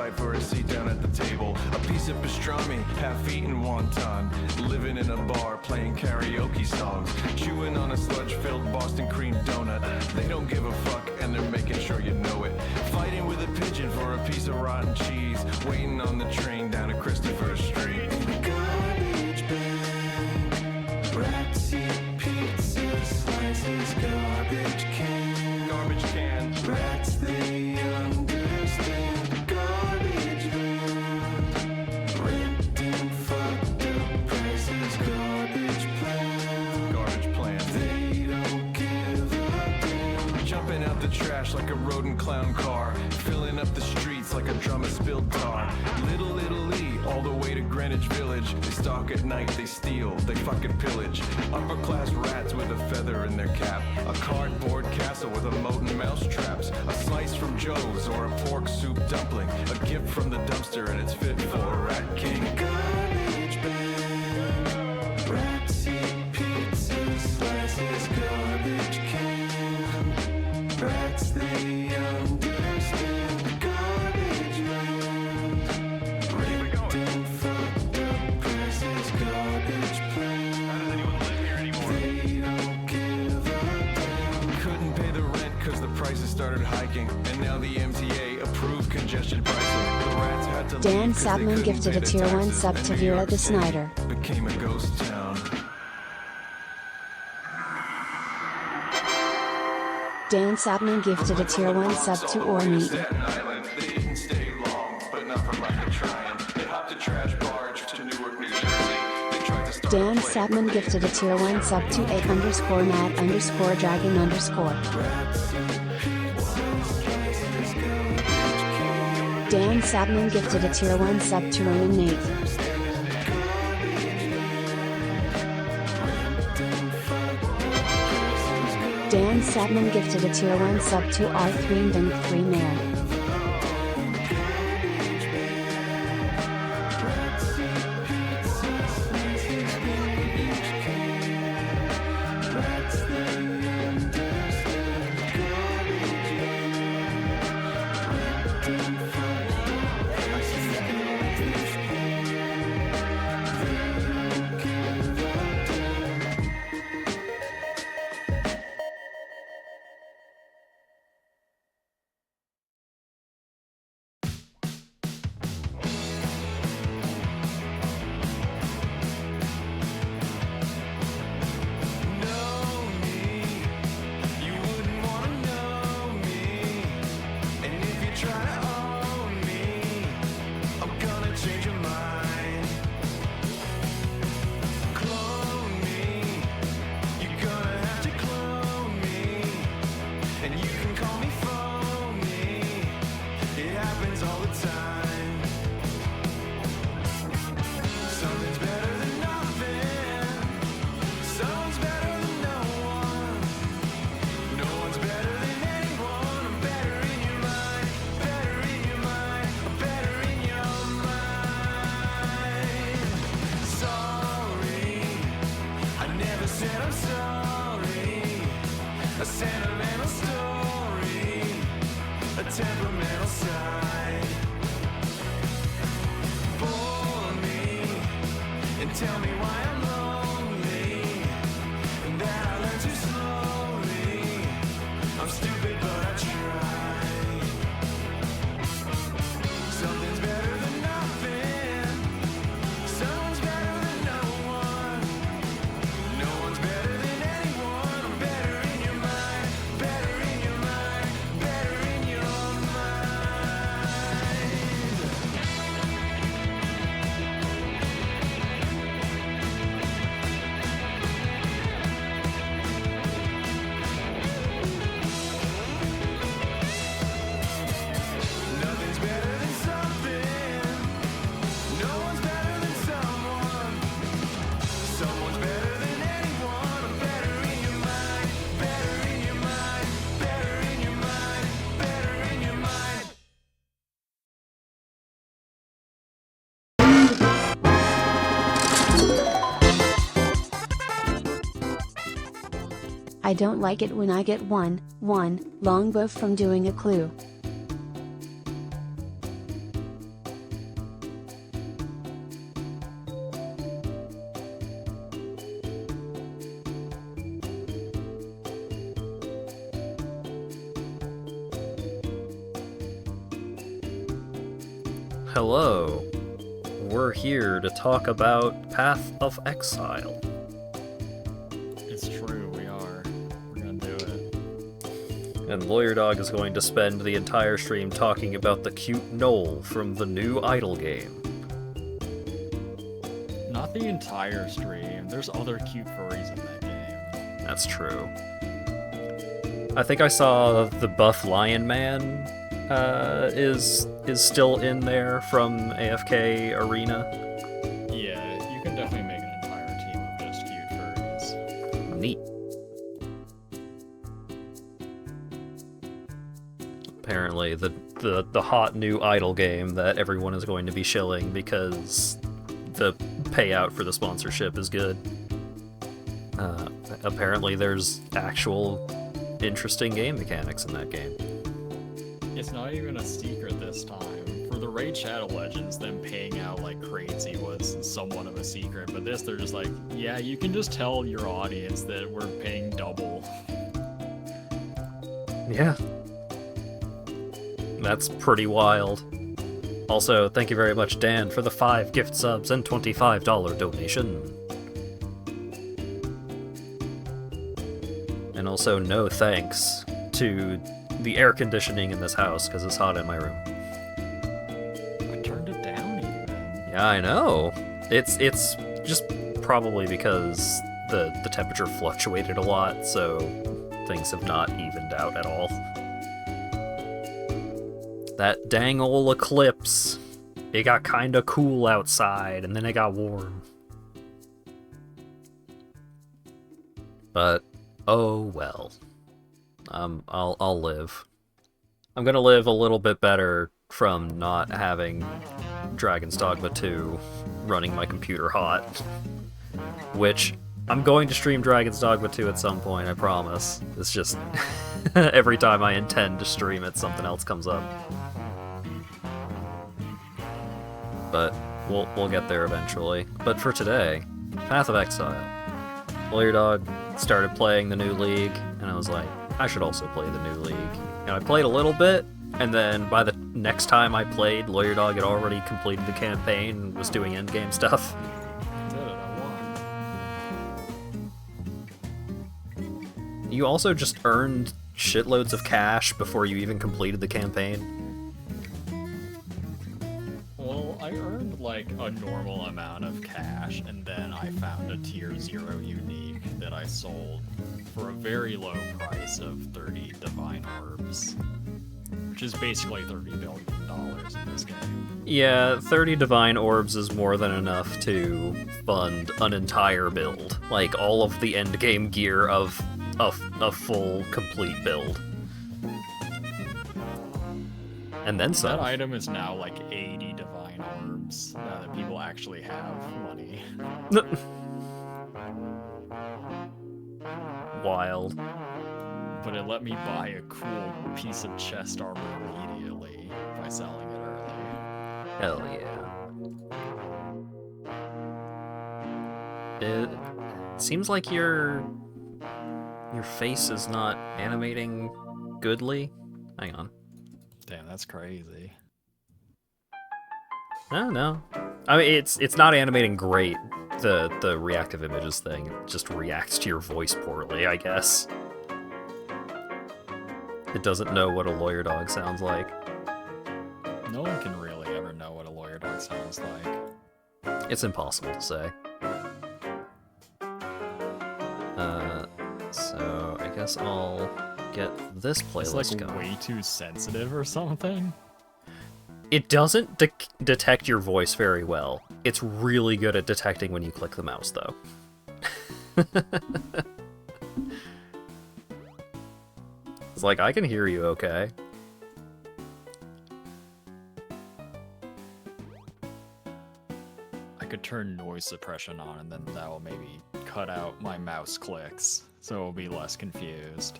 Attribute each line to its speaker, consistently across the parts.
Speaker 1: fight for a seat down at the table. A piece of pastrami, half-eaten wonton. Living in a bar, playing karaoke songs. Chewing on a sludge-filled Boston cream donut. They don't give a fuck, and they're making sure you know it. Fighting with a pigeon for a piece of rotten cheese. Waiting on the train down to Christopher Street.
Speaker 2: Garbage bin, rats eat pizza slices, garbage can.
Speaker 1: Garbage can.
Speaker 2: Rats, they understand. Garbage bin, renting fucked up prices, garbage plan.
Speaker 1: Garbage plan.
Speaker 2: They don't give a damn.
Speaker 1: Jumping out the trash like a rodent clown car. Filling up the streets like a drum of spilled tar. Little Italy, all the way to Greenwich Village. They stalk at night, they steal, they fucking pillage. Upper class rats with a feather in their cap. A cardboard castle with a moat and mouse traps. A slice from Joe's or a pork soup dumpling. A gift from the dumpster and it's fit for a rat king.
Speaker 2: Garbage bin, rats eat pizza slices, garbage can. Rats, they understand. Garbage bin, renting fucked up prices, garbage plan.
Speaker 1: How does anyone live here anymore?
Speaker 2: They don't give a damn.
Speaker 1: Couldn't pay the rent cause the prices started hiking. And now the MTA approved congestion pricing. The rats had to
Speaker 3: Dan
Speaker 1: leave 'cause they
Speaker 3: Sapman
Speaker 1: couldn't
Speaker 3: gifted
Speaker 1: pay
Speaker 3: a
Speaker 1: the
Speaker 3: tier 1
Speaker 1: taxes,
Speaker 3: sub
Speaker 1: and
Speaker 3: to
Speaker 1: New
Speaker 3: Vera
Speaker 1: York
Speaker 3: the
Speaker 1: City
Speaker 3: Snyder.
Speaker 1: became a ghost town.
Speaker 3: Dan Sapman gifted a tier 1 sub to Ormeet.
Speaker 1: Staten Island, they didn't stay long, but not for lack of trying. They hopped a trash barge to Newark, New Jersey. They tried to start
Speaker 3: Dan
Speaker 1: a plane.
Speaker 3: Sapman gifted a tier 1 sub to @_Mad_Dragon_. Dan Sapman gifted a tier 1 sub to Ronan Nate. Dan Sapman gifted a tier 1 sub to R3 Mayor.
Speaker 2: Tell me why I'm lonely, and that I learn too slowly. I'm stupid, but I try. Something's better than nothing. Someone's better than no one. No one's better than anyone. I'm better in your mind, better in your mind, better in your mind. Nothing's better than something. No one's better than someone. Someone's better than anyone. I'm better in your mind, better in your mind, better in your mind, better in your mind.
Speaker 3: I don't like it when I get one longbow from doing a clue.
Speaker 4: Hello. We're here to talk about Path of Exile.
Speaker 5: It's true, we are. We're gonna do it.
Speaker 4: And LawyerDog is going to spend the entire stream talking about the cute Knoll from the new Idle game.
Speaker 5: Not the entire stream. There's other cute furries in that game.
Speaker 4: That's true. I think I saw the buff Lion Man is still in there from AFK Arena.
Speaker 5: Yeah, you can definitely make an entire team of just cute furries.
Speaker 4: Neat. Apparently, the hot new Idle game that everyone is going to be shilling because the payout for the sponsorship is good. Apparently, there's actual interesting game mechanics in that game.
Speaker 5: It's not even a secret this time. For the Raid Shadow Legends, them paying out like crazy was somewhat of a secret, but this, they're just like, yeah, you can just tell your audience that we're paying double.
Speaker 4: Yeah. That's pretty wild. Also, thank you very much, Dan, for the 5 gift subs and $25 donation. And also, no thanks to the air conditioning in this house, because it's hot in my room.
Speaker 5: I turned it down even.
Speaker 4: Yeah, I know. It's just probably because the temperature fluctuated a lot, so things have not evened out at all. That dang ol' eclipse. It got kinda cool outside, and then it got warm. But, oh well. I'll live. I'm gonna live a little bit better from not having Dragon's Dogma 2 running my computer hot. Which, I'm going to stream Dragon's Dogma 2 at some point, I promise. It's just, every time I intend to stream it, something else comes up. But we'll get there eventually. But for today, Path of Exile. LawyerDog started playing the new league, and I was like, I should also play the new league. And I played a little bit, and then by the next time I played, LawyerDog had already completed the campaign and was doing endgame stuff.
Speaker 5: I did it, I won.
Speaker 4: You also just earned shitloads of cash before you even completed the campaign.
Speaker 5: Well, I earned like a normal amount of cash, and then I found a tier 0 unique that I sold for a very low price of 30 divine orbs, which is basically $30 billion in this game.
Speaker 4: Yeah, 30 divine orbs is more than enough to fund an entire build. Like, all of the endgame gear of a full, complete build. And then some.
Speaker 5: That item is now like 80 divine orbs, now that people actually have money.
Speaker 4: Wild.
Speaker 5: But it let me buy a cool piece of chest armor immediately by selling it early.
Speaker 4: Hell yeah. It seems like your face is not animating goodly. Hang on.
Speaker 5: Damn, that's crazy.
Speaker 4: No. I mean, it's not animating great, the reactive images thing. It just reacts to your voice poorly, I guess. It doesn't know what a LawyerDog sounds like.
Speaker 5: No one can really ever know what a LawyerDog sounds like.
Speaker 4: It's impossible to say. So I guess I'll get this playlist
Speaker 5: It's like
Speaker 4: going.
Speaker 5: way too sensitive or something.
Speaker 4: It doesn't detect your voice very well. It's really good at detecting when you click the mouse, though. It's like, I can hear you okay.
Speaker 5: I could turn noise suppression on, and then that will maybe cut out my mouse clicks, so it'll be less confused.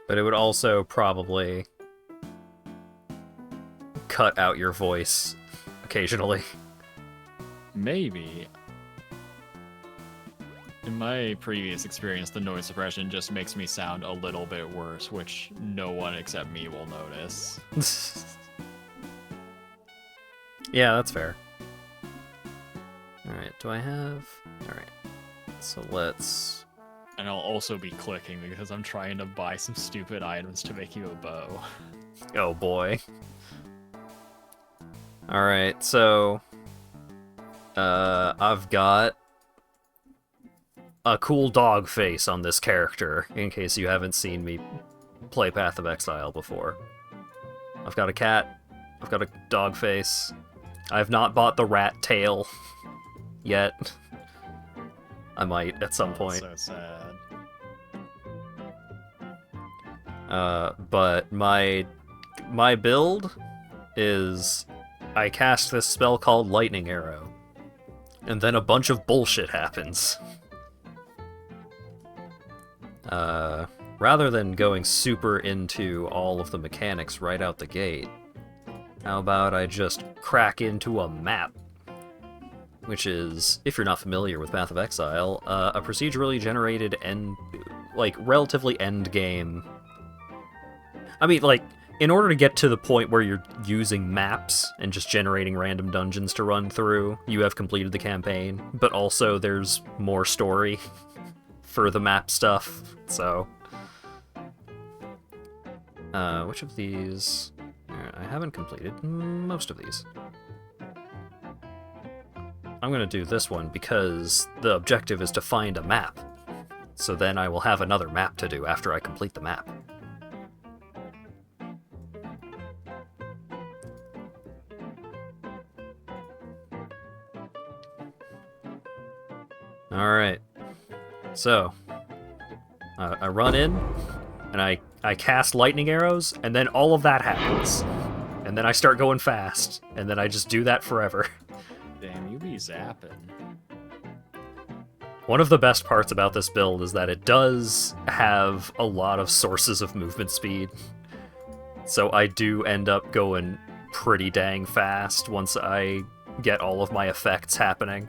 Speaker 4: But it would also probably cut out your voice occasionally.
Speaker 5: Maybe. In my previous experience, the noise suppression just makes me sound a little bit worse, which no one except me will notice.
Speaker 4: Yeah, that's fair. Alright, do I have... Alright. So let's...
Speaker 5: And I'll also be clicking because I'm trying to buy some stupid items to make you a bow.
Speaker 4: Oh boy. Alright, so... I've got a cool dog face on this character, in case you haven't seen me play Path of Exile before. I've got a cat, I've got a dog face. I've not bought the rat tail yet. I might at some point.
Speaker 5: So sad.
Speaker 4: But my build is I cast this spell called Lightning Arrow, and then a bunch of bullshit happens. Rather than going super into all of the mechanics right out the gate, how about I just crack into a map? Which is, if you're not familiar with Path of Exile, a procedurally generated relatively end game. I mean, like, in order to get to the point where you're using maps and just generating random dungeons to run through, you have completed the campaign, but also there's more story for the map stuff, so... which of these... I haven't completed most of these. I'm gonna do this one because the objective is to find a map. So then I will have another map to do after I complete the map. Alright. So, I run in, and I cast lightning arrows, and then all of that happens. And then I start going fast, and then I just do that forever.
Speaker 5: Damn, you be zapping.
Speaker 4: One of the best parts about this build is that it does have a lot of sources of movement speed. So I do end up going pretty dang fast once I get all of my effects happening.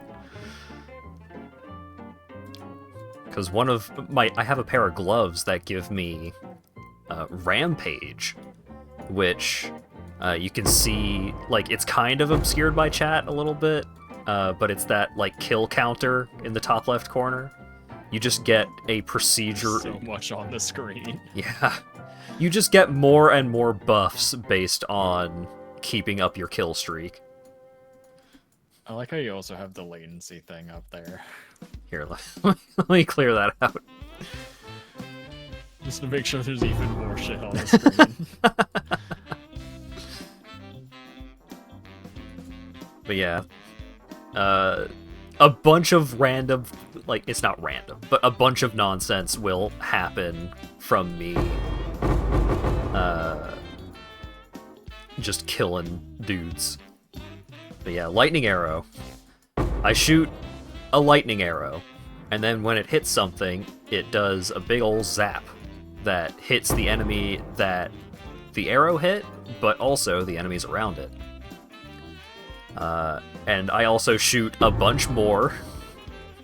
Speaker 4: Because I have a pair of gloves that give me Rampage, which you can see, like, it's kind of obscured by chat a little bit, but it's that, like, kill counter in the top left corner. You just get a procedure...
Speaker 5: So much on the screen.
Speaker 4: Yeah. You just get more and more buffs based on keeping up your kill streak.
Speaker 5: I like how you also have the latency thing up there.
Speaker 4: Here, let me clear that out.
Speaker 5: Just to make sure there's even more shit on the screen.
Speaker 4: But yeah. A bunch of random, like, it's not random, but a bunch of nonsense will happen from me just killing dudes. But yeah, lightning arrow. I shoot a lightning arrow, and then when it hits something, it does a big ol' zap that hits the enemy that the arrow hit, but also the enemies around it. And I also shoot a bunch more.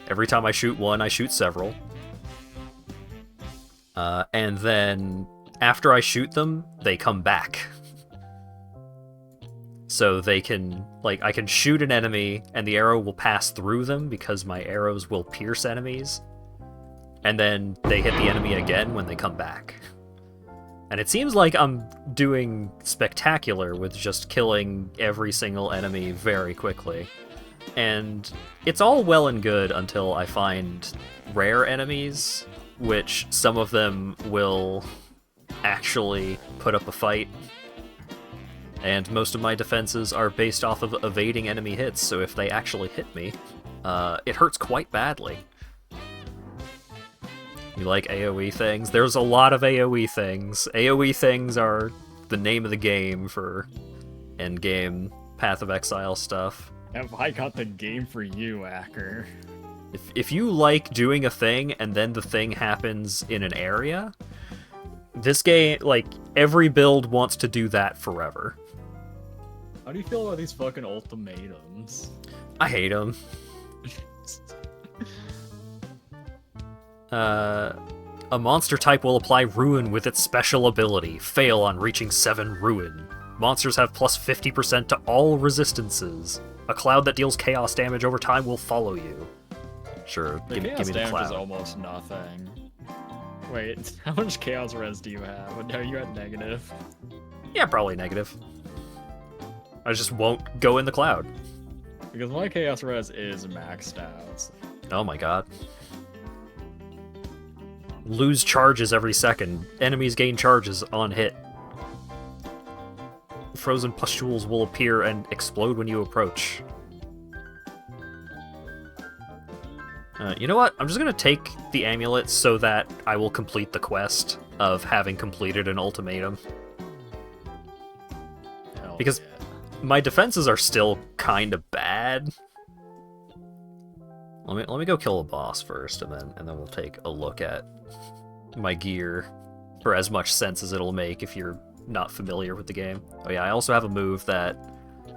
Speaker 4: Every time I shoot one, I shoot several. And then after I shoot them, they come back. So they can, like, I can shoot an enemy and the arrow will pass through them because my arrows will pierce enemies. And then they hit the enemy again when they come back. And it seems like I'm doing spectacular with just killing every single enemy very quickly. And it's all well and good until I find rare enemies, which some of them will actually put up a fight. And most of my defenses are based off of evading enemy hits, so if they actually hit me, it hurts quite badly. You like AoE things? There's a lot of AoE things. AoE things are the name of the game for endgame Path of Exile stuff.
Speaker 5: Have I got the game for you, Acker?
Speaker 4: If you like doing a thing and then the thing happens in an area, this game, like, every build wants to do that forever.
Speaker 5: How do you feel about these fucking ultimatums?
Speaker 4: I hate them. A monster type will apply Ruin with its special ability. Fail on reaching 7 Ruin. Monsters have plus 50% to all resistances. A cloud that deals chaos damage over time will follow you. Sure,
Speaker 5: The
Speaker 4: give me
Speaker 5: chaos
Speaker 4: the
Speaker 5: damage is
Speaker 4: cloud.
Speaker 5: almost nothing. Wait, how much chaos res do you have? Are you at negative?
Speaker 4: Yeah, probably negative. I just won't go in the cloud.
Speaker 5: Because my chaos res is maxed out.
Speaker 4: Oh my god. Lose charges every second. Enemies gain charges on hit. Frozen pustules will appear and explode when you approach. You know what? I'm just gonna take the amulet so that I will complete the quest of having completed an ultimatum.
Speaker 5: Hell
Speaker 4: Because
Speaker 5: yeah.
Speaker 4: my defenses are still kind of bad. Let me go kill a boss first, and then we'll take a look at my gear for as much sense as it'll make if you're not familiar with the game. Oh yeah, I also have a move that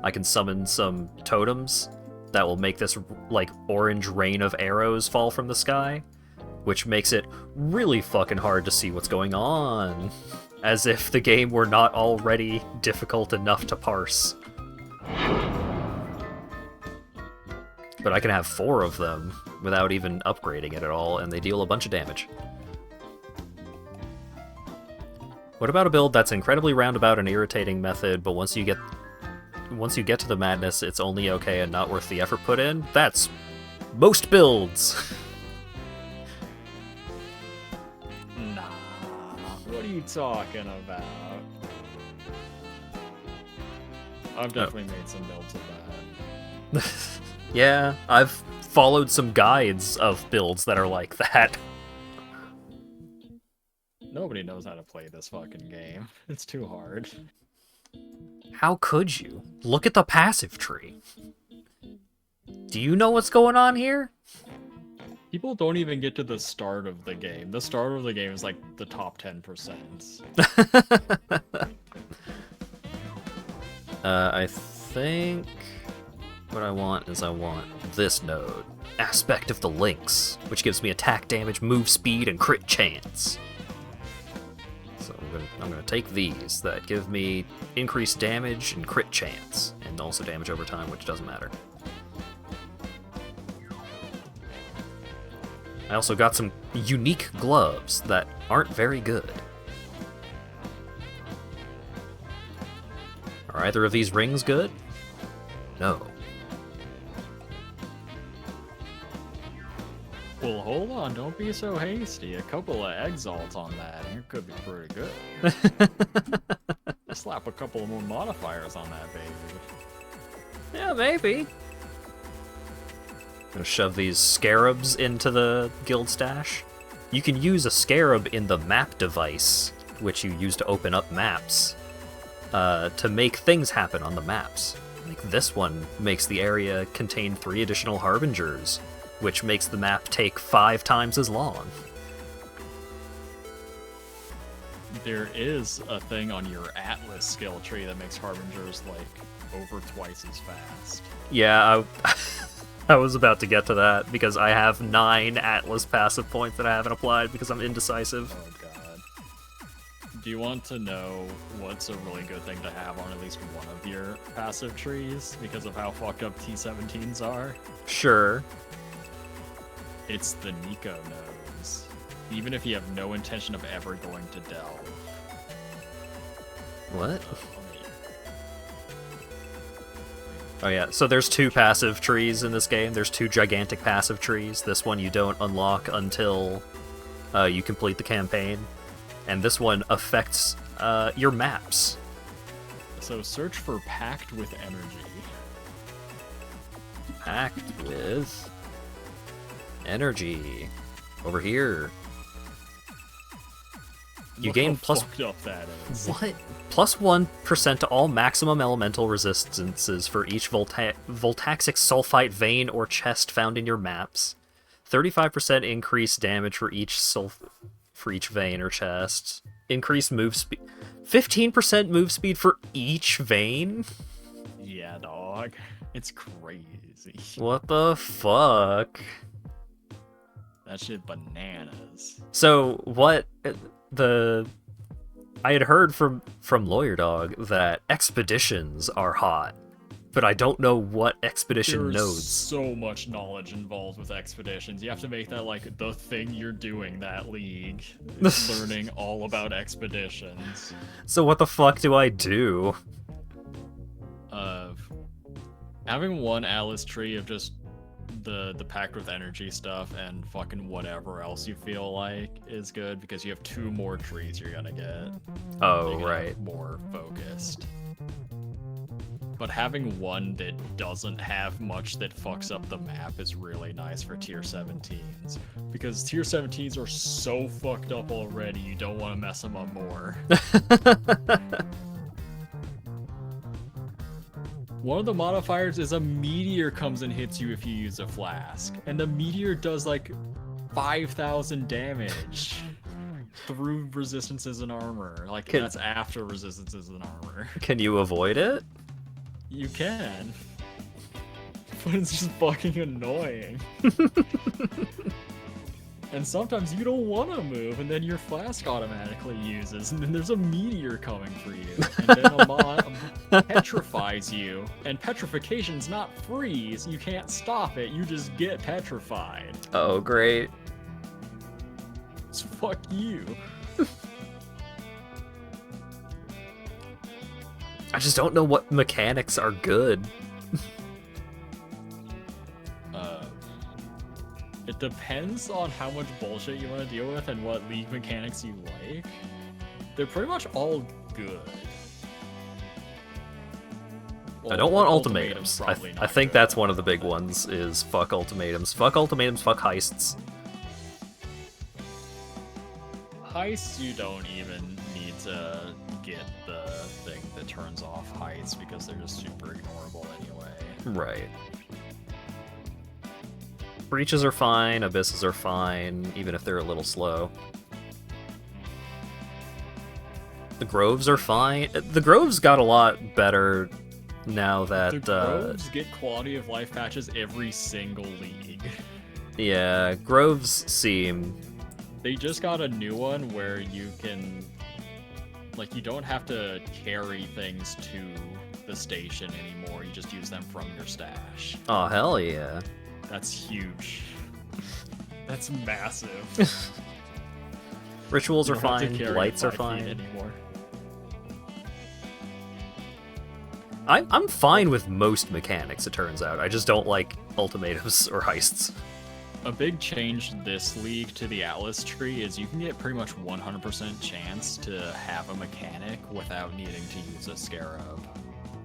Speaker 4: I can summon some totems that will make this like orange rain of arrows fall from the sky, which makes it really fucking hard to see what's going on, as if the game were not already difficult enough to parse. But I can have 4 of them without even upgrading it at all, and they deal a bunch of damage. What about a build that's incredibly roundabout and irritating method, but once you get to the madness, it's only okay and not worth the effort put in? That's most builds!
Speaker 5: Nah. What are you talking about? I've definitely made some builds of that.
Speaker 4: Yeah, I've followed some guides of builds that are like that.
Speaker 5: Nobody knows how to play this fucking game. It's too hard.
Speaker 4: How could you? Look at the passive tree. Do you know what's going on here?
Speaker 5: People don't even get to the start of the game. The start of the game is like the top 10%.
Speaker 4: I think what I want is I want this node. Aspect of the Lynx, which gives me attack damage, move speed, and crit chance. So I'm gonna take these that give me increased damage and crit chance, and also damage over time, which doesn't matter. I also got some unique gloves that aren't very good. Are either of these rings good? No.
Speaker 5: Well, hold on, don't be so hasty. A couple of exalts on that, and it could be pretty good. Slap a couple more modifiers on that, baby.
Speaker 4: Yeah, maybe. Gonna shove these scarabs into the guild stash. You can use a scarab in the map device, which you use to open up maps, to make things happen on the maps. Like this one makes the area contain 3 additional harbingers, which makes the map take 5 times as long.
Speaker 5: There is a thing on your Atlas skill tree that makes harbingers like over twice as fast.
Speaker 4: Yeah, I was about to get to that because I have 9 Atlas passive points that I haven't applied because I'm indecisive.
Speaker 5: Oh god. Do you want to know what's a really good thing to have on at least one of your passive trees because of how fucked up T17s are?
Speaker 4: Sure.
Speaker 5: It's the Nico nodes. Even if you have no intention of ever going to delve.
Speaker 4: What?
Speaker 5: Let me-
Speaker 4: Oh yeah, so there's 2 passive trees in this game. There's 2 gigantic passive trees. This one you don't unlock until you complete the campaign. And this one affects your maps.
Speaker 5: So search for Packed with Energy.
Speaker 4: Packed with energy. Over here. You
Speaker 5: Look
Speaker 4: gain
Speaker 5: how
Speaker 4: plus...
Speaker 5: fucked up that is.
Speaker 4: What? Plus 1% to all maximum elemental resistances for each voltaxic sulfite vein or chest found in your maps. 35% increased damage for each vein or chest. Increased move speed. 15% move speed for each vein?
Speaker 5: Yeah, dog. It's crazy.
Speaker 4: What the fuck?
Speaker 5: That shit bananas.
Speaker 4: So what the I had heard from LawyerDog that expeditions are hot, but I don't know what expedition
Speaker 5: There's
Speaker 4: nodes.
Speaker 5: so much knowledge involved with expeditions. You have to make that like the thing you're doing that league. Is learning all about expeditions.
Speaker 4: So what the fuck do I do?
Speaker 5: Having one Atlas tree of just the packed with energy stuff and fucking whatever else you feel like is good because you have 2 more trees you're gonna get.
Speaker 4: Oh,
Speaker 5: Making it
Speaker 4: right.
Speaker 5: more focused. But having one that doesn't have much that fucks up the map is really nice for tier 17s. Because tier 17s are so fucked up already, you don't want to mess them up more. One of the modifiers is a meteor comes and hits you if you use a flask. And the meteor does like 5,000 damage through resistances and armor. Like, that's after resistances and armor.
Speaker 4: Can you avoid it?
Speaker 5: You can. But it's just fucking annoying. And sometimes you don't want to move, and then your flask automatically uses, and then there's a meteor coming for you. And then a mod petrifies you. And petrification's not freeze, you can't stop it, you just get petrified.
Speaker 4: Oh, great.
Speaker 5: It's fuck you.
Speaker 4: I just don't know what mechanics are good.
Speaker 5: It depends on how much bullshit you want to deal with and what league mechanics you like. They're pretty much all good.
Speaker 4: I don't want ultimatums.
Speaker 5: Probably
Speaker 4: I
Speaker 5: not
Speaker 4: think
Speaker 5: good.
Speaker 4: that's one of the big ones, is fuck ultimatums. Fuck ultimatums, fuck heists.
Speaker 5: Heists, you don't even need to get the thing that turns off heists because they're just super ignorable anyway.
Speaker 4: Right. Breaches are fine, abysses are fine, even if they're a little slow. The groves are fine. The groves got a lot better now that...
Speaker 5: The groves get quality of life patches every single league.
Speaker 4: Yeah, groves seem...
Speaker 5: They just got a new one where you can... Like, you don't have to carry things to the station anymore, you just use them from your stash.
Speaker 4: Oh, hell yeah.
Speaker 5: That's huge. That's massive.
Speaker 4: Rituals
Speaker 5: You
Speaker 4: are
Speaker 5: don't have to
Speaker 4: fine,
Speaker 5: carry
Speaker 4: lights are
Speaker 5: 5 feet
Speaker 4: fine.
Speaker 5: anymore.
Speaker 4: I'm fine with most mechanics, it turns out. I just don't like ultimatums or heists.
Speaker 5: A big change this league to the Atlas tree is you can get pretty much 100% chance to have a mechanic without needing to use a scarab.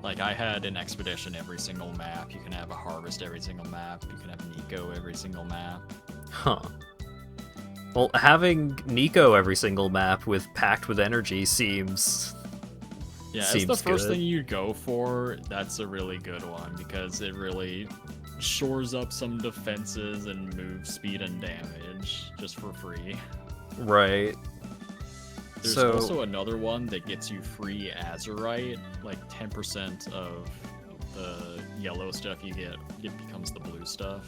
Speaker 5: Like, I had an expedition every single map, you can have a harvest every single map, you can have Nico every single map.
Speaker 4: Huh. Well, having Nico every single map with packed with energy seems...
Speaker 5: Yeah, as
Speaker 4: seems
Speaker 5: the first
Speaker 4: good.
Speaker 5: thing you go for, that's a really good one, because it really shores up some defenses and move speed and damage, just for free.
Speaker 4: Right.
Speaker 5: There's
Speaker 4: So-
Speaker 5: also another one that gets you free Azurite, like 10% of the yellow stuff you get, it becomes the blue stuff.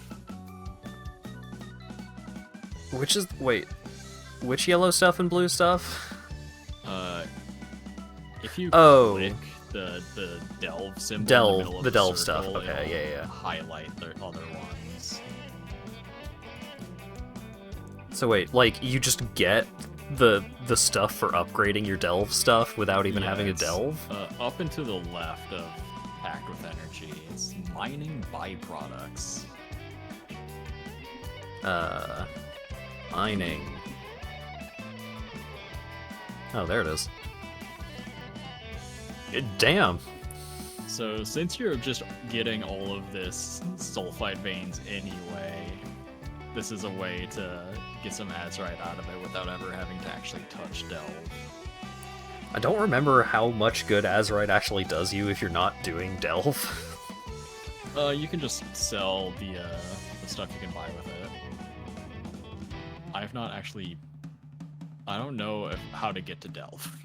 Speaker 4: Which is... Wait. Which yellow stuff and blue stuff?
Speaker 5: If you
Speaker 4: Oh.
Speaker 5: click the delve symbol
Speaker 4: Delve-
Speaker 5: in the middle of
Speaker 4: the delve stuff,
Speaker 5: circle,
Speaker 4: okay,
Speaker 5: it'll
Speaker 4: yeah.
Speaker 5: highlight the other ones.
Speaker 4: So wait, like, you just get the stuff for upgrading your delve stuff without even
Speaker 5: Yeah,
Speaker 4: having a
Speaker 5: it's,
Speaker 4: delve?
Speaker 5: Up and to the left of Packed with Energy, it's mining byproducts.
Speaker 4: Mining. Oh, there it is. Damn.
Speaker 5: So since you're just getting all of this sulfide veins anyway, this is a way to get some azurite out of it without ever having to actually touch delve.
Speaker 4: I don't remember how much good Azurite actually does you if you're not doing delve.
Speaker 5: You can just sell the stuff you can buy with it. I've not actually... I don't know how to get to delve.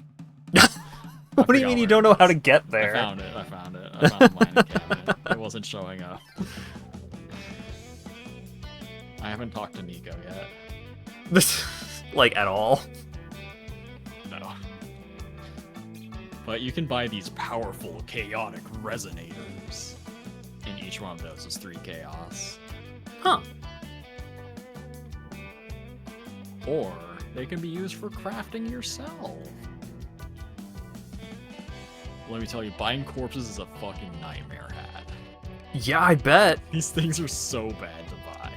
Speaker 4: What do you mean you don't know how to get there?
Speaker 5: I found it. I found a mining cabinet. It wasn't showing up. I haven't talked to Nico yet.
Speaker 4: Like, at all?
Speaker 5: No. But you can buy these powerful, chaotic resonators. And each one of those is 3 chaos.
Speaker 4: Huh.
Speaker 5: Or they can be used for crafting yourself. Let me tell you, buying corpses is a fucking nightmare, Hat.
Speaker 4: Yeah, I bet.
Speaker 5: These things are so bad to buy.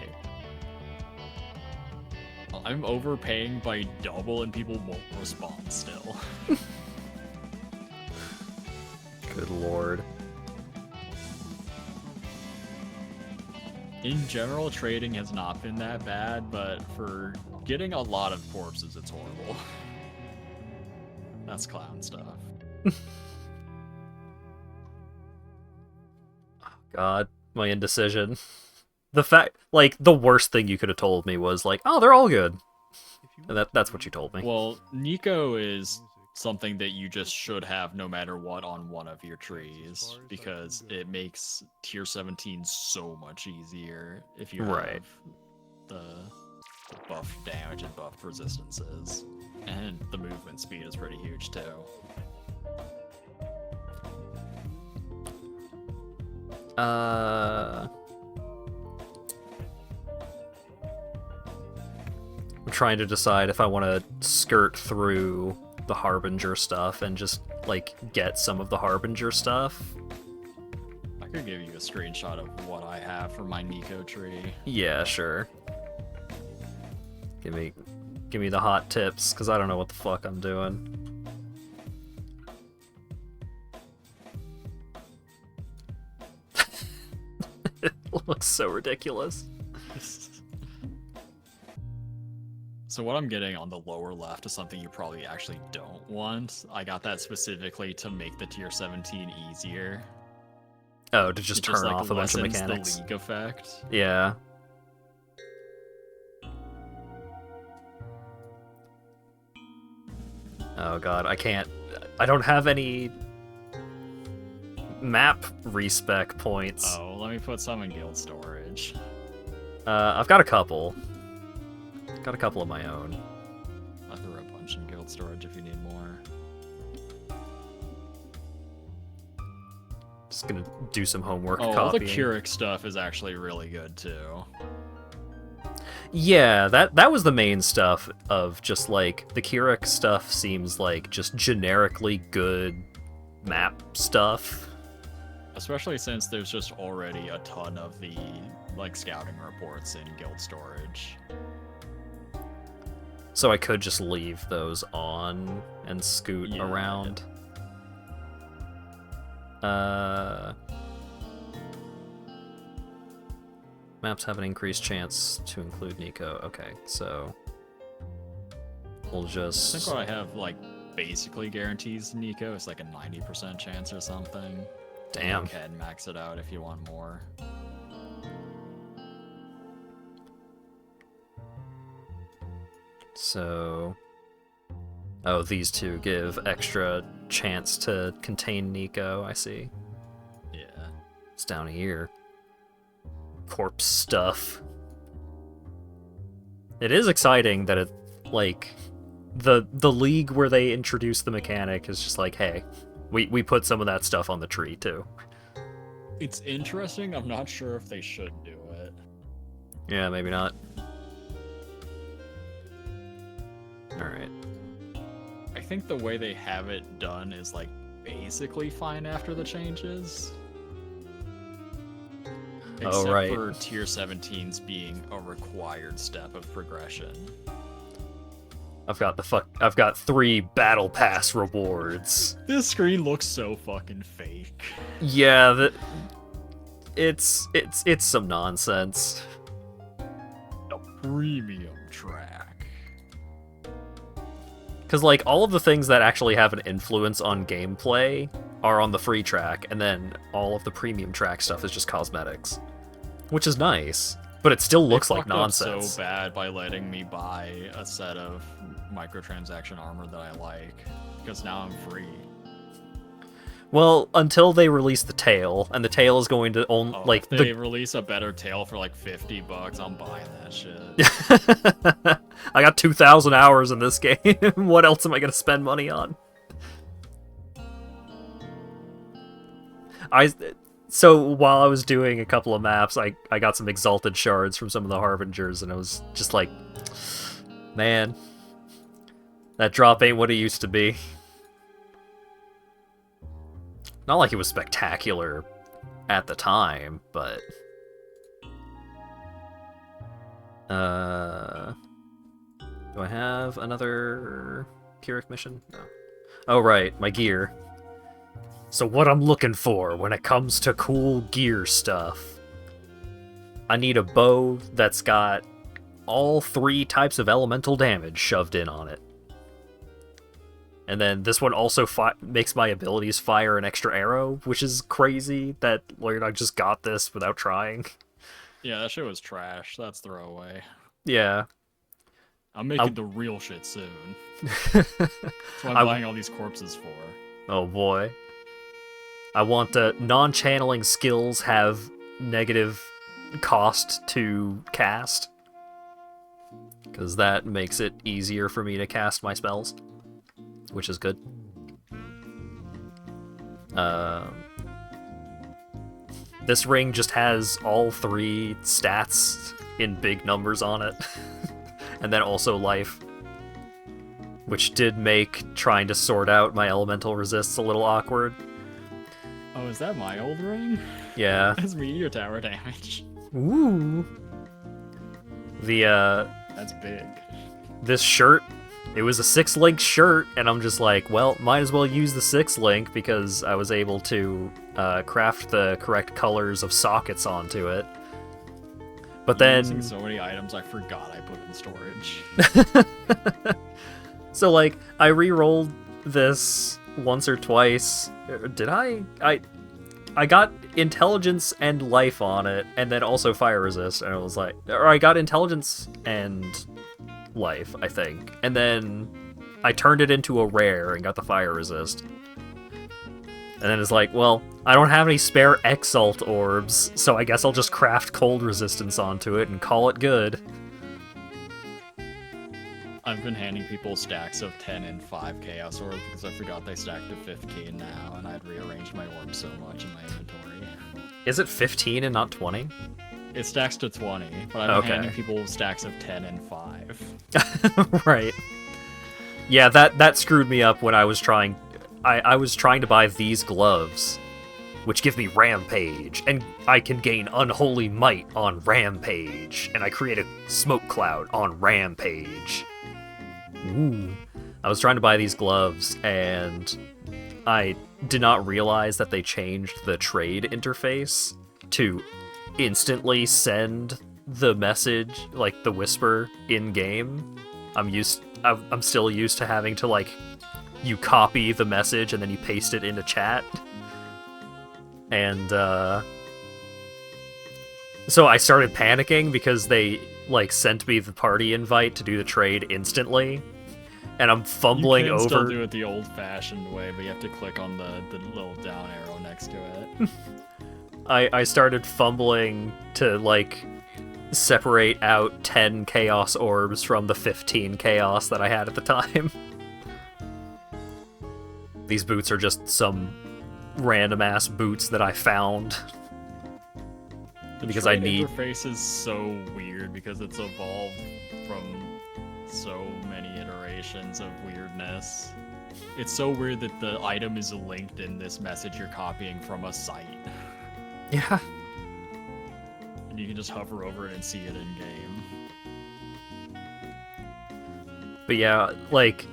Speaker 5: I'm overpaying by double and people won't respond still.
Speaker 4: Good lord.
Speaker 5: In general, trading has not been that bad, but for getting a lot of corpses, it's horrible. That's clown stuff.
Speaker 4: God, my indecision. The fact, like, the worst thing you could have told me was like, oh, they're all good. And that's what you told me.
Speaker 5: Well, Nico is something that you just should have no matter what on one of your trees, because it makes tier 17 so much easier if you have the buff damage and buff resistances. And the movement speed is pretty huge too.
Speaker 4: I'm trying to decide if I want to skirt through the Harbinger stuff and just, like, get some of the Harbinger stuff.
Speaker 5: I could give you a screenshot of what I have for my Nico tree.
Speaker 4: Yeah, sure. Give me the hot tips, because I don't know what the fuck I'm doing. It looks so ridiculous.
Speaker 5: So what I'm getting on the lower left is something you probably actually don't want. I got that specifically to make the tier 17 easier.
Speaker 4: Oh, to just
Speaker 5: It
Speaker 4: turn
Speaker 5: like,
Speaker 4: off a bunch of
Speaker 5: lessens
Speaker 4: mechanics.
Speaker 5: the league effect.
Speaker 4: Yeah. Oh god, I don't have any map respec points.
Speaker 5: Oh, let me put some in guild storage.
Speaker 4: I've got a couple. Got a couple of my own.
Speaker 5: I threw a bunch in guild storage if you need more.
Speaker 4: Just gonna do some homework
Speaker 5: Oh,
Speaker 4: copying.
Speaker 5: all the Keurig stuff is actually really good too.
Speaker 4: Yeah, that was the main stuff of just like the Keurig stuff seems like just generically good map stuff.
Speaker 5: Especially since there's just already a ton of the like scouting reports in guild storage.
Speaker 4: So I could just leave those on and scoot
Speaker 5: Yeah.
Speaker 4: around. Maps have an increased chance to include Nico. Okay, so we'll
Speaker 5: I
Speaker 4: just...
Speaker 5: think what I have like basically guarantees Nico is like a 90% chance or something.
Speaker 4: Damn.
Speaker 5: You can max it out if you want more.
Speaker 4: So... Oh, these two give extra chance to contain Nico, I see.
Speaker 5: Yeah.
Speaker 4: It's down here. Corpse stuff. It is exciting that it, like, the league where they introduce the mechanic is just like, hey, we put some of that stuff on the tree too.
Speaker 5: It's interesting. I'm not sure if they should do it.
Speaker 4: Yeah, maybe not. Alright.
Speaker 5: I think the way they have it done is like basically fine after the changes.
Speaker 4: Oh,
Speaker 5: Except
Speaker 4: right.
Speaker 5: for tier 17s being a required step of progression.
Speaker 4: I've got 3 battle pass rewards.
Speaker 5: This screen looks so fucking fake.
Speaker 4: Yeah, it's some nonsense.
Speaker 5: A premium track.
Speaker 4: Because, like, all of the things that actually have an influence on gameplay are on the free track, and then all of the premium track stuff is just cosmetics. Which is nice, but it still looks like
Speaker 5: They fucked up
Speaker 4: nonsense.
Speaker 5: so bad by letting me buy a set of microtransaction armor that I like, because now I'm free.
Speaker 4: Well, until they release the tail, and the tail is going to only,
Speaker 5: Oh,
Speaker 4: like,
Speaker 5: if they release a better tail for like $50, I'm buying that shit.
Speaker 4: I got 2,000 hours in this game. What else am I going to spend money on? So while I was doing a couple of maps, I got some exalted shards from some of the harbingers, and I was just like, man, that drop ain't what it used to be. Not like it was spectacular at the time, but do I have another Keurig mission? No. Oh right, my gear. So what I'm looking for when it comes to cool gear stuff, I need a bow that's got all 3 types of elemental damage shoved in on it. And then this one also makes my abilities fire an extra arrow, which is crazy that LawyerDog just got this without trying.
Speaker 5: Yeah, that shit was trash. That's throwaway.
Speaker 4: Yeah.
Speaker 5: I'm making the real shit soon. That's what I'm buying all these corpses for.
Speaker 4: Oh boy. I want non-channeling skills have negative cost to cast, because that makes it easier for me to cast my spells, which is good. This ring just has all 3 stats in big numbers on it, and then also life, which did make trying to sort out my elemental resists a little awkward.
Speaker 5: Oh, is that my old ring?
Speaker 4: Yeah.
Speaker 5: That's meteor tower damage.
Speaker 4: Ooh.
Speaker 5: That's big.
Speaker 4: This shirt, it was a 6-link shirt, and I'm just like, well, might as well use the 6-link because I was able to craft the correct colors of sockets onto it. But then
Speaker 5: Using so many items I forgot I put in storage.
Speaker 4: So like I re-rolled this once or twice. Did I? I got intelligence and life on it, and then also fire resist, and I was like, or I got intelligence and life, I think, and then I turned it into a rare and got the fire resist. And then it's like, well, I don't have any spare Exalt orbs, so I guess I'll just craft cold resistance onto it and call it good.
Speaker 5: I've been handing people stacks of 10 and 5 Chaos Orbs because I forgot they stacked to 15 now, and I'd rearranged my orbs so much in my inventory.
Speaker 4: Is it 15 and not 20?
Speaker 5: It stacks to 20, but I've been handing people stacks of 10 and 5.
Speaker 4: Right. Yeah, that screwed me up when I was trying... I was trying to buy these gloves, which give me Rampage, and I can gain Unholy Might on Rampage, and I create a smoke cloud on Rampage. Ooh. I was trying to buy these gloves, and I did not realize that they changed the trade interface to instantly send the message, like the whisper, in-game. I'm still used to having to, like, you copy the message and then you paste it into chat. And, so I started panicking because they, like, sent me the party invite to do the trade instantly. And I'm fumbling over...
Speaker 5: You can still do it the old-fashioned way, but you have to click on the little down arrow next to it.
Speaker 4: I started fumbling to, like, separate out 10 Chaos Orbs from the 15 Chaos that I had at the time. These boots are just some random-ass boots that I found. Because I need...
Speaker 5: The interface is so weird because it's evolved from so many iterations of weirdness. It's so weird that the item is linked in this message you're copying from a site.
Speaker 4: Yeah.
Speaker 5: And you can just hover over it and see it in-game.
Speaker 4: But yeah, like,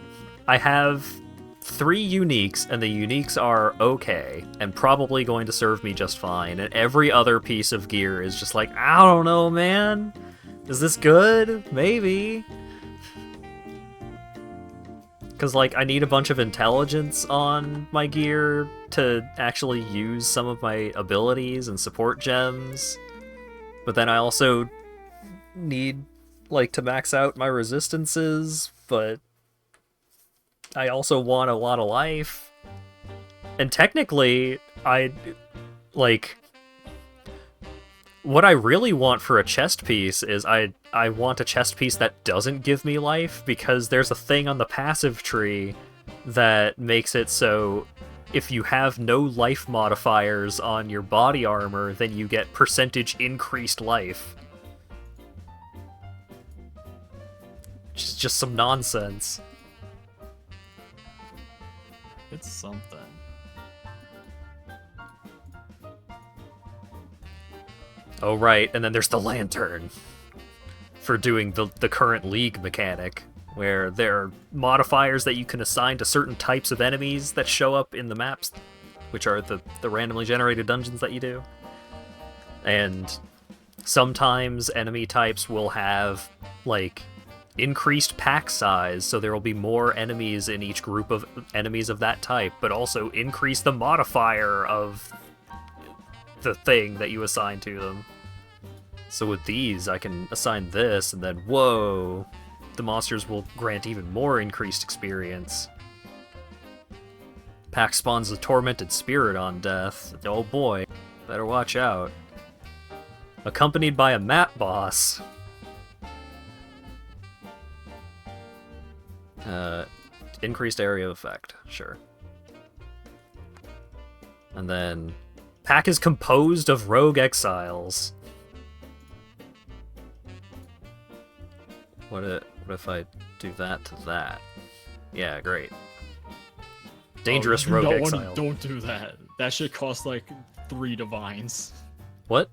Speaker 4: I have 3 uniques, and the uniques are okay, and probably going to serve me just fine, and every other piece of gear is just like, I don't know, man. Is this good? Maybe. Because, like, I need a bunch of intelligence on my gear to actually use some of my abilities and support gems. But then I also need, like, to max out my resistances, but I also want a lot of life. And technically, what I really want for a chest piece is I want a chest piece that doesn't give me life, because there's a thing on the passive tree that makes it so if you have no life modifiers on your body armor, then you get percentage increased life. Which is just some nonsense.
Speaker 5: It's something.
Speaker 4: Oh, right, and then there's the lantern for doing the current League mechanic, where there are modifiers that you can assign to certain types of enemies that show up in the maps, which are the randomly generated dungeons that you do. And sometimes enemy types will have, like, increased pack size, so there will be more enemies in each group of enemies of that type, but also increase the modifier of the thing that you assign to them. So with these, I can assign this, and then, whoa, the monsters will grant even more increased experience. Pack spawns a tormented spirit on death. Oh boy, better watch out. Accompanied by a map boss. Increased area of effect, sure. And then, pack is composed of rogue exiles. What if I do that to that? Yeah, great. Dangerous rogue exile.
Speaker 5: Don't do that. That should cost like 3 divines.
Speaker 4: What?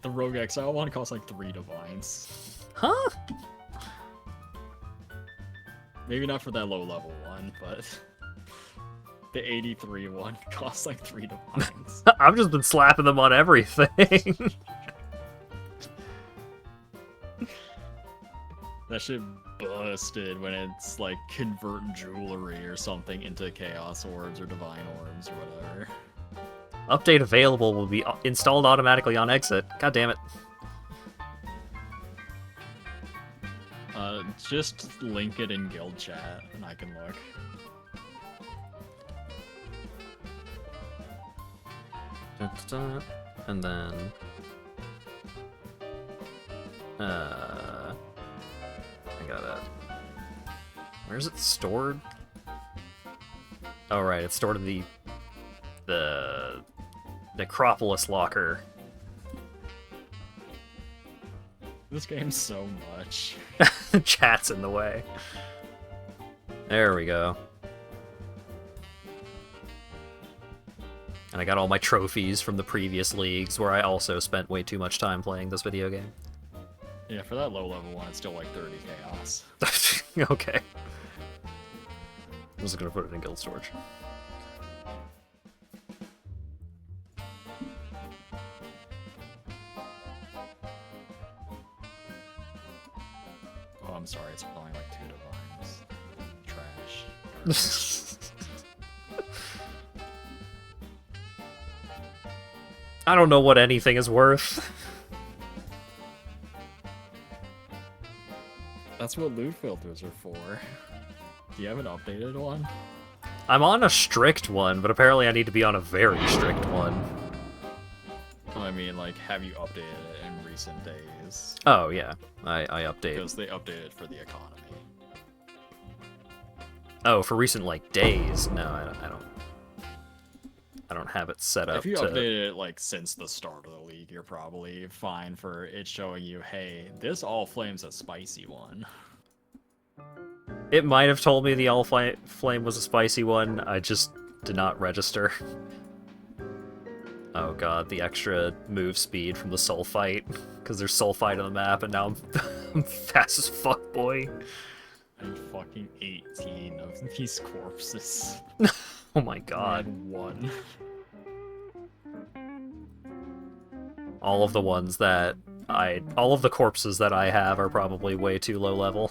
Speaker 5: The rogue exile one costs like 3 divines.
Speaker 4: Huh?
Speaker 5: Maybe not for that low level one, but the 83 one costs like 3 divines.
Speaker 4: I've just been slapping them on everything.
Speaker 5: That shit busted when it's like convert jewelry or something into chaos orbs or divine orbs or whatever.
Speaker 4: Update available will be installed automatically on exit. God damn it.
Speaker 5: Just link it in guild chat and I can look.
Speaker 4: And then... I got it. Where is it stored? Oh, right, it's stored in the Necropolis locker.
Speaker 5: This game's so much.
Speaker 4: Chat's in the way. There we go. And I got all my trophies from the previous leagues, where I also spent way too much time playing this video game.
Speaker 5: Yeah, for that low level one, it's still like 30 chaos.
Speaker 4: Okay. I'm just gonna put it in guild storage.
Speaker 5: Oh, I'm sorry, it's only like 2 divines. Trash.
Speaker 4: I don't know what anything is worth.
Speaker 5: That's what loot filters are for. Do you have an updated one?
Speaker 4: I'm on a strict one, but apparently I need to be on a very strict one.
Speaker 5: I mean, like, have you updated it in recent days?
Speaker 4: Oh, yeah. I update.
Speaker 5: Because they updated for the economy.
Speaker 4: Oh, for recent, like, days? No, I don't have it set up
Speaker 5: If you
Speaker 4: to...
Speaker 5: updated it, like, since the start of the league, you're probably fine for it showing you, hey, this All Flame's a spicy one.
Speaker 4: It might have told me the All Flame was a spicy one, I just did not register. Oh god, the extra move speed from the Soul Fight, because there's Soul Fight on the map, and now I'm fast as fuck, boy.
Speaker 5: And fucking 18 of these corpses.
Speaker 4: Oh my god.
Speaker 5: And 1.
Speaker 4: All of the ones that all of the corpses that I have are probably way too low level.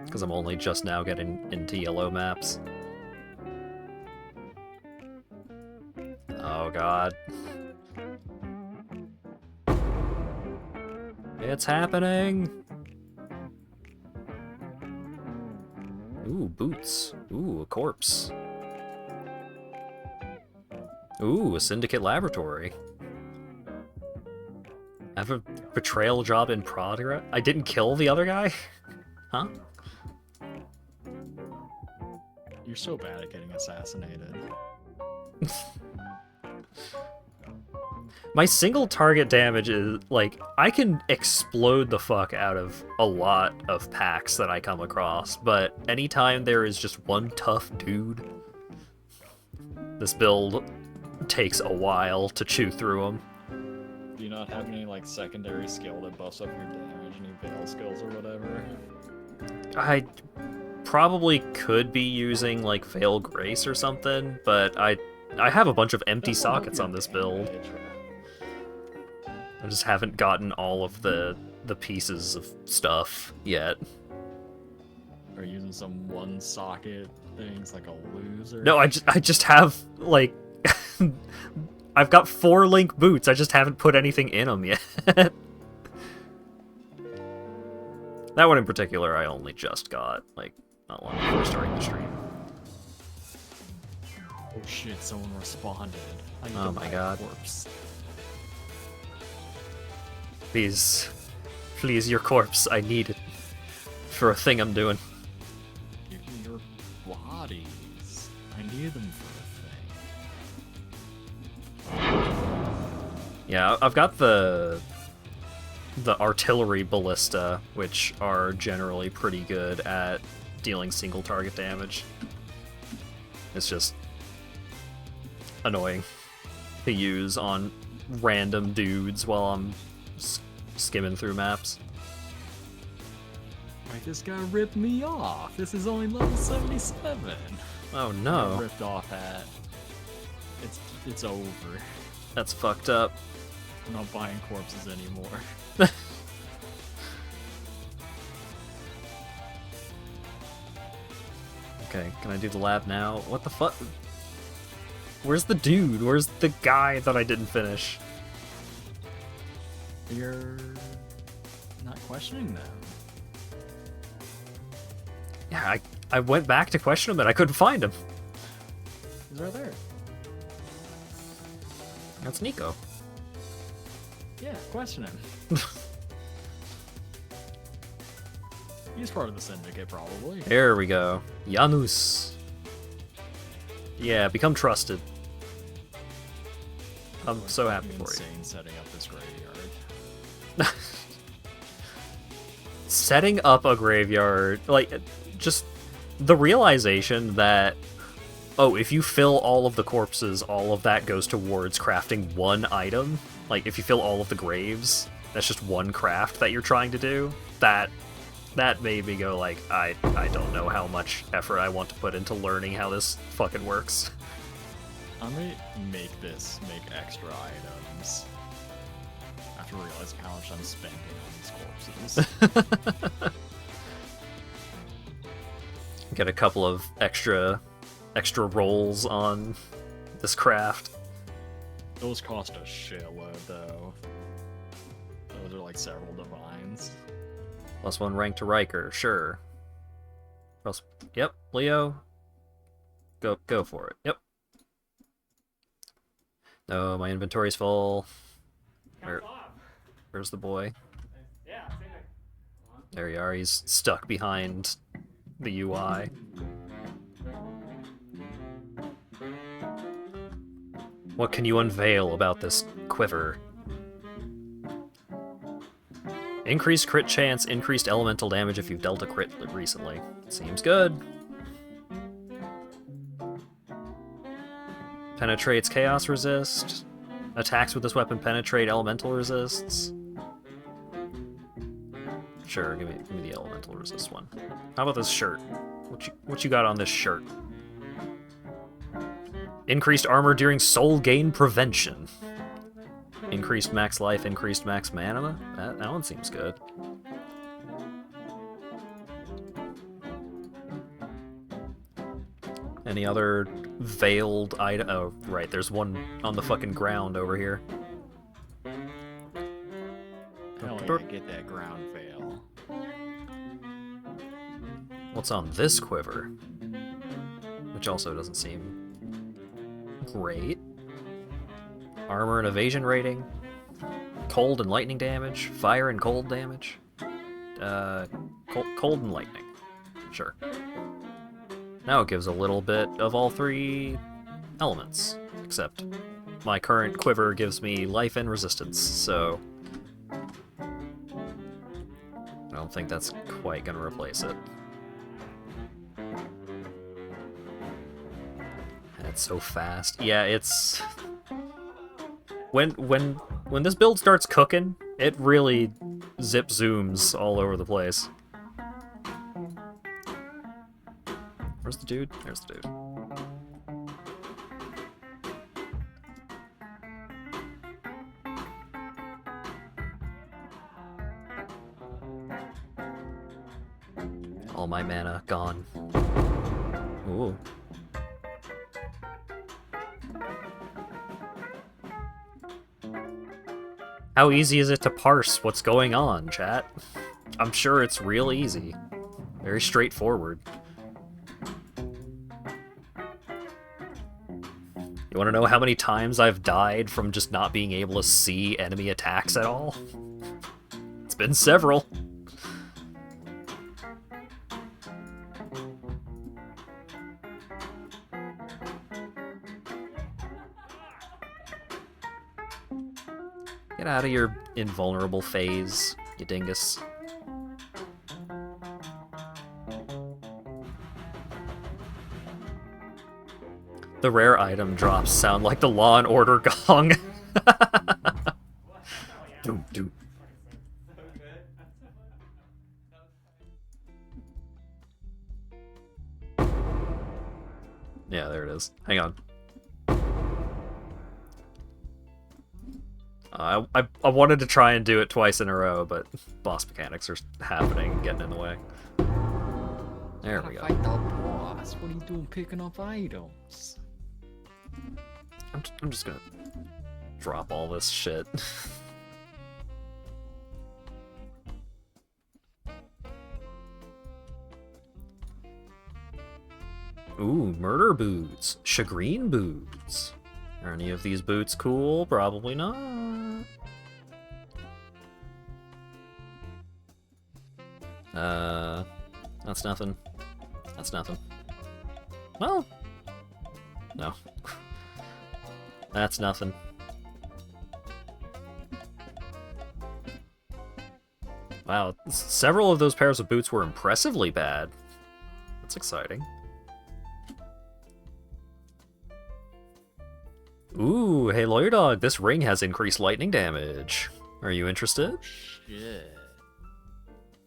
Speaker 4: Because I'm only just now getting into yellow maps. Oh god. It's happening! Ooh, boots. Ooh, a corpse. Ooh, a syndicate laboratory. I have a betrayal job in progress? I didn't kill the other guy? Huh?
Speaker 5: You're so bad at getting assassinated.
Speaker 4: My single target damage is, like, I can explode the fuck out of a lot of packs that I come across, but anytime there is just one tough dude, this build takes a while to chew through them.
Speaker 5: Do you not have any, like, secondary skill that buffs up your damage, any veil skills or whatever?
Speaker 4: I probably could be using, like, Veil Grace or something, but I have a bunch of empty
Speaker 5: That will help
Speaker 4: sockets
Speaker 5: your
Speaker 4: on this build.
Speaker 5: damage.
Speaker 4: I just haven't gotten all of the pieces of stuff yet.
Speaker 5: Or using some one socket things like a loser.
Speaker 4: No, I just have, like, I've got 4 link boots, I just haven't put anything in them yet. That one in particular I only just got, like, not long before starting the stream.
Speaker 5: Oh shit, someone responded. I need
Speaker 4: Oh
Speaker 5: to
Speaker 4: my
Speaker 5: buy a
Speaker 4: God.
Speaker 5: corpse.
Speaker 4: Please, your corpse, I need it for a thing I'm doing.
Speaker 5: Give me your bodies. I need them for a thing.
Speaker 4: Yeah, I've got the artillery ballista, which are generally pretty good at dealing single target damage. It's just annoying to use on random dudes while I'm skimming through maps.
Speaker 5: Like, this guy ripped me off. This is only level 77.
Speaker 4: Oh
Speaker 5: Got
Speaker 4: no,
Speaker 5: ripped off at. It's over.
Speaker 4: that's fucked up.
Speaker 5: I'm not buying corpses anymore.
Speaker 4: Okay, can I do the lab now? What the fuck? Where's the dude? Where's the guy that I didn't finish?
Speaker 5: You're not questioning them.
Speaker 4: Yeah, I went back to question him and I couldn't find him.
Speaker 5: He's right there.
Speaker 4: That's Nico.
Speaker 5: Yeah, question him. He's part of the syndicate, probably.
Speaker 4: There we go. Janus. Yeah, become trusted. I'm so happy for you.
Speaker 5: Insane setting up this graveyard.
Speaker 4: Setting up a graveyard, like, just the realization that, oh, if you fill all of the corpses, all of that goes towards crafting one item. Like, if you fill all of the graves, that's just one craft that you're trying to do. That made me go, like, I don't know how much effort I want to put into learning how this fucking works.
Speaker 5: I may make extra items after realizing how much I'm spending on these corpses.
Speaker 4: Get a couple of extra rolls on this craft.
Speaker 5: Those cost a shitload, though. Those are like several divines.
Speaker 4: +1 rank to Riker, sure. Plus, yep, Leo. Go for it. Yep. No, my inventory's full. Where's the boy? There you are. He's stuck behind the UI. What can you unveil about this quiver? Increased crit chance, increased elemental damage if you've dealt a crit recently. Seems good. Penetrates chaos resist. Attacks with this weapon penetrate elemental resists. Sure, give me the elemental resist one. How about this shirt? What you got on this shirt? Increased armor during soul gain prevention. Increased max life, increased max mana? That one seems good. Any other veiled item? Oh, right, there's one on the fucking ground over here.
Speaker 5: Hell yeah, get that ground veil.
Speaker 4: What's on this quiver? Which also doesn't seem great. Armor and evasion rating. Cold and lightning damage. Fire and cold damage. Cold and lightning. Sure. Now it gives a little bit of all 3 elements, except my current quiver gives me life and resistance, so I don't think that's quite gonna replace it. And it's so fast. Yeah, it's when this build starts cooking, it really zip zooms all over the place. Where's the dude? There's the dude. All my mana gone. Ooh. How easy is it to parse what's going on, chat? I'm sure it's real easy. Very straightforward. You want to know how many times I've died from just not being able to see enemy attacks at all? It's been several. Get out of your invulnerable phase, you dingus. The rare item drops sound like the Law and Order gong. Doom, doom. Yeah, there it is. Hang on. I wanted to try and do it twice in a row, but boss mechanics are happening and getting in the way. There we go.
Speaker 5: Fight the boss. What are you doing picking up items?
Speaker 4: I'm just gonna drop all this shit. Ooh, murder boots. Chagrin boots. Are any of these boots cool? Probably not. That's nothing. That's nothing. Well, no. That's nothing. Wow, several of those pairs of boots were impressively bad. That's exciting. Ooh, hey LawyerDog, this ring has increased lightning damage. Are you interested?
Speaker 5: Shit.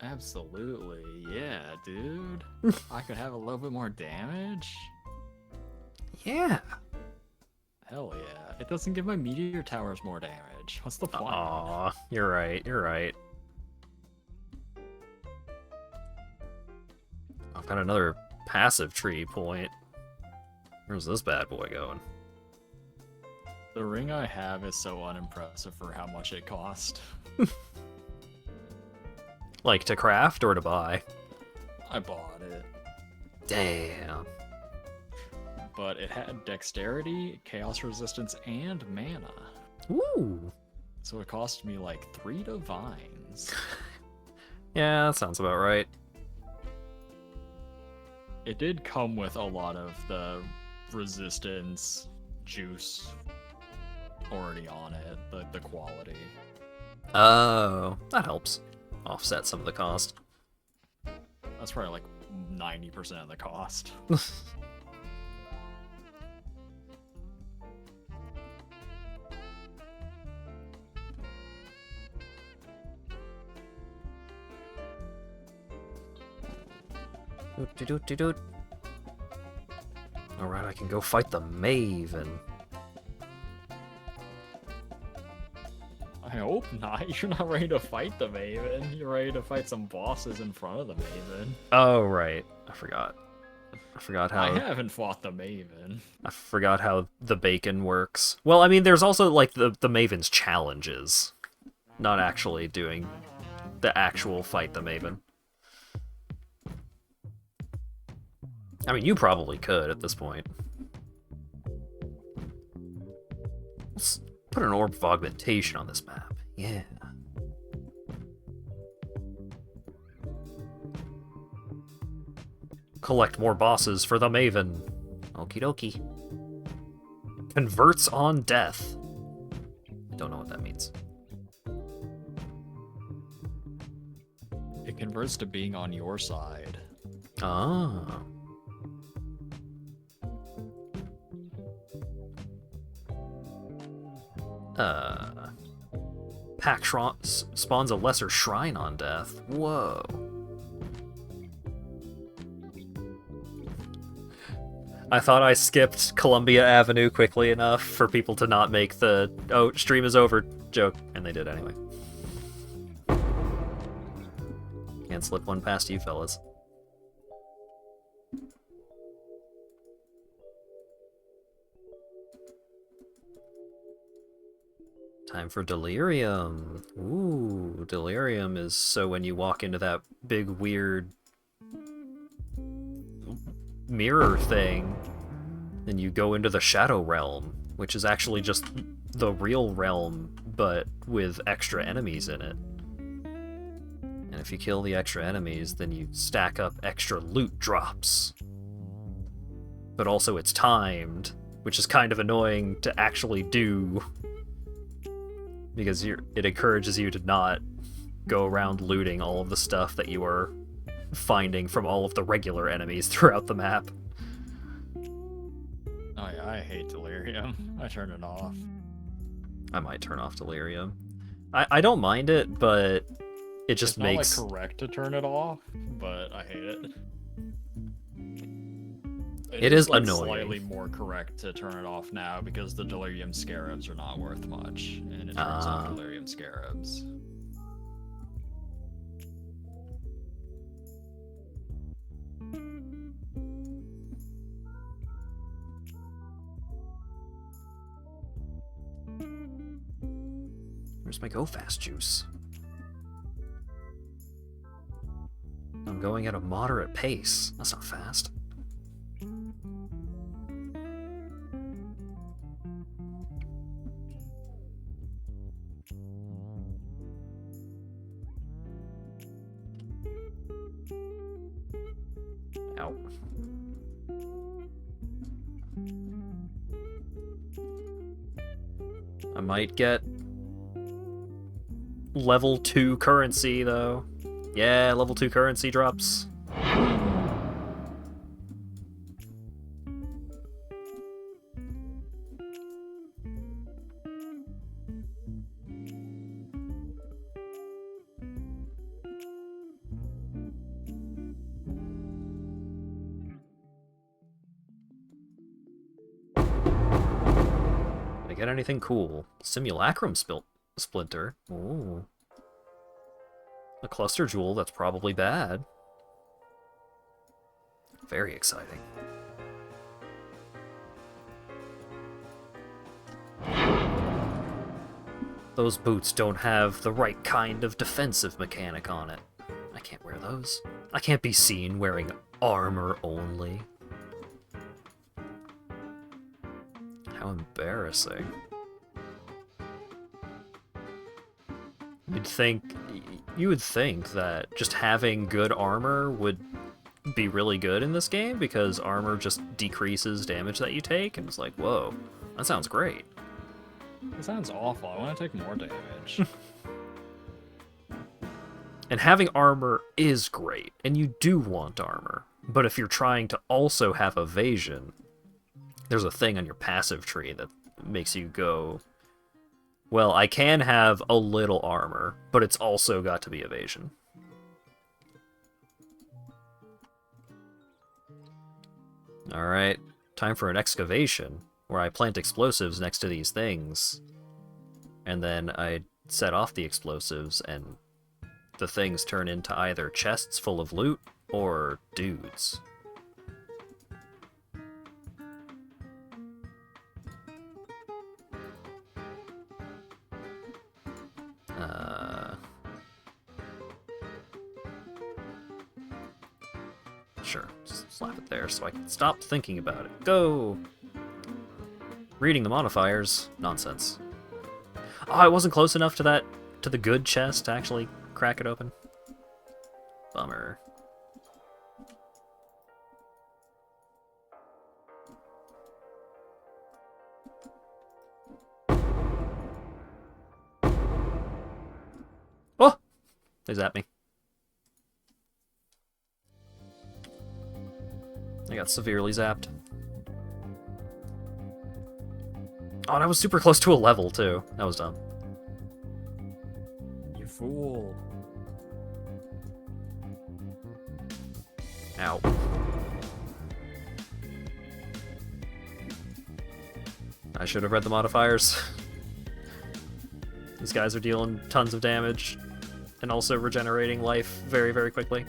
Speaker 5: Absolutely, yeah, dude. I could have a little bit more damage?
Speaker 4: Yeah.
Speaker 5: Hell yeah. It doesn't give my meteor towers more damage. What's the point?
Speaker 4: Aw, you're right, you're right. I've got another passive tree point. Where's this bad boy going?
Speaker 5: The ring I have is so unimpressive for how much it cost.
Speaker 4: Like to craft or to buy?
Speaker 5: I bought it.
Speaker 4: Damn.
Speaker 5: But it had dexterity, chaos resistance, and mana.
Speaker 4: Ooh.
Speaker 5: So it cost me like 3 divines.
Speaker 4: Yeah, that sounds about right.
Speaker 5: It did come with a lot of the resistance juice already on it, the quality.
Speaker 4: Oh, that helps offset some of the cost.
Speaker 5: That's probably like 90% of the cost.
Speaker 4: Doot. Alright, I can go fight the Maven.
Speaker 5: I hope not. You're not ready to fight the Maven. You're ready to fight some bosses in front of the Maven.
Speaker 4: Oh, right. I forgot. I forgot how...
Speaker 5: I haven't fought the Maven.
Speaker 4: I forgot how the bacon works. Well, I mean, there's also, like, the Maven's challenges. Not actually doing the actual fight the Maven. I mean, you probably could at this point. Let's put an orb of augmentation on this map. Yeah. Collect more bosses for the Maven. Okie dokie. Converts on death. Don't know what that means.
Speaker 5: It converts to being on your side.
Speaker 4: Ah. Pack spawns a lesser shrine on death. Whoa. I thought I skipped Columbia Avenue quickly enough for people to not make the "oh, stream is over" joke, and they did anyway. Can't slip one past you fellas. Time for Delirium. Ooh, Delirium is so when you walk into that big weird mirror thing, then you go into the Shadow Realm, which is actually just the real realm, but with extra enemies in it. And if you kill the extra enemies, then you stack up extra loot drops. But also it's timed, which is kind of annoying to actually do, because it encourages you to not go around looting all of the stuff that you are finding from all of the regular enemies throughout the map.
Speaker 5: I hate Delirium. I turn it off.
Speaker 4: I might turn off Delirium. I don't mind it, but it just
Speaker 5: It's
Speaker 4: makes...
Speaker 5: not, like, correct to turn it off, but I hate it.
Speaker 4: It is
Speaker 5: like,
Speaker 4: annoying.
Speaker 5: Slightly more correct to turn it off now because the Delirium Scarabs are not worth much, and it turns off Delirium Scarabs.
Speaker 4: Where's my go fast juice? I'm going at a moderate pace. That's not fast. Ow. I might get level 2 currency, though. Yeah, level 2 currency drops. Did I get anything cool? Simulacrum splinter. Ooh. A cluster jewel, that's probably bad. Very exciting. Those boots don't have the right kind of defensive mechanic on it. I can't wear those. I can't be seen wearing armor only. How embarrassing. You would think that just having good armor would be really good in this game, because armor just decreases damage that you take, and it's like, whoa, that sounds great.
Speaker 5: It sounds awful. I want to take more damage.
Speaker 4: And having armor is great, and you do want armor, but if you're trying to also have evasion, there's a thing on your passive tree that makes you go, well, I can have a little armor, but it's also got to be evasion. Alright, time for an excavation, where I plant explosives next to these things, and then I set off the explosives, and the things turn into either chests full of loot, or dudes. Sure, just slap it there so I can stop thinking about it. Go! Reading the modifiers, nonsense. Oh, I wasn't close enough to the good chest to actually crack it open. Bummer. They zapped me. I got severely zapped. Oh, and I was super close to a level, too. That was dumb.
Speaker 5: You fool.
Speaker 4: Ow. I should have read the modifiers. These guys are dealing tons of damage and also regenerating life very, very quickly.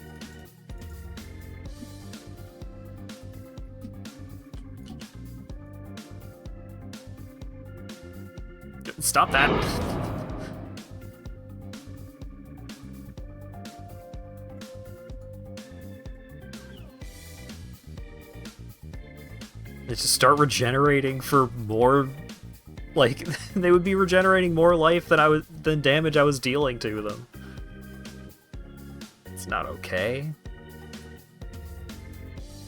Speaker 4: Stop that! They just start regenerating for more, like, they would be regenerating more life than damage I was dealing to them. It's not okay.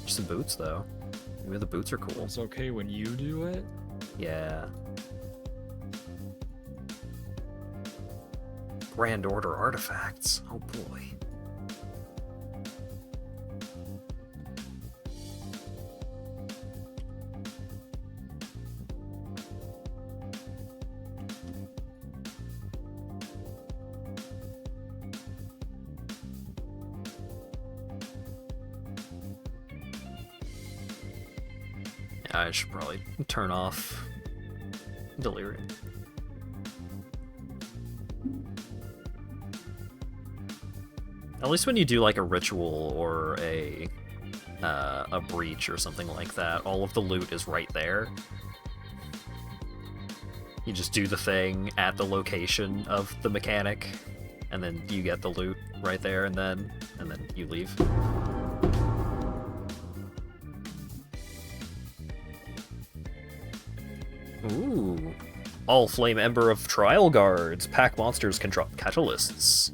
Speaker 4: Just some boots, though. Maybe the boots are cool.
Speaker 5: It's okay when you do it?
Speaker 4: Yeah. Grand Order artifacts. Oh boy. Yeah, I should probably turn off Delirium. At least when you do like a ritual or a breach or something like that, all of the loot is right there. You just do the thing at the location of the mechanic, and then you get the loot right there, and then you leave. Ooh. All Flame Ember of Trial Guards. Pack monsters can drop catalysts.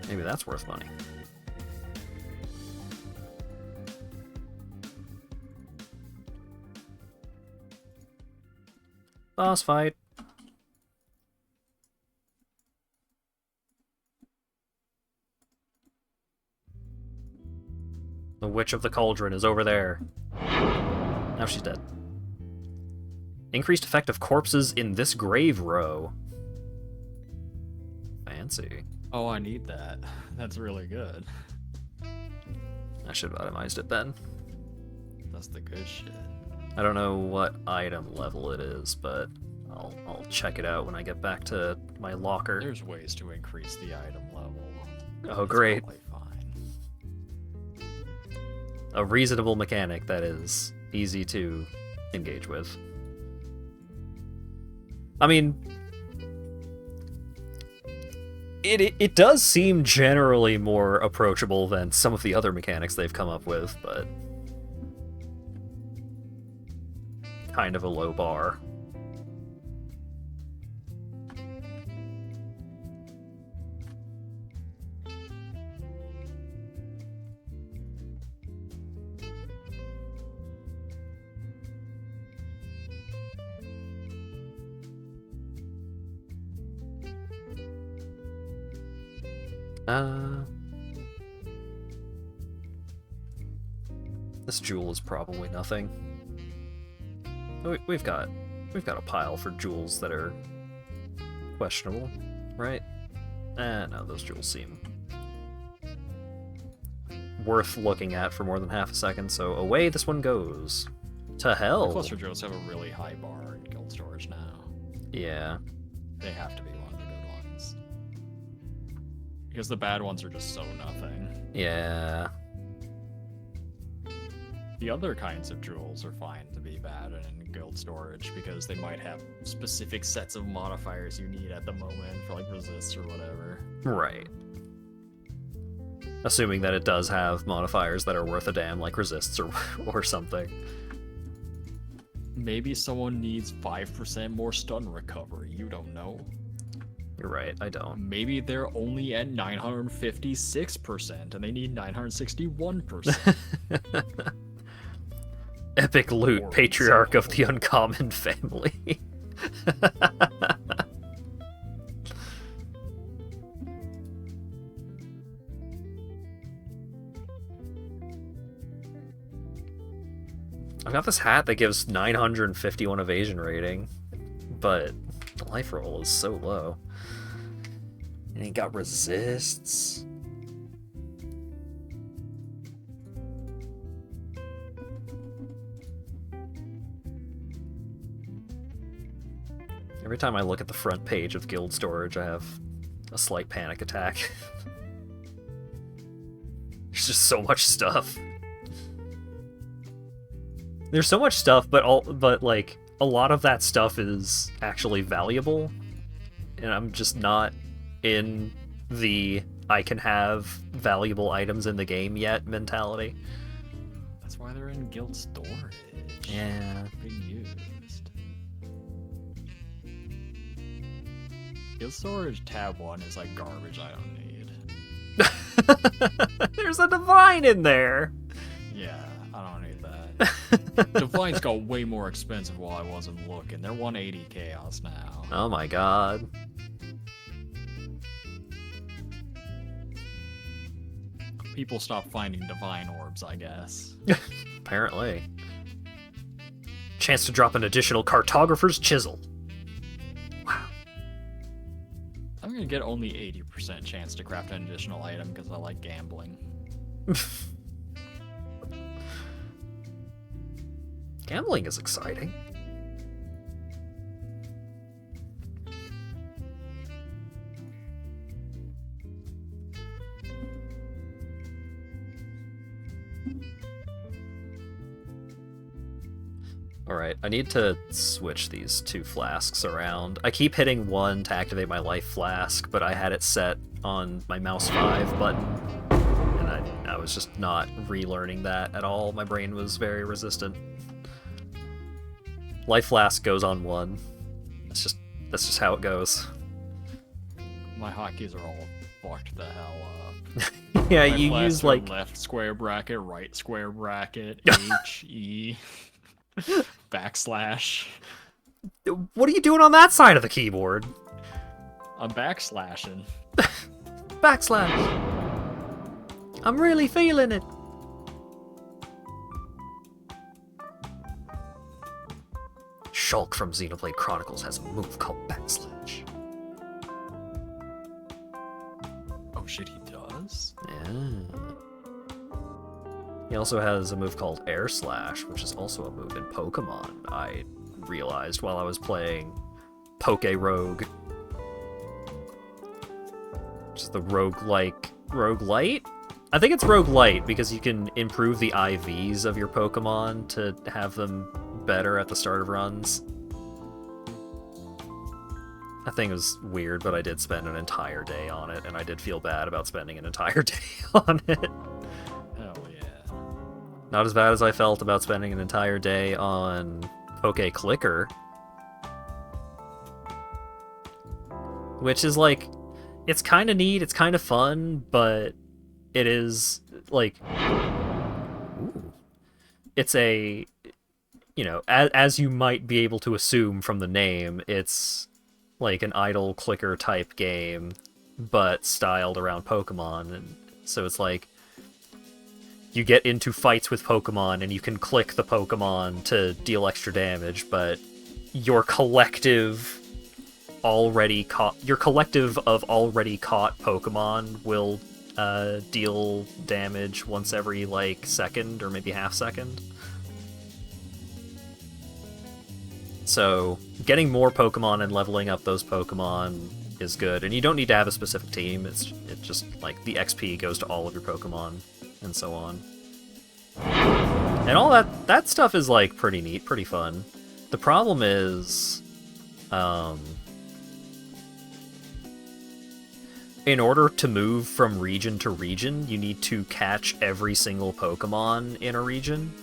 Speaker 4: Maybe that's worth money. Boss fight. The Witch of the Cauldron is over there. Now she's dead. Increased effect of corpses in this grave row. Fancy.
Speaker 5: Oh, I need that. That's really good.
Speaker 4: I should have itemized it then.
Speaker 5: That's the good shit.
Speaker 4: I don't know what item level it is, but I'll check it out when I get back to my locker.
Speaker 5: There's ways to increase the item level.
Speaker 4: Oh,
Speaker 5: It's
Speaker 4: great.
Speaker 5: probably fine.
Speaker 4: A reasonable mechanic that is easy to engage with. I mean, it does seem generally more approachable than some of the other mechanics they've come up with, but kind of a low bar. This jewel is probably nothing. We've got a pile for jewels that are questionable, right? No, those jewels seem worth looking at for more than half a second, so away this one goes. To hell.
Speaker 5: The cluster jewels have a really high bar in guild storage now.
Speaker 4: Yeah.
Speaker 5: They have to be one of the good ones. Because the bad ones are just so nothing.
Speaker 4: Yeah.
Speaker 5: The other kinds of jewels are fine to be bad in guild storage because they might have specific sets of modifiers you need at the moment for like resists or whatever.
Speaker 4: Right. Assuming that it does have modifiers that are worth a damn, like resists or something.
Speaker 5: Maybe someone needs 5% more stun recovery, you don't know.
Speaker 4: You're right, I don't.
Speaker 5: Maybe they're only at 956% and they need 961%.
Speaker 4: Epic loot,
Speaker 5: Or
Speaker 4: patriarch of
Speaker 5: example.
Speaker 4: the uncommon family. this hat that gives 951 evasion rating, but the life roll is so low. And he got resists. Every time I look at the front page of Guild Storage, I have a slight panic attack. There's just so much stuff. There's so much stuff, but like a lot of that stuff is actually valuable, and I'm just not in the I can have valuable items in the game yet mentality.
Speaker 5: That's why they're in Guild Storage.
Speaker 4: Yeah.
Speaker 5: Being used. Guild Storage tab 1 is like garbage I don't need.
Speaker 4: There's a divine in there.
Speaker 5: Yeah, I don't need that. Divine's got way more expensive while I wasn't looking. They're 180 chaos now.
Speaker 4: Oh my god.
Speaker 5: People stop finding divine orbs, I guess.
Speaker 4: Apparently. Chance to drop an additional cartographer's chisel. Wow.
Speaker 5: I'm gonna get only 80% chance to craft an additional item because I like gambling.
Speaker 4: Gambling is exciting. Alright, I need to switch these two flasks around. I keep hitting 1 to activate my life flask, but I had it set on my mouse 5 button, and I was just not relearning that at all. My brain was very resistant. Life flask goes on 1. That's just how it goes.
Speaker 5: My hotkeys are all fucked the hell up.
Speaker 4: Yeah,
Speaker 5: My
Speaker 4: you
Speaker 5: flasks
Speaker 4: use
Speaker 5: are
Speaker 4: like
Speaker 5: left square bracket, right square bracket, H, E, backslash.
Speaker 4: what are you doing on that side of the keyboard?
Speaker 5: I'm backslashing.
Speaker 4: Backslash. I'm really feeling it. Shulk from Xenoblade Chronicles has a move called Backslash.
Speaker 5: Oh shit, he does?
Speaker 4: Yeah. He also has a move called Air Slash, which is also a move in Pokemon, I realized while I was playing Poke Rogue. Which is the roguelite? I think it's roguelite because you can improve the IVs of your Pokemon to have them better at the start of runs. That thing was weird, but I did spend an entire day on it, and I did feel bad about spending an entire day on it.
Speaker 5: Hell yeah.
Speaker 4: Not as bad as I felt about spending an entire day on Poke Clicker. Which is like, it's kind of neat, it's kind of fun, but it is like, ooh, it's a, you know, as you might be able to assume from the name, it's like an idle clicker type game, but styled around Pokemon. And so it's like, you get into fights with Pokemon and you can click the Pokemon to deal extra damage, but your collective of already caught Pokemon will deal damage once every like second or maybe half second. So getting more Pokemon and leveling up those Pokemon is good, and you don't need to have a specific team. It's just like the XP goes to all of your Pokemon and so on. And all that stuff is like pretty neat, pretty fun. The problem is, in order to move from region to region, you need to catch every single Pokemon in a region.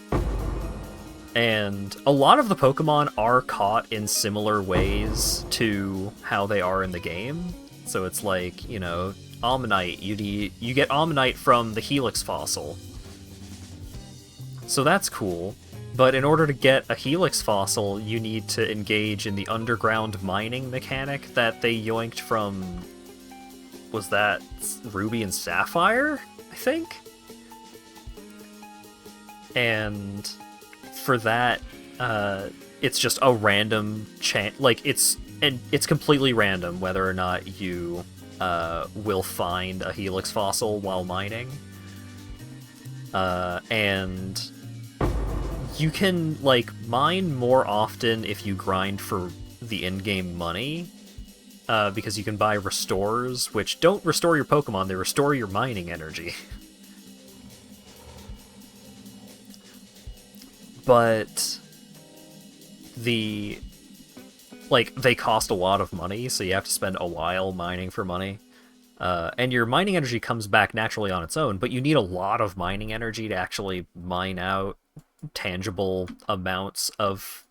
Speaker 4: And a lot of the Pokemon are caught in similar ways to how they are in the game. So it's like, you know, Ammonite, you get Ammonite from the Helix fossil. So that's cool. But in order to get a Helix fossil, you need to engage in the underground mining mechanic that they yoinked from... was that Ruby and Sapphire, I think? And for that, it's just a random chance. Like, it's completely random whether or not you will find a helix fossil while mining. And you can, like, mine more often if you grind for the in-game money, because you can buy restores, which don't restore your Pokemon, they restore your mining energy. But they cost a lot of money, so you have to spend a while mining for money. And your mining energy comes back naturally on its own, but you need a lot of mining energy to actually mine out tangible amounts of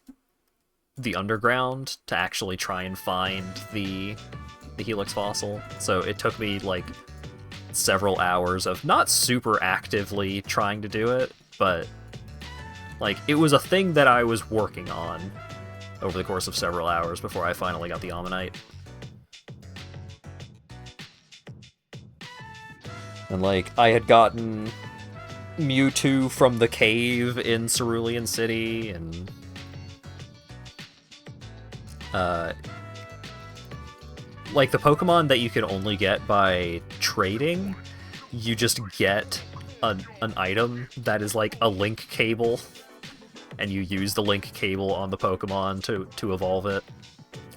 Speaker 4: the underground to actually try and find the helix fossil. So it took me, like, several hours of not super actively trying to do it, but, like, it was a thing that I was working on over the course of several hours before I finally got the Ammonite. And, like, I had gotten Mewtwo from the cave in Cerulean City, and like, the Pokemon that you can only get by trading, you just get an item that is like a link cable, and you use the link cable on the Pokemon to evolve it.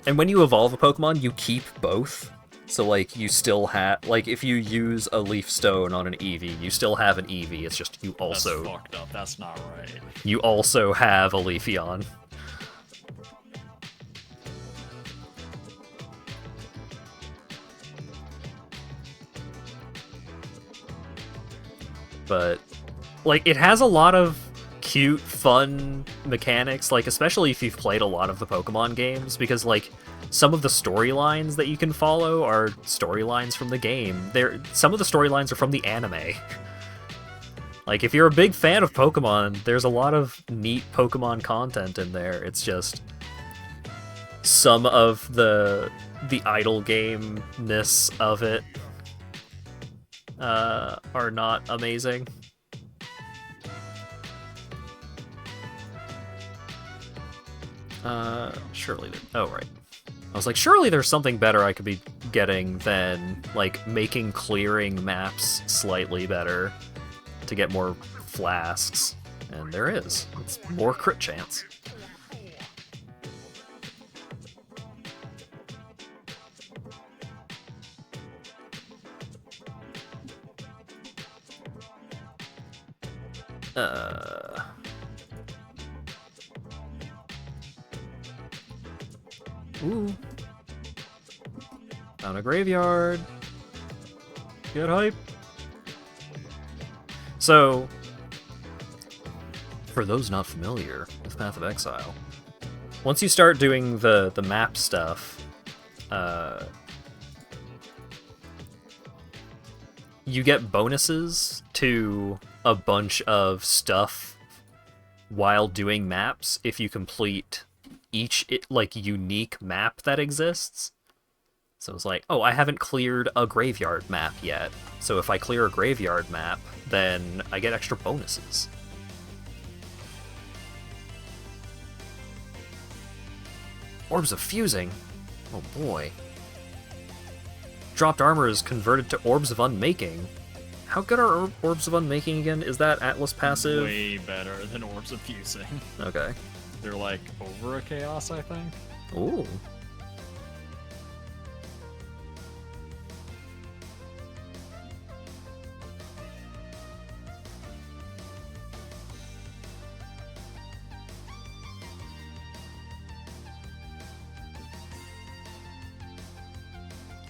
Speaker 4: And when you evolve a Pokemon, you keep both. So, like, you still have, like, if you use a Leaf Stone on an Eevee, you still have an Eevee, it's just you also...
Speaker 5: That's fucked up, that's not right.
Speaker 4: You also have a Leafeon. But, like, it has a lot of cute, fun mechanics, like, especially if you've played a lot of the Pokemon games, because, like, some of the storylines that you can follow are storylines from the game. Some of the storylines are from the anime. Like, if you're a big fan of Pokemon, there's a lot of neat Pokemon content in there. It's just some of the idle game-ness of it are not amazing. Surely oh, right. I was like, surely there's something better I could be getting than, like, making clearing maps slightly better to get more flasks. And there is. It's more crit chance. Ooh. Found a graveyard. Get hype. So, for those not familiar with Path of Exile, once you start doing the map stuff, you get bonuses to a bunch of stuff while doing maps if you complete each, like, unique map that exists. So it's like, oh, I haven't cleared a graveyard map yet. So if I clear a graveyard map, then I get extra bonuses. Orbs of Fusing? Oh boy. Dropped armor is converted to Orbs of Unmaking. How good are Orbs of Unmaking again? Is that Atlas passive?
Speaker 5: Way better than Orbs of Fusing.
Speaker 4: Okay.
Speaker 5: They're like over a chaos, I think.
Speaker 4: Ooh.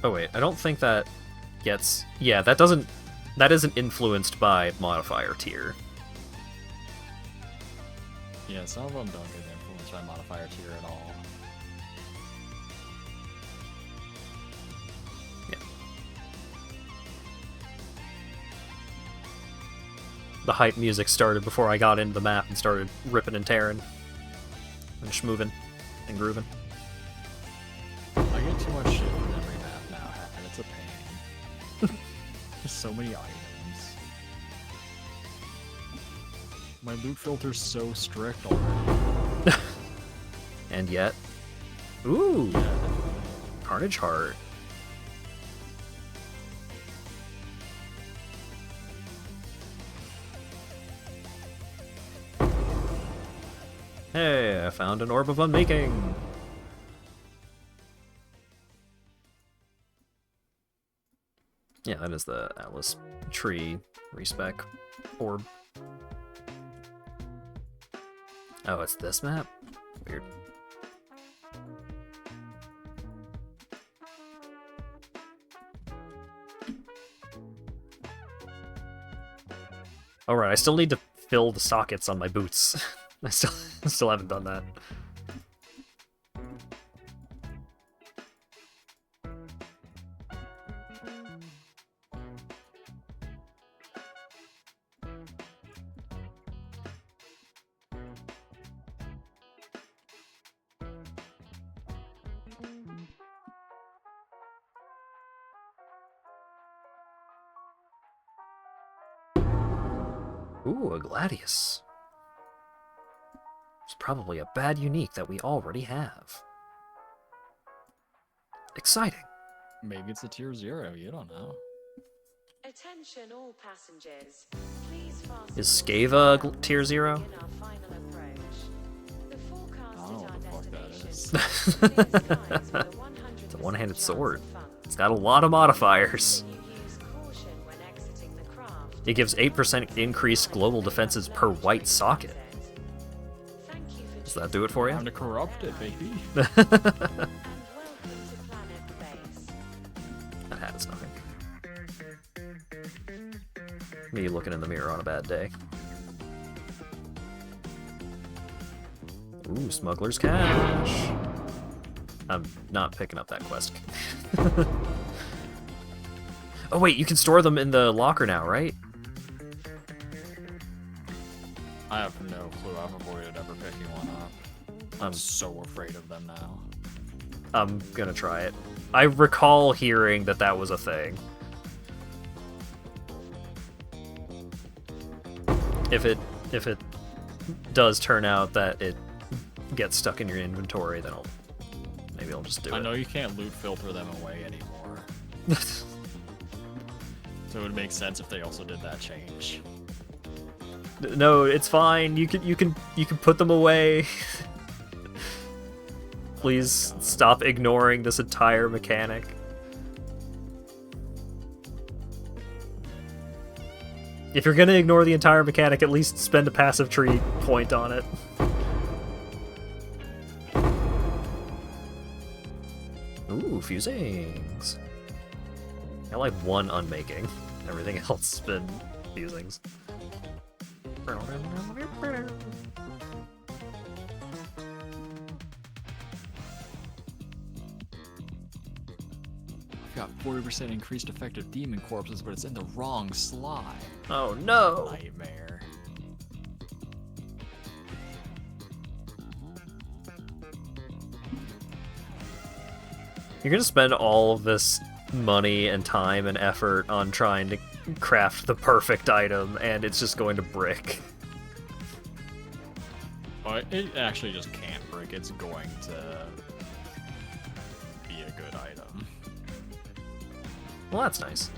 Speaker 4: Oh wait, I don't think that gets... Yeah, that doesn't... That isn't influenced by modifier tier.
Speaker 5: Yeah, some of them don't get influenced by modifier tier at all.
Speaker 4: Yeah. The hype music started before I got into the map and started ripping and tearing. And schmooving and grooving.
Speaker 5: I get too much shit on every map now, and it's a pain. There's so many items. My loot filter's so strict already.
Speaker 4: And yet... Ooh! Carnage Heart. Hey, I found an Orb of Unmaking! Yeah, that is the Atlas Tree respec orb. Oh, it's this map? Weird. Alright, I still need to fill the sockets on my boots. I still haven't done that. Ooh, a Gladius. It's probably a bad unique that we already have. Exciting.
Speaker 5: Maybe it's a tier 0, you don't know.
Speaker 6: Attention all passengers. Please fasten
Speaker 4: Is Scava tier 0?
Speaker 6: in our final approach. The
Speaker 5: I don't know
Speaker 6: forecasted
Speaker 5: what the fuck that
Speaker 6: destination.
Speaker 5: is.
Speaker 4: It's a one-handed sword. It's got a lot of modifiers.
Speaker 6: Use caution when exiting the craft.
Speaker 4: It gives 8% increased global defenses per white socket.
Speaker 6: Thank you for
Speaker 4: Does that do it for you?
Speaker 5: Time to corrupt it, baby.
Speaker 6: and welcome to Planet Base.
Speaker 4: That hat is nothing. Me looking in the mirror on a bad day. Ooh, Smuggler's Cash. I'm not picking up that quest. Oh wait, you can store them in the locker now, right?
Speaker 5: I have no clue. I've avoided ever picking one up. I'm so afraid of them now.
Speaker 4: I'm gonna try it. I recall hearing that that was a thing. If it does turn out that it gets stuck in your inventory, then maybe I'll just do it.
Speaker 5: I know you can't loot filter them away anymore. So it would make sense if they also did that change.
Speaker 4: No, it's fine. You can put them away. Please stop ignoring this entire mechanic. If you're gonna ignore the entire mechanic, at least spend a passive tree point on it. Ooh, fusings. I like one unmaking. Everything else has been fusings.
Speaker 5: I've got 40% increased effective demon corpses, but it's in the wrong slot.
Speaker 4: Oh no!
Speaker 5: Nightmare.
Speaker 4: You're gonna spend all of this money and time and effort on trying to craft the perfect item, and it's just going to brick.
Speaker 5: Oh, it actually just can't brick. It's going to be a good item.
Speaker 4: Well, that's nice.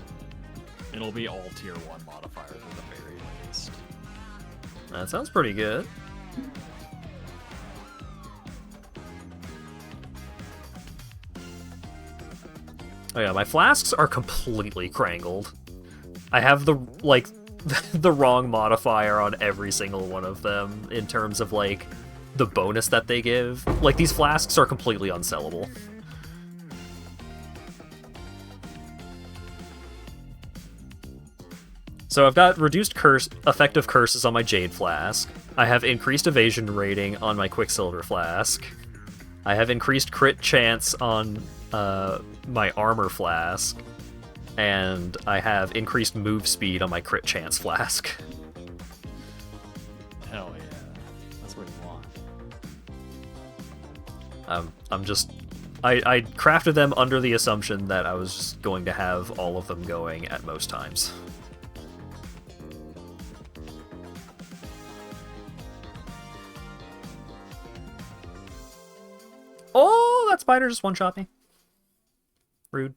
Speaker 5: It'll be all tier 1 modifiers at the very least.
Speaker 4: That sounds pretty good. Oh yeah, my flasks are completely crangled. I have the, like, the wrong modifier on every single one of them in terms of, like, the bonus that they give. Like, these flasks are completely unsellable. So I've got reduced effective curses on my Jade Flask. I have increased evasion rating on my Quicksilver Flask. I have increased crit chance on my Armor Flask. And I have increased move speed on my Crit Chance Flask.
Speaker 5: Hell yeah. That's what you want.
Speaker 4: I crafted them under the assumption that I was just going to have all of them going at most times. spider just one-shot me? Rude.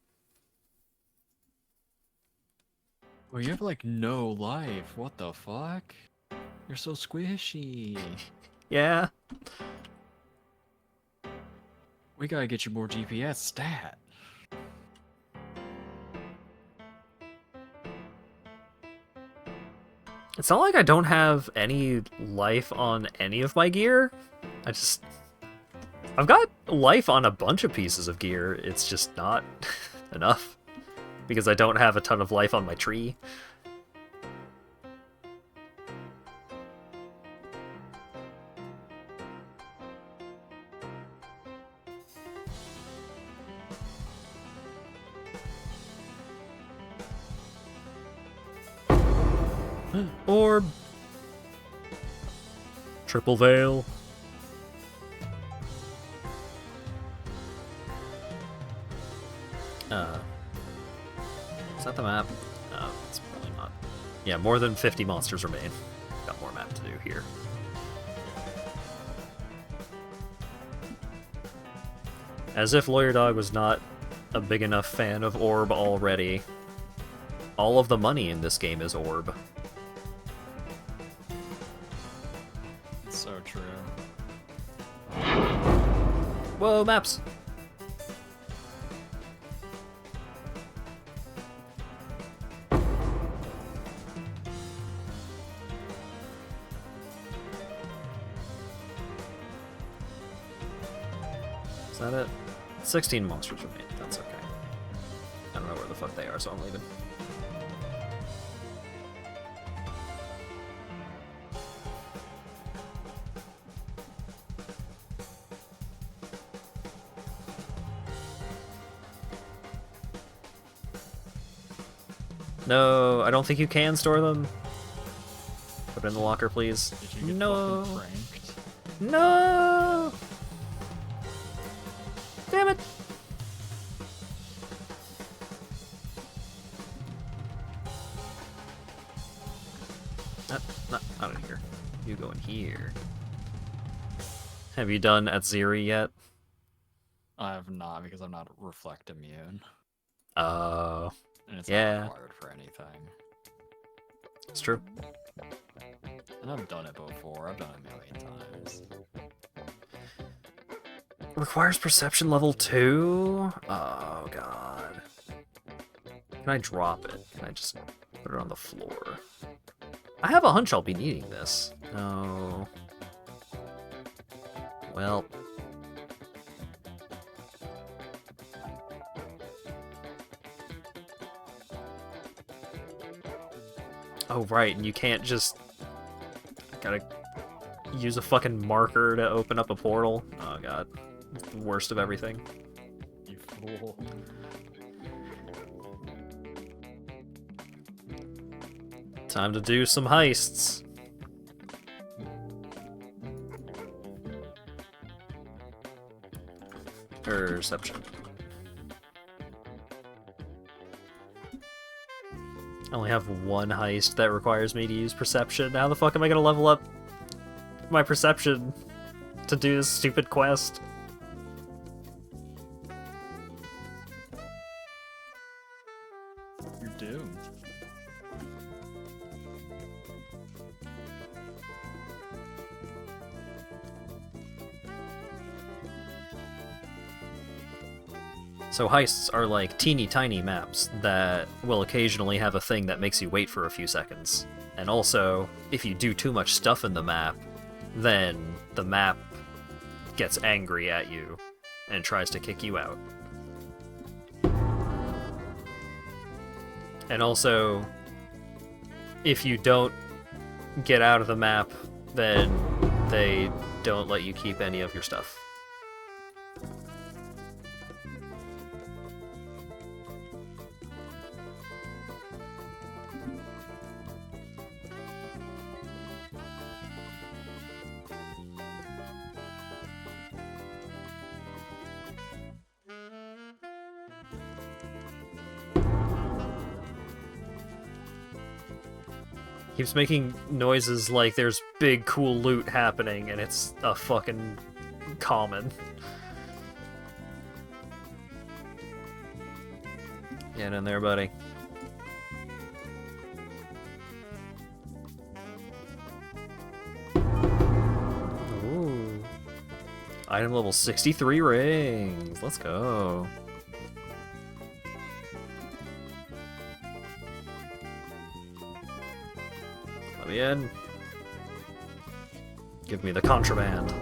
Speaker 5: Oh, you have like no life. What the fuck? You're so squishy.
Speaker 4: Yeah.
Speaker 5: We gotta get you more GPS stat.
Speaker 4: It's not like I don't have any life on any of my gear. I've got life on a bunch of pieces of gear. It's just not enough. Because I don't have a ton of life on my tree. Orb. Triple Veil. Is that the map? No, it's probably not. Yeah, more than 50 monsters remain. Got more map to do here. As if LawyerDog was not a big enough fan of Orb already. All of the money in this game is Orb.
Speaker 5: It's so true.
Speaker 4: Whoa, maps! Is that it? 16 monsters remain. That's okay. I don't know where the fuck they are, so I'm leaving. No, I don't think you can store them. Put it in the locker, please.
Speaker 5: Did you get
Speaker 4: No.
Speaker 5: fucking pranked?
Speaker 4: No! Damn it! Not out of here. You go in here. Have you done at Zeri yet?
Speaker 5: I have not because I'm not reflect immune.
Speaker 4: Oh,
Speaker 5: And it's
Speaker 4: Yeah.
Speaker 5: not required for anything.
Speaker 4: it's true.
Speaker 5: And I've done it before. I've done it a million times.
Speaker 4: Requires perception level 2? Oh, God. Can I drop it? Can I just put it on the floor? I have a hunch I'll be needing this. No. Well. Oh, right, and you can't just... I gotta use a fucking marker to open up a portal. Oh, God. It's the worst of everything.
Speaker 5: You fool.
Speaker 4: Time to do some heists. Perception. I only have one heist that requires me to use perception. How the fuck am I gonna level up my perception to do this stupid quest?
Speaker 5: You're doomed.
Speaker 4: So heists are like teeny tiny maps that will occasionally have a thing that makes you wait for a few seconds. And also, if you do too much stuff in the map, then the map gets angry at you and tries to kick you out. And also, if you don't get out of the map, then they don't let you keep any of your stuff. Keeps making noises like there's big cool loot happening and it's a fucking common. Get in there, buddy. Ooh. Item level 63 rings. Let's go. Let me in. Give me the contraband.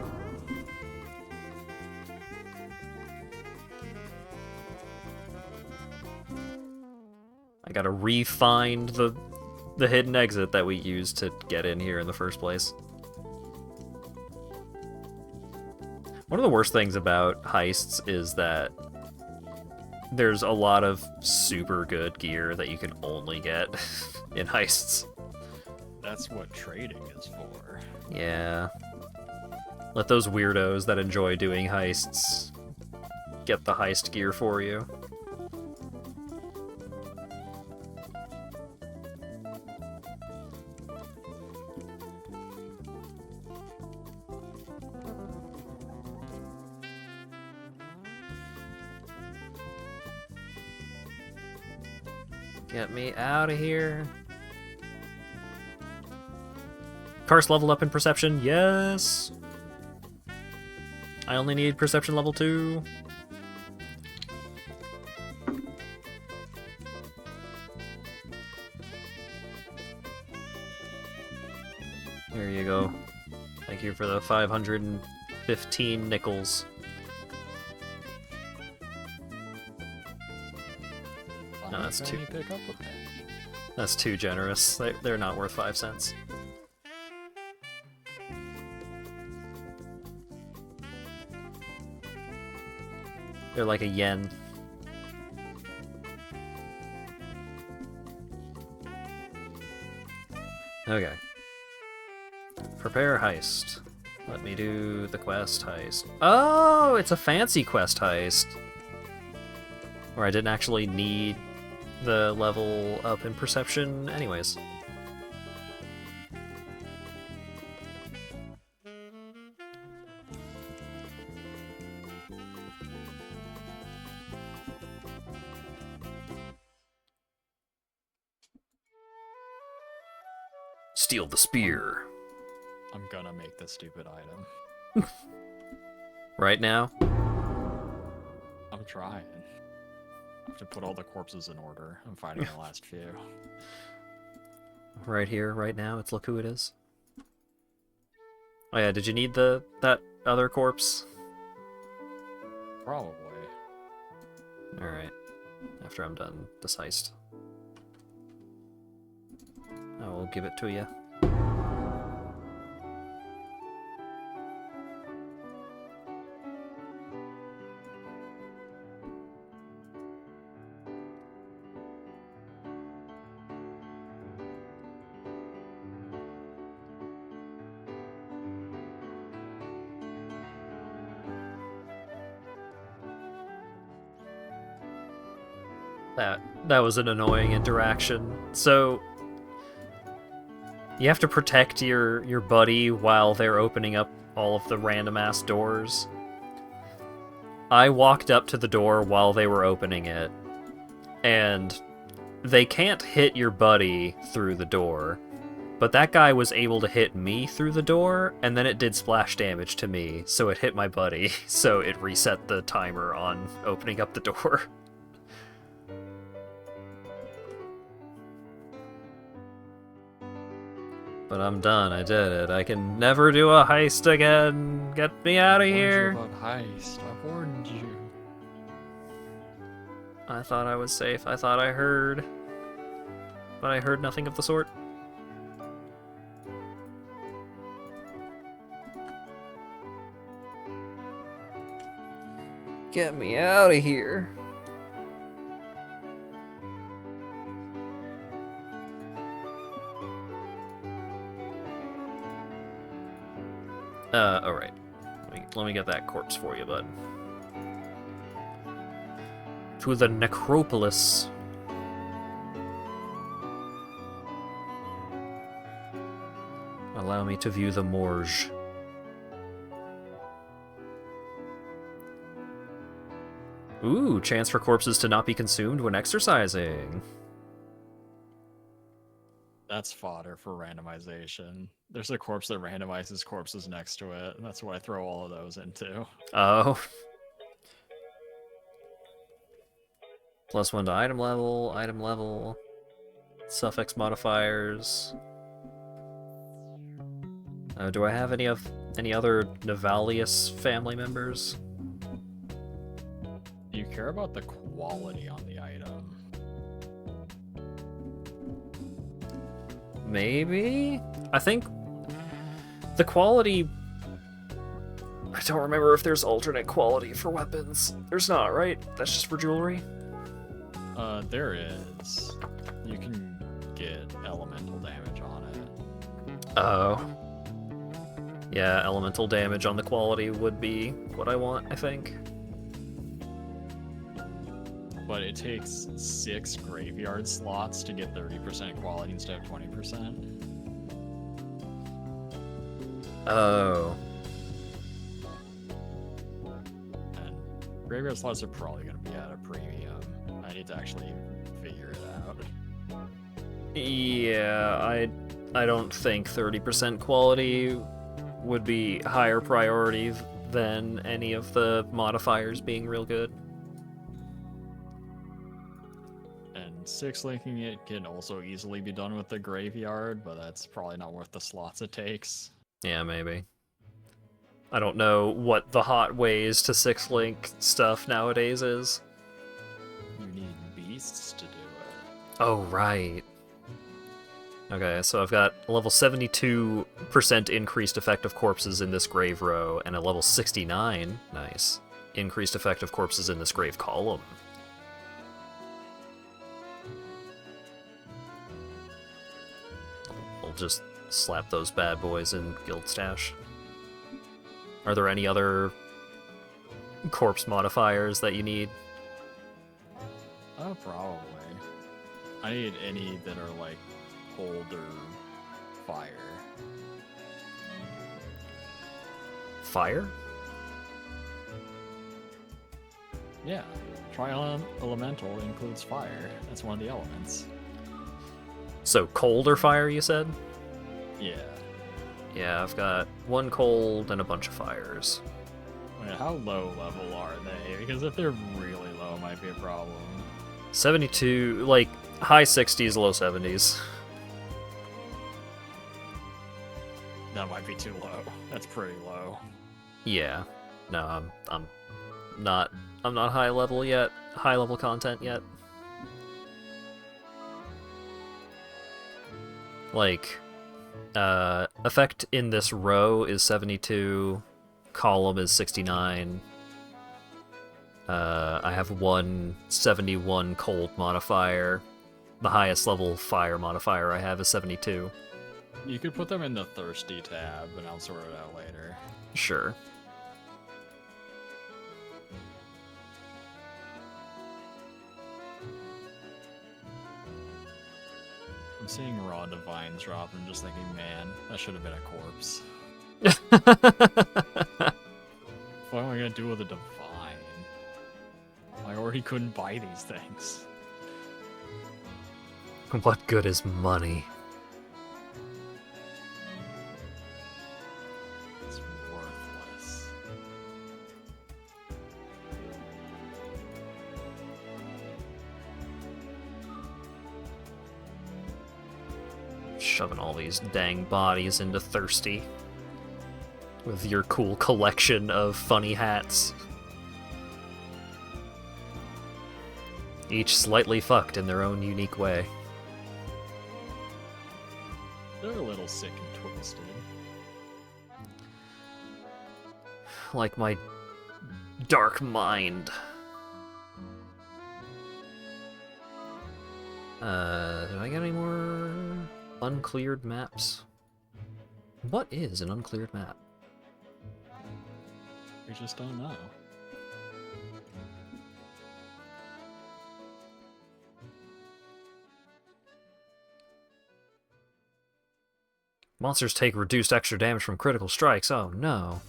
Speaker 4: I gotta re-find the hidden exit that we used to get in here in the first place. One of the worst things about heists is that there's a lot of super good gear that you can only get in heists.
Speaker 5: That's what trading is for.
Speaker 4: Yeah. Let those weirdos that enjoy doing heists get the heist gear for you. Get me out of here. Karst leveled up in perception, yes! I only need perception level 2. Here you go. Thank you for the 515 nickels. No, that's too.
Speaker 5: Pick up with me.
Speaker 4: That's too generous. They're not worth 5 cents. They're like a yen. Okay. Prepare heist. Let me do the quest heist. Oh, it's a fancy quest heist. Where I didn't actually need the level up in perception anyways. Steal the spear.
Speaker 5: I'm gonna make this stupid item.
Speaker 4: Right now?
Speaker 5: I'm trying. I have to put all the corpses in order. I'm fighting the last few.
Speaker 4: Right here, right now, it's look who it is. Oh yeah, did you need that other corpse?
Speaker 5: Probably.
Speaker 4: Alright. After I'm done this heist. I will give it to you. That was an annoying interaction. So you have to protect your buddy while they're opening up all of the random ass doors. I walked up to the door while they were opening it, and they can't hit your buddy through the door, but that guy was able to hit me through the door, and then it did splash damage to me, so it hit my buddy, so it reset the timer on opening up the door. But I'm done, I did it. I can never do a heist again. Get me out of here.
Speaker 5: About heist. I warned you.
Speaker 4: I thought I was safe. I thought I heard. But I heard nothing of the sort. Get me out of here. Alright. Let me get that corpse for you, bud. To the Necropolis. Allow me to view the morgue. Ooh, chance for corpses to not be consumed when exercising.
Speaker 5: That's fodder for randomization. There's a corpse that randomizes corpses next to it, and that's what I throw all of those into.
Speaker 4: Oh. +1 to item level, suffix modifiers. Do I have any other Navalius family members?
Speaker 5: Do you care about the quality on the item?
Speaker 4: Maybe? I think the quality... I don't remember if there's alternate quality for weapons. There's not, right? That's just for jewelry?
Speaker 5: There is. You can get elemental damage on it.
Speaker 4: Oh. Yeah, elemental damage on the quality would be what I want, I think.
Speaker 5: But it takes 6 graveyard slots to get 30% quality instead of 20%.
Speaker 4: Oh.
Speaker 5: And graveyard slots are probably going to be at a premium. I need to actually figure it out.
Speaker 4: Yeah, I don't think 30% quality would be higher priority than any of the modifiers being real good.
Speaker 5: And 6 linking it can also easily be done with the graveyard, but that's probably not worth the slots it takes.
Speaker 4: Yeah, maybe. I don't know what the hot ways to 6-link stuff nowadays is.
Speaker 5: You need beasts to do it.
Speaker 4: Oh, right. Okay, so I've got a level 72% increased effect of corpses in this grave row, and a level 69, nice, increased effect of corpses in this grave column. I'll just slap those bad boys in Guild Stash. Are there any other corpse modifiers that you need?
Speaker 5: Oh, probably. I need any that are like cold or fire.
Speaker 4: Fire?
Speaker 5: Yeah, Trion Elemental includes fire. That's one of the elements.
Speaker 4: So cold or fire, you said?
Speaker 5: Yeah.
Speaker 4: Yeah, I've got 1 cold and a bunch of fires.
Speaker 5: Wait, how low level are they? Because if they're really low, it might be a problem.
Speaker 4: 72, like, high 60s, low 70s.
Speaker 5: That might be too low. That's pretty low.
Speaker 4: Yeah. No, I'm not high level yet. High level content yet. Like, effect in this row is 72, column is 69. I have 171 cold modifier. The highest level fire modifier I have is 72.
Speaker 5: You could put them in the thirsty tab, and I'll sort it out later.
Speaker 4: Sure.
Speaker 5: I'm seeing raw divines drop, and I'm just thinking, man, that should have been a corpse. What am I gonna do with a divine? I already couldn't buy these things.
Speaker 4: What good is money?
Speaker 5: It's worthless.
Speaker 4: Shoving all these dang bodies into Thirsty. With your cool collection of funny hats. Each slightly fucked in their own unique way.
Speaker 5: They're a little sick and twisted.
Speaker 4: Like my dark mind. Did I get any more uncleared maps? What is an uncleared map?
Speaker 5: We just don't know.
Speaker 4: Monsters take reduced extra damage from critical strikes. Oh no.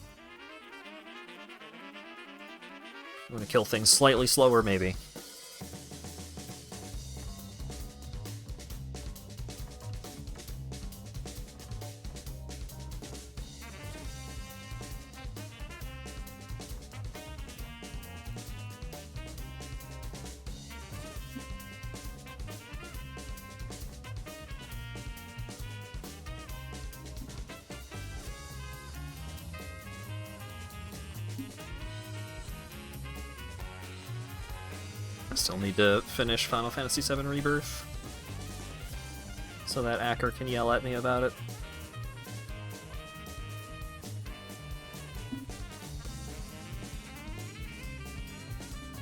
Speaker 4: I'm gonna kill things slightly slower, maybe. Still need to finish Final Fantasy VII Rebirth so that Acker can yell at me about it.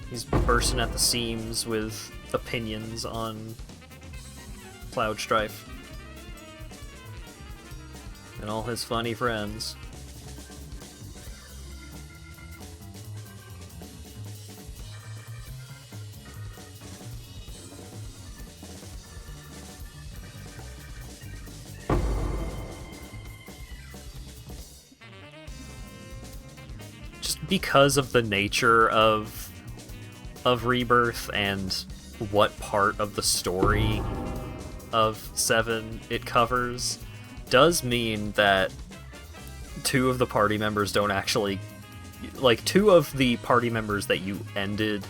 Speaker 4: He's bursting at the seams with opinions on Cloud Strife and all his funny friends. Because of the nature of Rebirth and what part of the story of 7 it covers, does mean that 2 of the party members don't actually... Like, 2 of the party members that you ended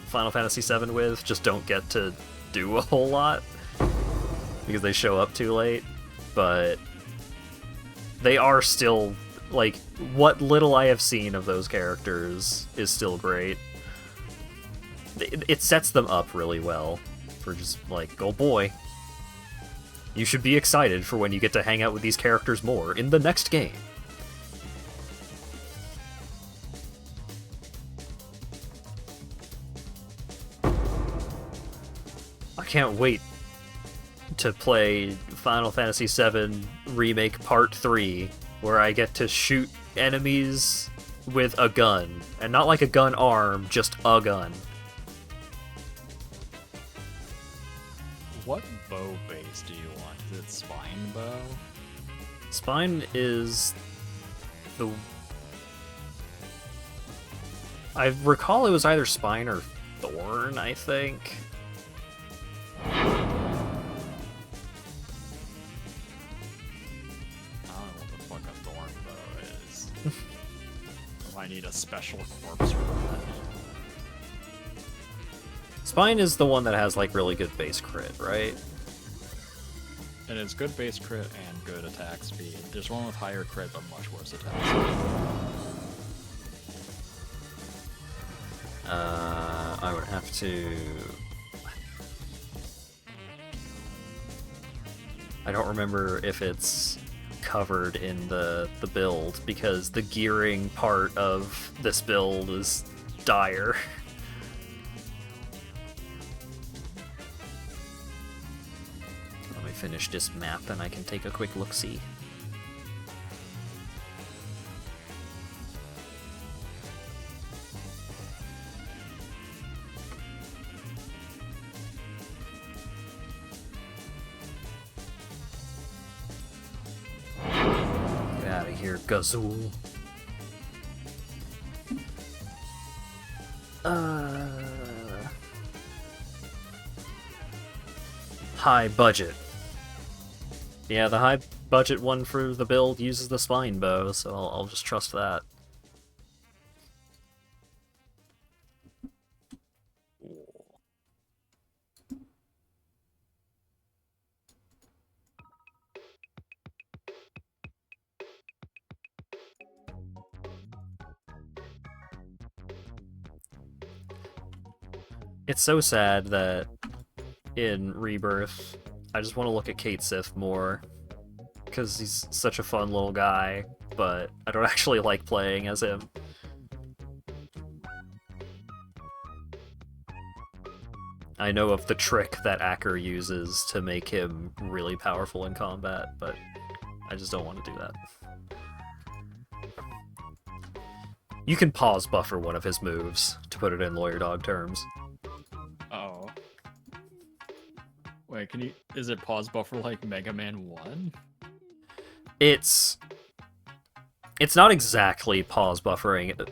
Speaker 4: Final Fantasy VII with just don't get to do a whole lot because they show up too late, but they are still... Like, what little I have seen of those characters is still great. It sets them up really well for just, like, oh boy. You should be excited for when you get to hang out with these characters more in the next game. I can't wait to play Final Fantasy VII Remake Part 3, where I get to shoot enemies with a gun. And not like a gun arm, just a gun.
Speaker 5: What bow base do you want? Is it spine bow?
Speaker 4: Spine is the... I recall it was either spine or thorn, I think.
Speaker 5: I need a special corpse for that.
Speaker 4: Spine is the one that has, like, really good base crit, right?
Speaker 5: And it's good base crit and good attack speed. There's one with higher crit but much worse attack speed.
Speaker 4: I would have to... I don't remember if it's covered in the build, because the gearing part of this build is dire. Let me finish this map and I can take a quick look-see. Gazoo. High budget. Yeah, the high budget one for the build uses the spine bow, so I'll just trust that. It's so sad that in Rebirth, I just want to look at Kate Sith more, because he's such a fun little guy, but I don't actually like playing as him. I know of the trick that Acker uses to make him really powerful in combat, but I just don't want to do that. You can pause buffer one of his moves, to put it in LawyerDog terms.
Speaker 5: Oh. Wait, can you... Is it pause buffer like Mega Man 1?
Speaker 4: It's not exactly pause buffering.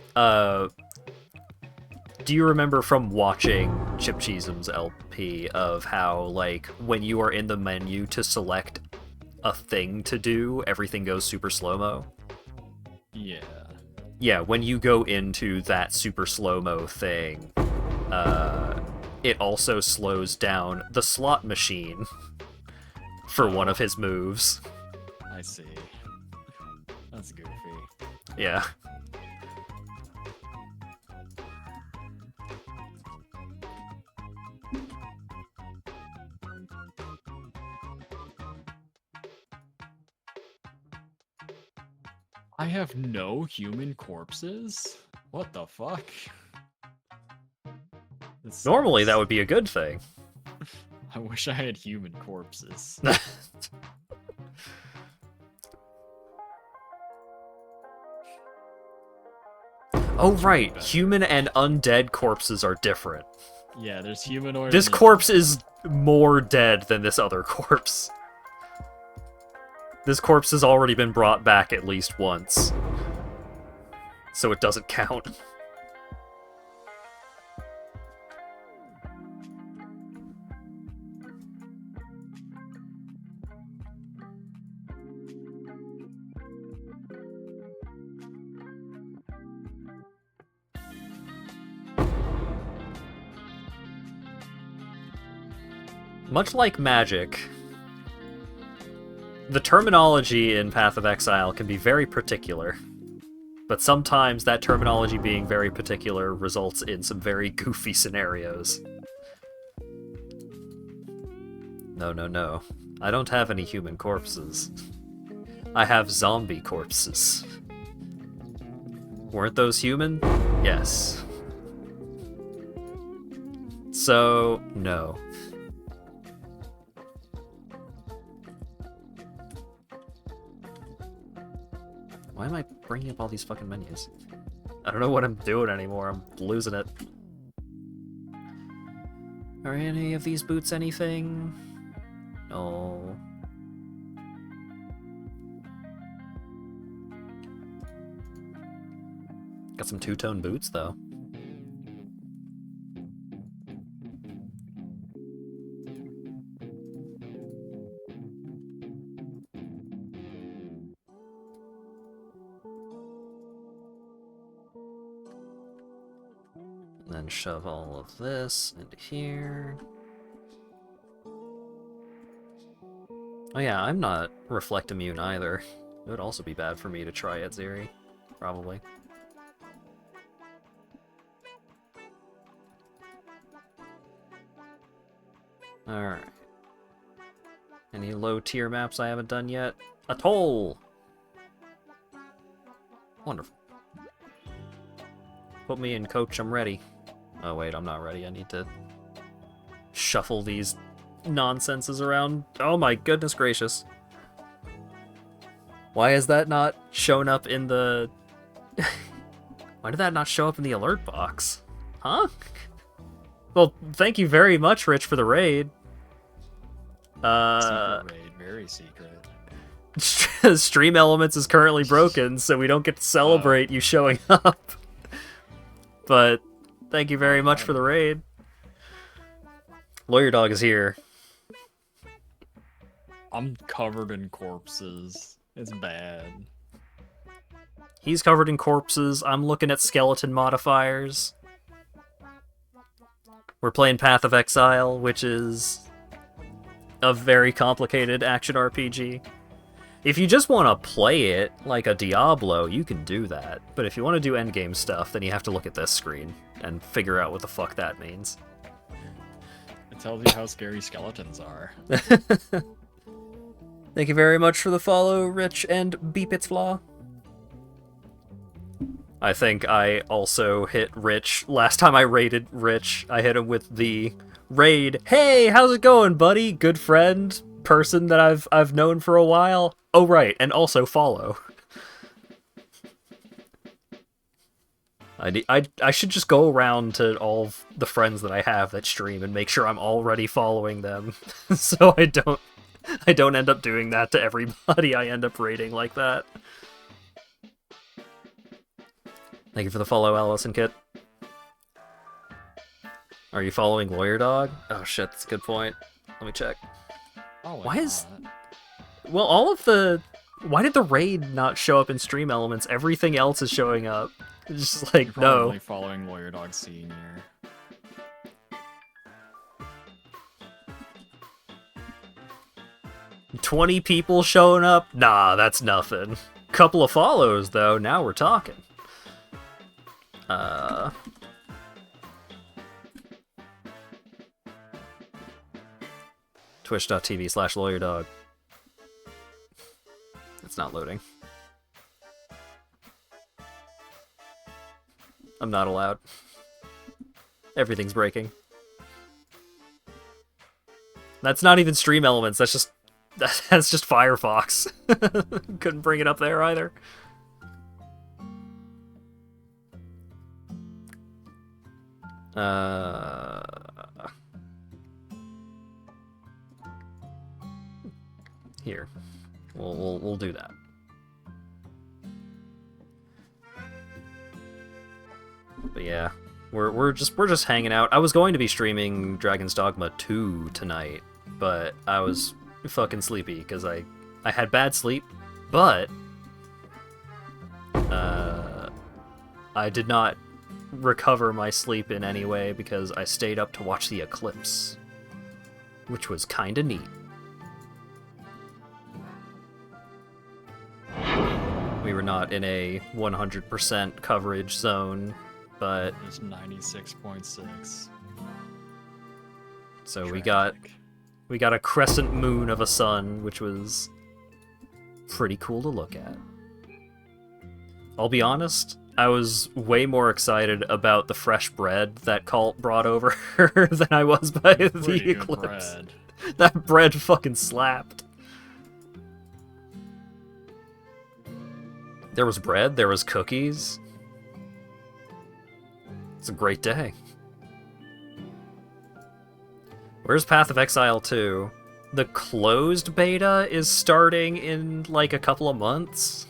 Speaker 4: do you remember from watching Chip Cheesum's LP of how, like, when you are in the menu to select a thing to do, everything goes super slow-mo?
Speaker 5: Yeah.
Speaker 4: Yeah, when you go into that super slow-mo thing, it also slows down the slot machine for one of his moves.
Speaker 5: I see. That's goofy.
Speaker 4: Yeah.
Speaker 5: I have no human corpses? What the fuck? This
Speaker 4: Normally that
Speaker 5: sucks.
Speaker 4: would be a good thing.
Speaker 5: I wish I had human corpses.
Speaker 4: Oh right, human and undead corpses are different.
Speaker 5: Yeah, there's humanoid.
Speaker 4: This
Speaker 5: and there's-
Speaker 4: corpse is more dead than this other corpse. This corpse has already been brought back at least once. So it doesn't count. Much like magic, the terminology in Path of Exile can be very particular, but sometimes that terminology being very particular results in some very goofy scenarios. No, no, no. I don't have any human corpses. I have zombie corpses. Weren't those human? Yes. So, no. Why am I bringing up all these fucking menus? I don't know what I'm doing anymore. I'm losing it. Are any of these boots anything? No. Got some two-tone boots, though. And then shove all of this into here. Oh yeah, I'm not reflect immune either. It would also be bad for me to try at Zeri, probably. Alright. Any low tier maps I haven't done yet? Atoll! Wonderful. Put me in, coach, I'm ready. Oh wait, I'm not ready. I need to shuffle these nonsenses around. Oh my goodness gracious. Why has that not shown up in the... Why did that not show up in the alert box? Huh? Well, thank you very much, Rich, for the raid.
Speaker 5: Secret raid, very secret.
Speaker 4: Stream Elements is currently broken, so we don't get to celebrate you showing up. But thank you very much for the raid. LawyerDog is here.
Speaker 5: I'm covered in corpses. It's bad.
Speaker 4: He's covered in corpses. I'm looking at skeleton modifiers. We're playing Path of Exile, which is a very complicated action RPG. If you just want to play it like a Diablo, you can do that. But if you want to do endgame stuff, then you have to look at this screen and figure out what the fuck that means.
Speaker 5: It tells you how scary skeletons are.
Speaker 4: Thank you very much for the follow, Rich and Beep It's Flaw. I think I also hit Rich. Last time I raided Rich, I hit him with the raid. Hey, how's it going, buddy? Good friend, person that I've known for a while. Oh right, and also follow. I should just go around to all of the friends that I have that stream and make sure I'm already following them, so I don't end up doing that to everybody I end up raiding like that. Thank you for the follow, Allison Kit. Are you following LawyerDog? Oh shit, that's a good point. Let me check.
Speaker 5: Probably
Speaker 4: Why is-
Speaker 5: not.
Speaker 4: Well, all of the... Why did the raid not show up in stream elements? Everything else is showing up. It's just like,
Speaker 5: You're probably
Speaker 4: no.
Speaker 5: only following LawyerDog Senior.
Speaker 4: 20 people showing up? Nah, that's nothing. Couple of follows, though. Now we're talking. Twitch.tv/LawyerDog. It's not loading. I'm not allowed. Everything's breaking. That's not even stream elements. That's just Firefox. Couldn't bring it up there either. Here, we'll do that. But yeah, we're just hanging out. I was going to be streaming Dragon's Dogma 2 tonight, but I was fucking sleepy because I had bad sleep, but I did not recover my sleep in any way because I stayed up to watch the eclipse, which was kinda neat. We were not in a 100% coverage zone, but
Speaker 5: It's 96.6.
Speaker 4: so
Speaker 5: Tragic.
Speaker 4: we got a crescent moon of a sun, which was pretty cool to look at. I'll be honest, I was way more excited about the fresh bread that Cult brought over than I was by the
Speaker 5: Pretty good
Speaker 4: eclipse.
Speaker 5: bread.
Speaker 4: That bread fucking slapped. There was bread, there was cookies. It's a great day. Where's Path of Exile 2? The closed beta is starting in like a couple of months.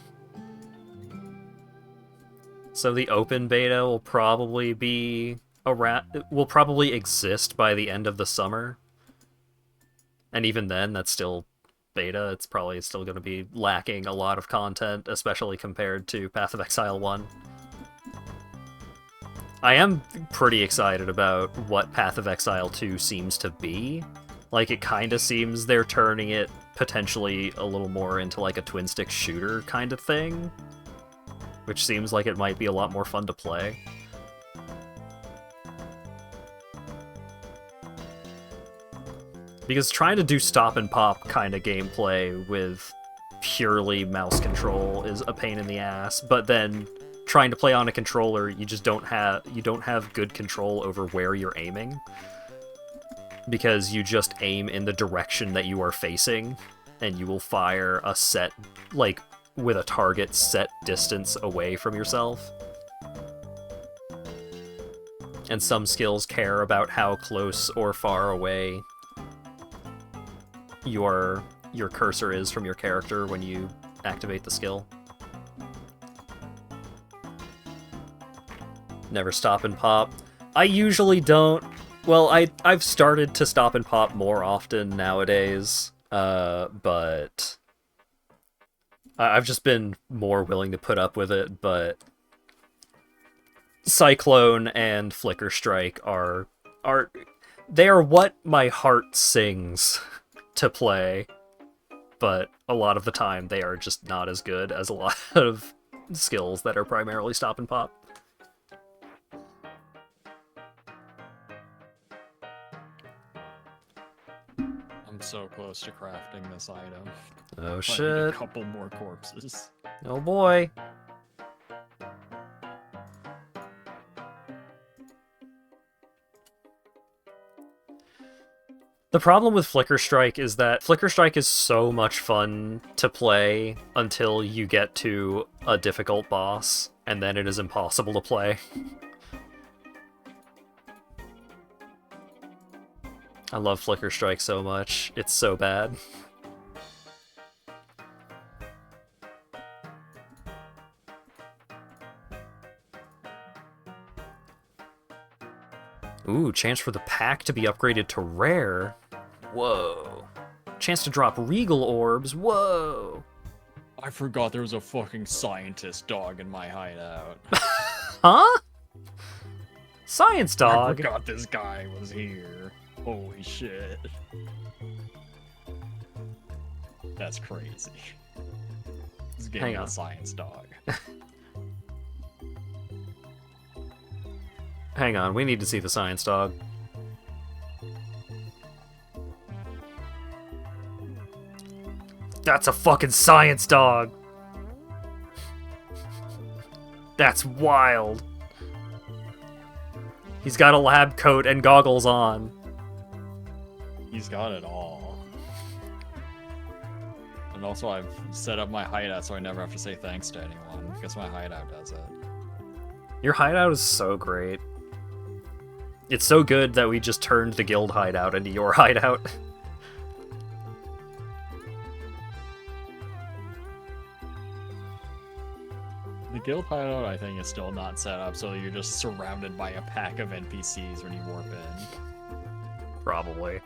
Speaker 4: So the open beta will probably be will probably exist by the end of the summer. And even then, that's still beta. It's probably still going to be lacking a lot of content, especially compared to Path of Exile 1. I am pretty excited about what Path of Exile 2 seems to be. Like, it kind of seems they're turning it potentially a little more into like a twin-stick shooter kind of thing, which seems like it might be a lot more fun to play. Because trying to do stop and pop kind of gameplay with purely mouse control is a pain in the ass, but then trying to play on a controller, you don't have good control over where you're aiming, because you just aim in the direction that you are facing, and you will fire a set, like, with a target set distance away from yourself. And some skills care about how close or far away your cursor is from your character when you activate the skill. Never stop and pop. I usually don't. Well, I've started to stop and pop more often nowadays, but I've just been more willing to put up with it, but Cyclone and Flicker Strike are they are what my heart sings to play, but a lot of the time they are just not as good as a lot of skills that are primarily stop and pop.
Speaker 5: I'm so close to crafting this item.
Speaker 4: Oh
Speaker 5: I need a
Speaker 4: shit.
Speaker 5: couple more corpses.
Speaker 4: Oh boy. The problem with Flicker Strike is that Flicker Strike is so much fun to play until you get to a difficult boss, and then it is impossible to play. I love Flicker Strike so much. It's so bad. Ooh, chance for the pack to be upgraded to rare. Whoa. Chance to drop regal orbs. Whoa.
Speaker 5: I forgot there was a fucking scientist dog in my hideout.
Speaker 4: Huh? Science
Speaker 5: I
Speaker 4: dog.
Speaker 5: forgot this guy was here. Holy shit. That's crazy. This game
Speaker 4: Hang
Speaker 5: is
Speaker 4: on.
Speaker 5: a science dog.
Speaker 4: Hang on, we need to see the science dog. That's a fucking science dog. That's wild. He's got a lab coat and goggles on.
Speaker 5: He's got it all. And also I've set up my hideout so I never have to say thanks to anyone, because my hideout does it.
Speaker 4: Your hideout is so great. It's so good that we just turned the guild hideout into your hideout.
Speaker 5: The guild hideout, I think, is still not set up, so you're just surrounded by a pack of NPCs when you warp in.
Speaker 4: Probably.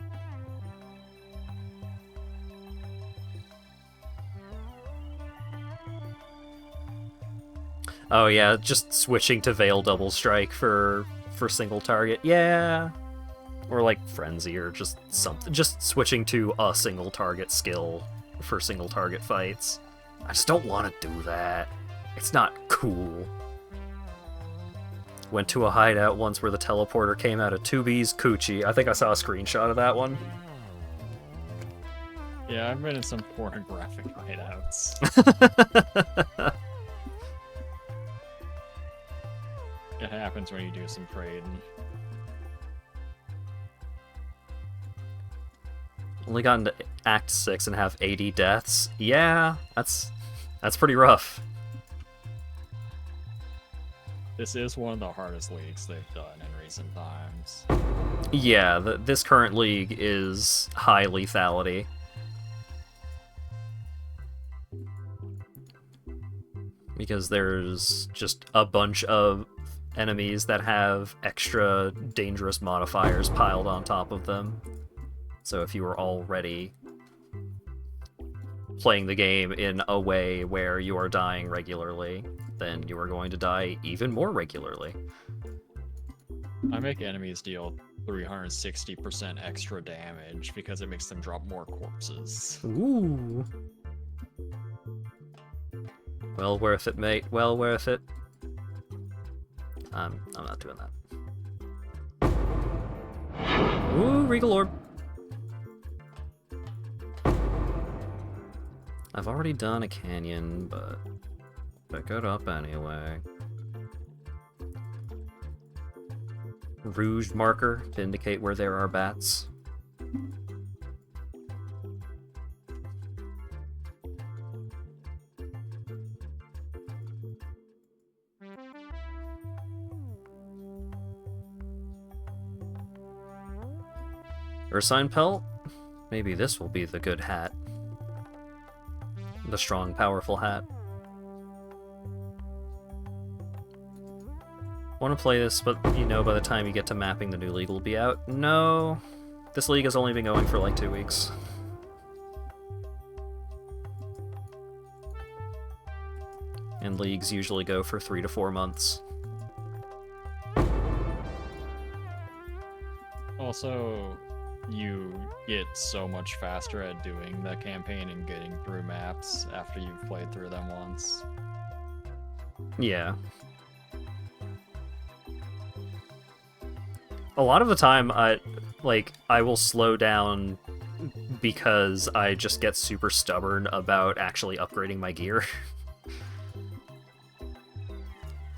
Speaker 4: Oh yeah, just switching to Veil Double Strike for single target. Yeah. Or like Frenzy or just something. Just switching to a single target skill for single target fights. I just don't want to do that. It's not cool. Went to a hideout once where the teleporter came out of 2B's coochie. I think I saw a screenshot of that one.
Speaker 5: Yeah, I've been in some pornographic hideouts. It happens when you do some trading.
Speaker 4: Only gotten to Act 6 and have 80 deaths. Yeah, that's pretty rough.
Speaker 5: This is one of the hardest leagues they've done in recent times.
Speaker 4: Yeah, this current league is high lethality. Because there's just a bunch of enemies that have extra dangerous modifiers piled on top of them. So if you were already playing the game in a way where you are dying regularly, then you are going to die even more regularly.
Speaker 5: I make enemies deal 360% extra damage because it makes them drop more corpses.
Speaker 4: Ooh. Well worth it, mate. Well worth it. I'm not doing that. Ooh, Regal Orb. I've already done a canyon, but pick it up anyway. Rouge marker to indicate where there are bats. Ursine Pelt? Maybe this will be the good hat. The strong, powerful hat. Want to play this, but you know by the time you get to mapping, the new league will be out? No. This league has only been going for like 2 weeks. And leagues usually go for 3 to 4 months.
Speaker 5: Also, you get so much faster at doing the campaign and getting through maps after you've played through them once.
Speaker 4: Yeah. A lot of the time, I will slow down because I just get super stubborn about actually upgrading my gear.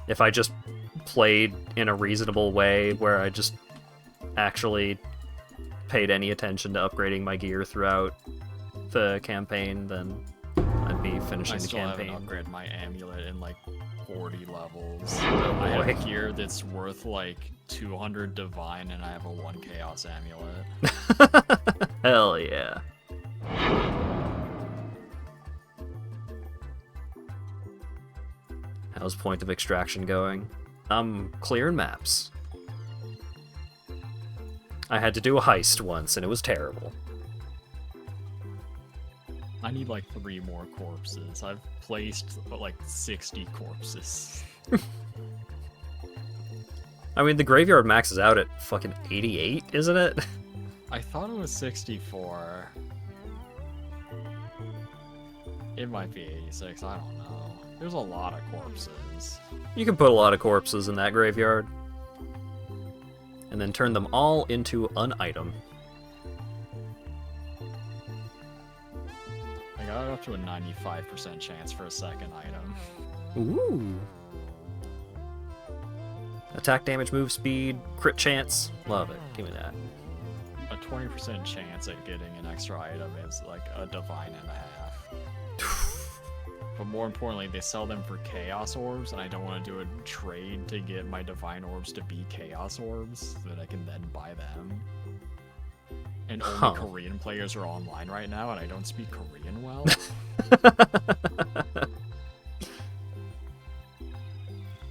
Speaker 4: If I just played in a reasonable way where I just actually paid any attention to upgrading my gear throughout the campaign, then I'd be finishing
Speaker 5: I
Speaker 4: the
Speaker 5: still
Speaker 4: campaign.
Speaker 5: haven't upgraded my amulet in like 40 levels.
Speaker 4: Oh,
Speaker 5: I
Speaker 4: boy.
Speaker 5: have gear that's worth like 200 divine and I have a 1 chaos amulet.
Speaker 4: Hell yeah. How's point of extraction going? I'm clearing maps. I had to do a heist once, and it was terrible.
Speaker 5: I need like 3 more corpses. I've placed like 60 corpses.
Speaker 4: I mean, the graveyard maxes out at fucking 88, isn't it?
Speaker 5: I thought it was 64. It might be 86, I don't know. There's a lot of corpses.
Speaker 4: You can put a lot of corpses in that graveyard. And then turn them all into an item.
Speaker 5: I got it up to a 95% chance for a second item.
Speaker 4: Ooh. Attack damage, move speed, crit chance. Love it. Give me that.
Speaker 5: A 20% chance at getting an extra item is like a divine and a half. But more importantly, they sell them for chaos orbs, and I don't want to do a trade to get my divine orbs to be chaos orbs so that I can then buy them. And only Korean players are online right now, and I don't speak Korean well.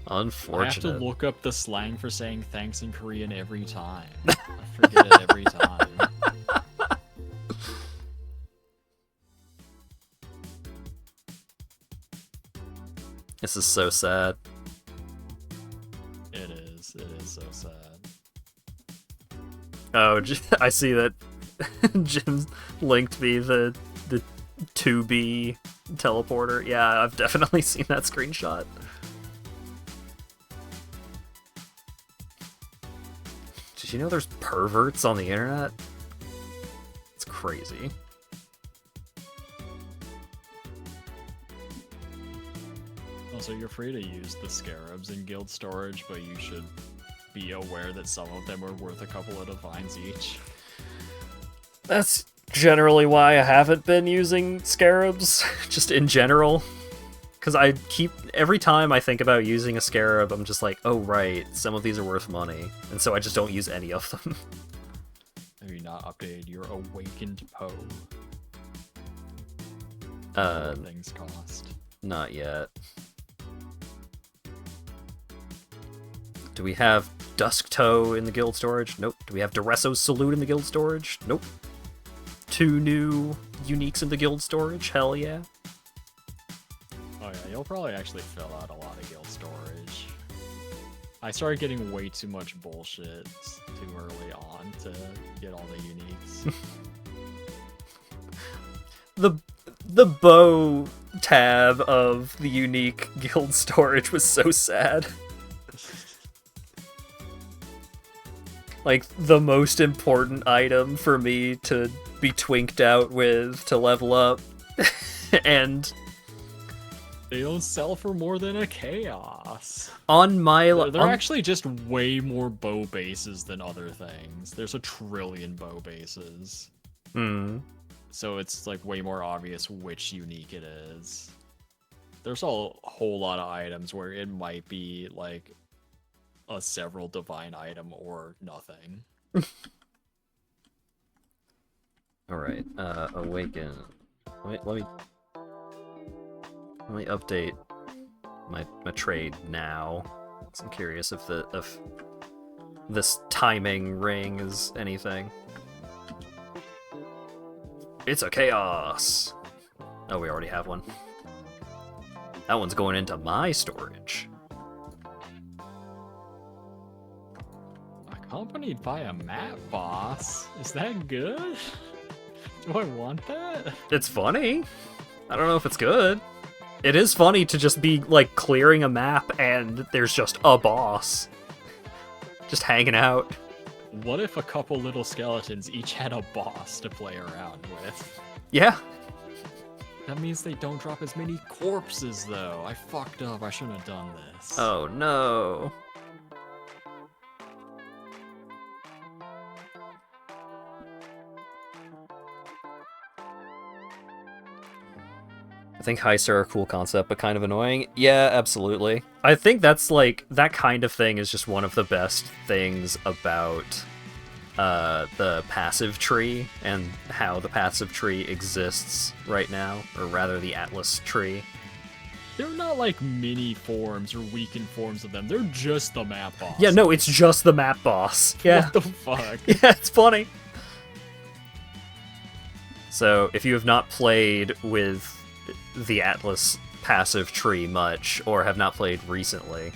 Speaker 4: Unfortunate.
Speaker 5: I have to look up the slang for saying thanks in Korean every time. I forget it every time.
Speaker 4: This is so sad.
Speaker 5: It is so sad.
Speaker 4: Oh, I see that Jim's linked me the 2B teleporter. Yeah, I've definitely seen that screenshot. Did you know there's perverts on the internet? It's crazy.
Speaker 5: Also, you're free to use the scarabs in guild storage, but you should be aware that some of them are worth a couple of divines each.
Speaker 4: That's generally why I haven't been using scarabs, just in general. Because I keep, every time I think about using a scarab, I'm just like, oh right, some of these are worth money. And so I just don't use any of them.
Speaker 5: Have you not updated your awakened Poe?
Speaker 4: Uh,
Speaker 5: What things cost?
Speaker 4: Not yet. Do we have Dusk Toe in the guild storage? Nope. Do we have Duresso's Salute in the guild storage? Nope. 2 new uniques in the guild storage? Hell yeah.
Speaker 5: Oh yeah, you'll probably actually fill out a lot of guild storage. I started getting way too much bullshit too early on to get all the uniques.
Speaker 4: The bow tab of the unique guild storage was so sad. Like, the most important item for me to be twinked out with to level up. And
Speaker 5: They don't sell for more than a chaos.
Speaker 4: on my...
Speaker 5: They're actually just way more bow bases than other things. There's a trillion bow bases.
Speaker 4: Hmm.
Speaker 5: So it's like way more obvious which unique it is. There's a whole lot of items where it might be like a several divine item or nothing.
Speaker 4: Alright, Awaken. Let me update my trade now. 'Cause I'm curious if this timing ring is anything. It's a chaos! Oh, we already have one. That one's going into my storage.
Speaker 5: Accompanied by a map boss? Is that good? Do I want that?
Speaker 4: It's funny. I don't know if it's good. It is funny to just be, like, clearing a map and there's just a boss. Just hanging out.
Speaker 5: What if a couple little skeletons each had a boss to play around with?
Speaker 4: Yeah.
Speaker 5: That means they don't drop as many corpses, though. I fucked up. I shouldn't have done this.
Speaker 4: Oh no. I think heists are a cool concept, but kind of annoying. Yeah, absolutely. I think that's like, that kind of thing is just one of the best things about the passive tree and how the passive tree exists right now, or rather the Atlas tree.
Speaker 5: They're not like mini forms or weakened forms of them. They're just the map boss.
Speaker 4: Yeah, no, it's just the map boss. Yeah.
Speaker 5: What the fuck?
Speaker 4: Yeah, it's funny. So, if you have not played with the Atlas passive tree much, or have not played recently,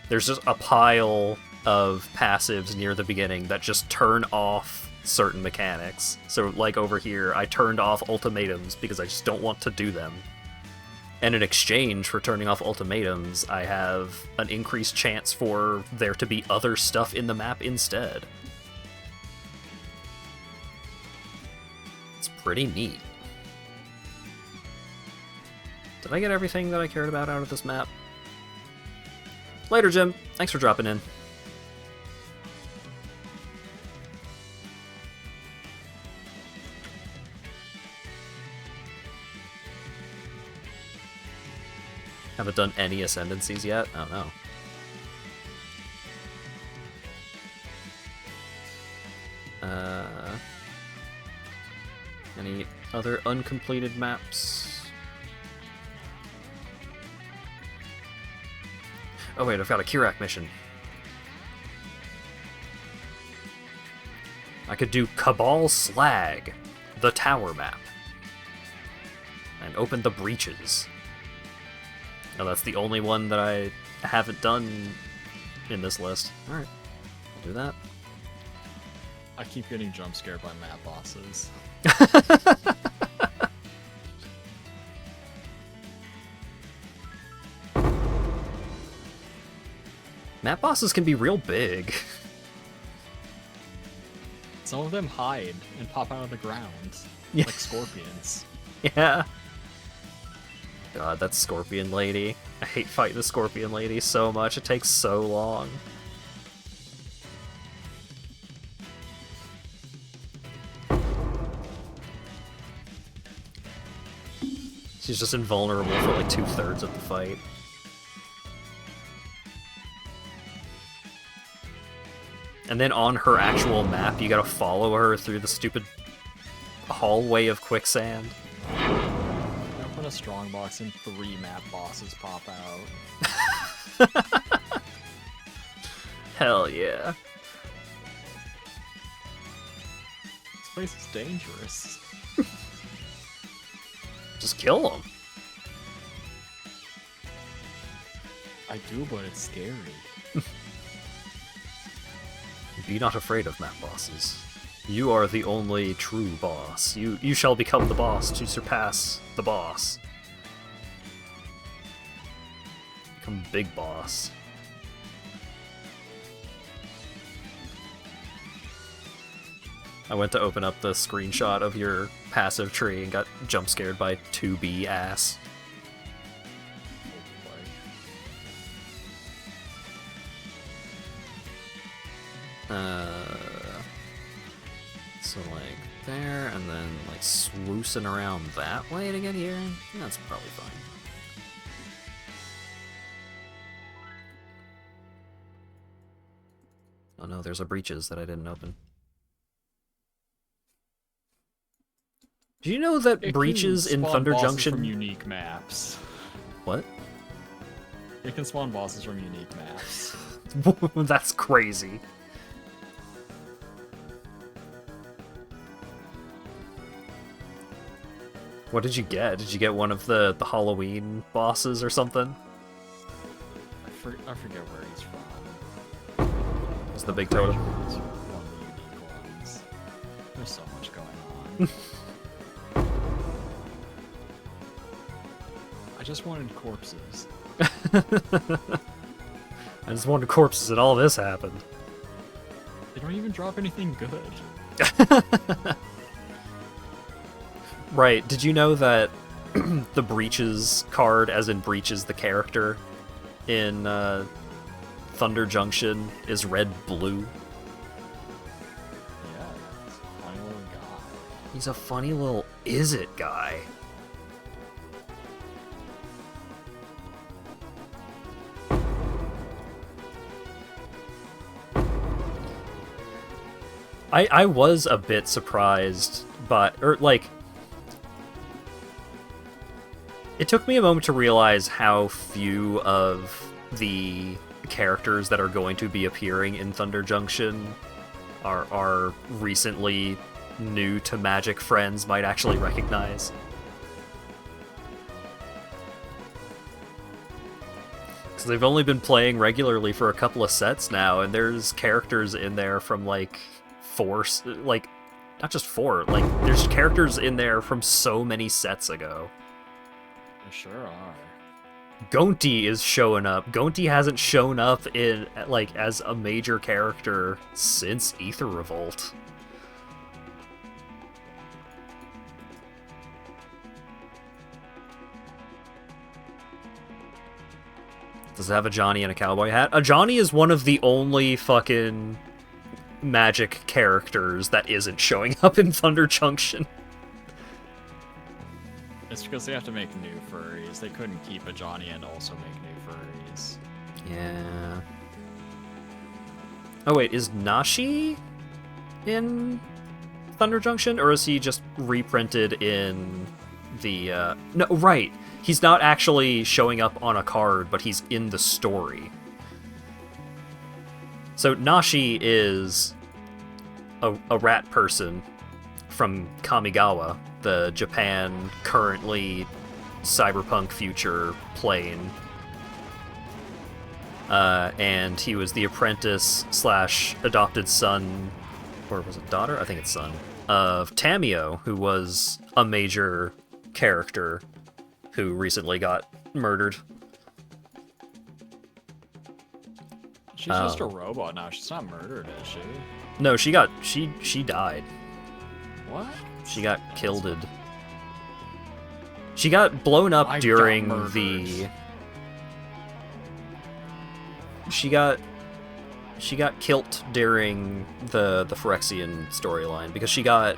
Speaker 4: there's just a pile of passives near the beginning that just turn off certain mechanics. So, like over here, I turned off ultimatums because I just don't want to do them. And in exchange for turning off ultimatums, I have an increased chance for there to be other stuff in the map instead. It's pretty neat. Did I get everything that I cared about out of this map? Later, Jim. Thanks for dropping in. Haven't done any ascendancies yet? I don't know. Any other uncompleted maps? Oh wait, I've got a Kirak mission. I could do Cabal Slag, the tower map, and open the breaches. Oh, that's the only one that I haven't done in this list. Alright, I'll do that.
Speaker 5: I keep getting jump scared by map bosses.
Speaker 4: Map bosses can be real big.
Speaker 5: Some of them hide and pop out of the ground,
Speaker 4: Yeah.
Speaker 5: like scorpions.
Speaker 4: Yeah. God, that scorpion lady. I hate fighting the scorpion lady so much. It takes so long. She's just invulnerable for like 2/3 of the fight. And then on her actual map, you gotta follow her through the stupid hallway of quicksand.
Speaker 5: Open a strongbox and 3 map bosses pop out.
Speaker 4: Hell yeah.
Speaker 5: This place is dangerous.
Speaker 4: Just kill them.
Speaker 5: I do, but it's scary.
Speaker 4: Be not afraid of map bosses. You are the only true boss. You shall become the boss to surpass the boss. Become big boss. I went to open up the screenshot of your passive tree and got jump scared by 2B ass. So like there, and then like swoosing around that way to get here? That's probably fine. Oh no, there's a breaches that I didn't open. Do you know that
Speaker 5: It
Speaker 4: breaches
Speaker 5: can
Speaker 4: in
Speaker 5: spawn
Speaker 4: Thunder
Speaker 5: bosses
Speaker 4: Junction...
Speaker 5: from unique maps.
Speaker 4: What?
Speaker 5: It can spawn bosses from unique maps.
Speaker 4: That's crazy. What did you get? Did you get one of the Halloween bosses or something?
Speaker 5: I forget where he's from.
Speaker 4: It's the big totem.
Speaker 5: It's one of the unique ones. There's so much going on. I just wanted corpses.
Speaker 4: I just wanted corpses and all this happened.
Speaker 5: They don't even drop anything good.
Speaker 4: Right, did you know that the Breaches card, as in Breaches the character, in Thunder Junction is red-blue?
Speaker 5: Yeah, it's a funny little guy.
Speaker 4: He's a funny little is-it guy. I was a bit surprised, but, or like, It took me a moment to realize how few of the characters that are going to be appearing in Thunder Junction are recently new to Magic friends might actually recognize. Because they've only been playing regularly for a couple of sets now, and there's characters in there from like not just four, like there's characters in there from so many sets ago.
Speaker 5: There sure are.
Speaker 4: Gonti is showing up. Gonti hasn't shown up in like as a major character since Ether Revolt. Does it have a Johnny and a cowboy hat? A Johnny is one of the only fucking Magic characters that isn't showing up in Thunder Junction.
Speaker 5: It's because they have to make new furries. They couldn't keep a Johnny and also make new furries.
Speaker 4: Yeah. Oh wait, is Nashi in Thunder Junction, or is he just reprinted in the, No, right. He's not actually showing up on a card, but he's in the story. So Nashi is a rat person from Kamigawa, the Japan currently cyberpunk future plane. And he was the apprentice / adopted son, or was it daughter? I think it's son, of Tamio, who was a major character who recently got murdered.
Speaker 5: She's just a robot now. She's not murdered, is she?
Speaker 4: No, she died.
Speaker 5: What?
Speaker 4: She got killed. She got blown up during the... She got killed during the Phyrexian storyline because she got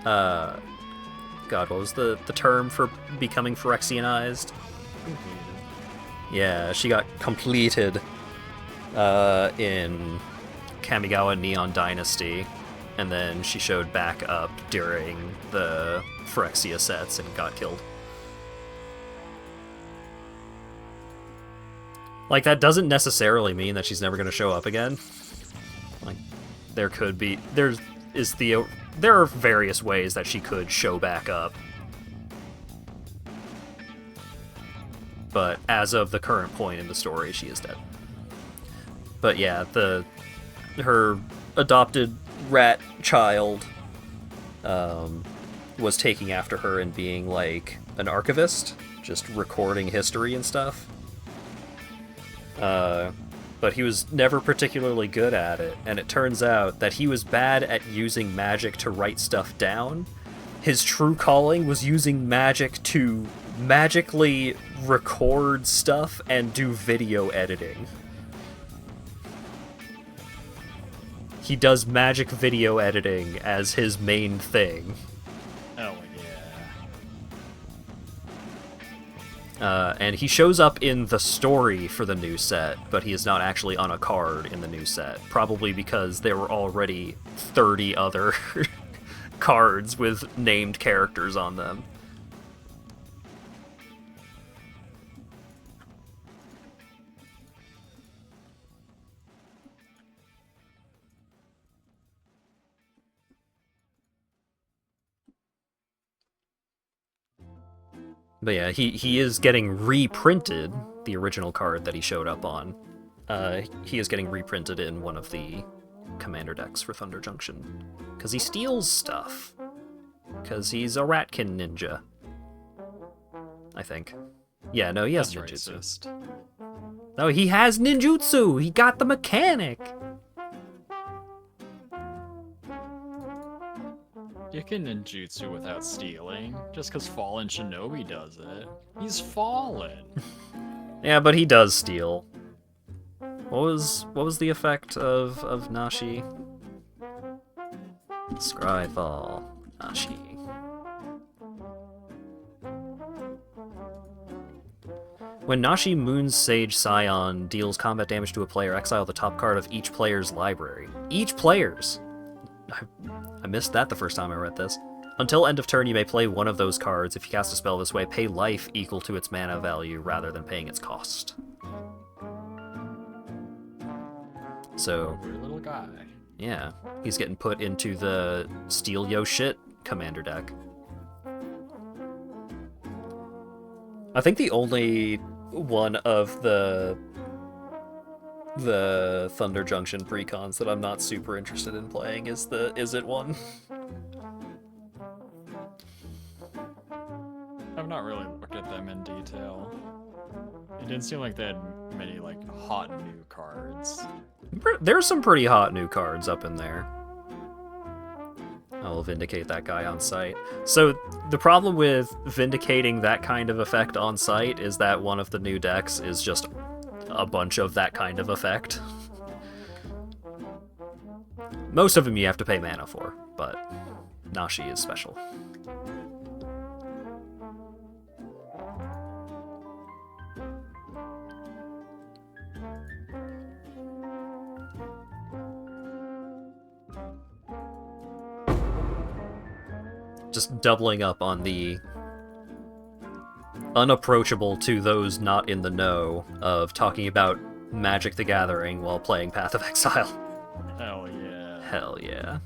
Speaker 4: God, what was the term for becoming Phyrexianized? Yeah, she got completed in Kamigawa Neon Dynasty, and then she showed back up during the Phyrexia sets and got killed. Like, that doesn't necessarily mean that she's never going to show up again. Like, there are various ways that she could show back up. But as of the current point in the story, she is dead. But yeah, her adopted rat child was taking after her and being like an archivist, just recording history and stuff. But he was never particularly good at it, and it turns out that he was bad at using magic to write stuff down. His true calling was using magic to magically record stuff and do video editing. He does magic video editing as his main thing.
Speaker 5: Oh,
Speaker 4: And he shows up in the story for the new set, but he is not actually on a card in the new set. Probably because there were already 30 other cards with named characters on them. But yeah, he is getting reprinted, the original card that he showed up on. He is getting reprinted in one of the commander decks for Thunder Junction. Because he steals stuff. Because he's a Ratkin ninja. I think. Yeah, no, he has ninjutsu.
Speaker 5: Racist.
Speaker 4: No, he has ninjutsu! He got the mechanic!
Speaker 5: You can ninjutsu without stealing, just because Fallen Shinobi does it. He's fallen.
Speaker 4: Yeah, but he does steal. What was the effect of Nashi? Scryfall. Nashi. When Nashi Moon's Sage Scion deals combat damage to a player, exile the top card of each player's library. Each player's! I missed that the first time I read this. Until end of turn, you may play one of those cards. If you cast a spell this way, pay life equal to its mana value rather than paying its cost. So,
Speaker 5: Weird little guy.
Speaker 4: yeah, he's getting put into the Steal Yo Shit commander deck. I think the only one of the Thunder Junction precons that I'm not super interested in playing is the Is It one.
Speaker 5: I've not really looked at them in detail. It didn't seem like they had many like hot new cards.
Speaker 4: There's some pretty hot new cards up in there. I will vindicate that guy on site. So the problem with vindicating that kind of effect on site is that one of the new decks is just a bunch of that kind of effect. Most of them you have to pay mana for, but Nashi is special. Just doubling up on the unapproachable to those not in the know of talking about Magic the Gathering while playing Path of Exile.
Speaker 5: Hell yeah.
Speaker 4: Hell yeah.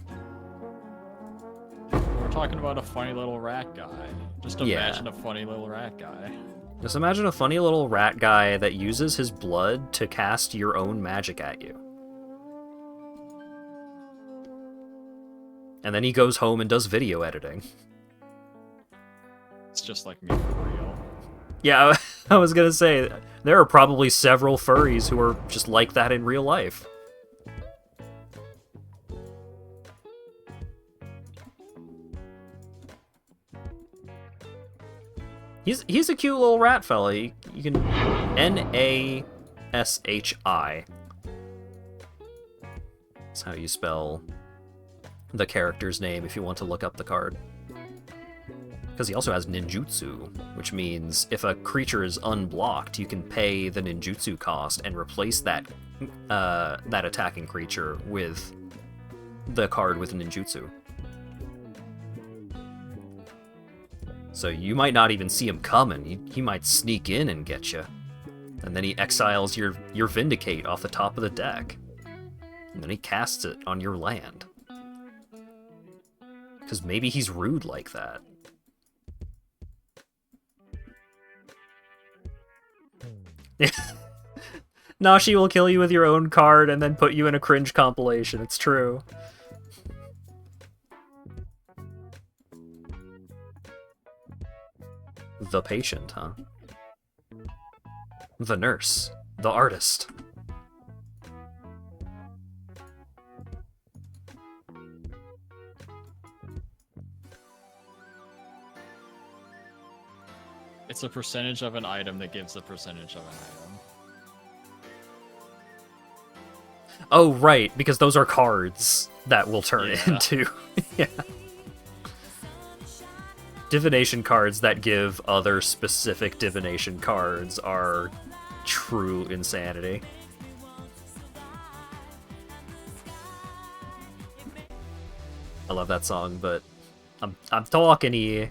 Speaker 5: We're talking about a funny little rat guy. Just
Speaker 4: Yeah.
Speaker 5: imagine a funny little rat guy.
Speaker 4: Just imagine a funny little rat guy that uses his blood to cast your own magic at you. And then he goes home and does video editing.
Speaker 5: It's just like me for real.
Speaker 4: Yeah, I was gonna say, there are probably several furries who are just like that in real life. He's a cute little rat fella. You can Nashi. That's how you spell the character's name if you want to look up the card. Because he also has ninjutsu, which means if a creature is unblocked, you can pay the ninjutsu cost and replace that that attacking creature with the card with ninjutsu. So you might not even see him coming. He might sneak in and get you. And then he exiles your Vindicate off the top of the deck. And then he casts it on your land. Because maybe he's rude like that. Nashi will kill you with your own card and then put you in a cringe compilation. It's true. The patient, huh? The nurse. The artist.
Speaker 5: It's a percentage of an item that gives a percentage of an item.
Speaker 4: Oh, right, because those are cards that will turn into... yeah. Divination cards that give other specific divination cards are true insanity. I love that song, but I'm talking here.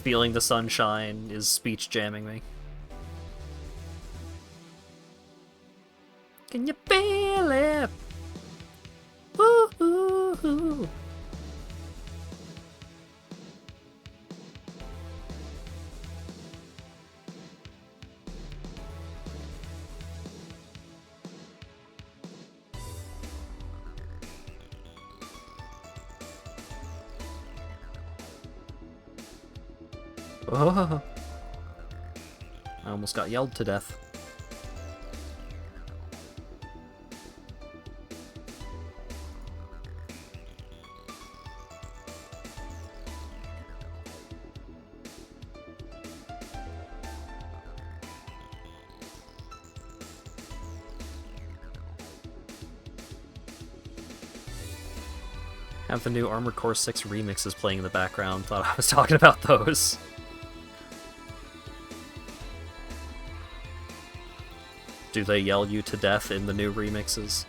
Speaker 4: Feeling the sunshine is speech jamming me. Can you feel it? Ooh, ooh, ooh. Oh. I almost got yelled to death. Have the new Armored Core 6 remixes playing in the background. Thought I was talking about those. Do they yell you to death in the new remixes?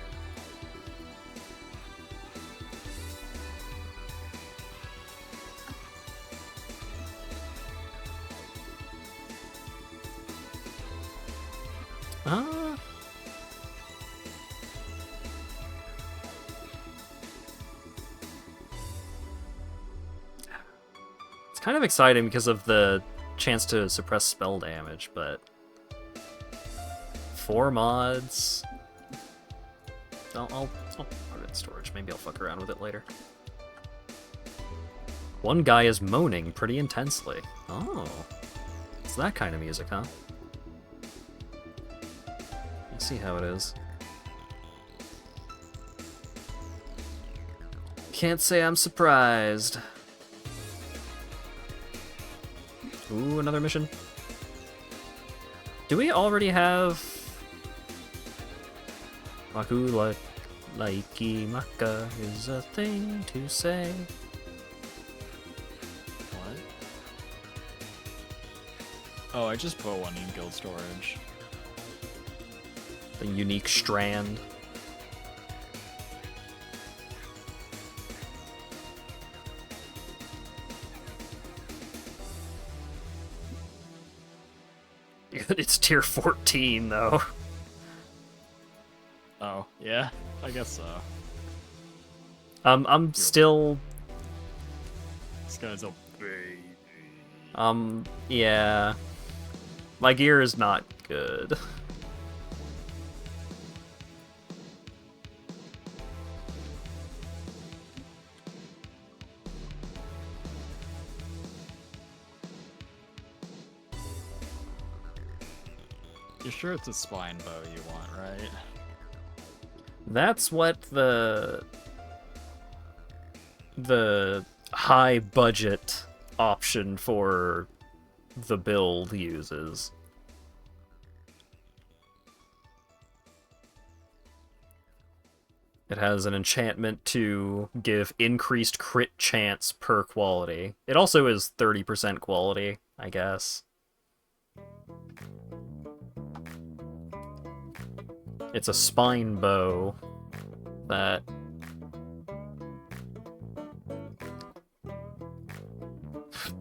Speaker 4: kind of exciting because of the chance to suppress spell damage, but 4 mods. I'll put it in storage. Maybe I'll fuck around with it later. One guy is moaning pretty intensely. Oh, it's that kind of music, huh? Let's see how it is. Can't say I'm surprised. Ooh, another mission. Do we already have Maku Laiki Maka is a thing to say?
Speaker 5: What? Oh, I just put one in guild storage.
Speaker 4: The unique strand. It's tier 14 though.
Speaker 5: Oh, yeah? I guess so.
Speaker 4: I'm still
Speaker 5: This guy's a baby.
Speaker 4: yeah. My gear is not good.
Speaker 5: You're sure it's a spine bow you want, right?
Speaker 4: That's what the high budget option for the build uses. It has an enchantment to give increased crit chance per quality. It also is 30% quality, I guess. It's a spine bow that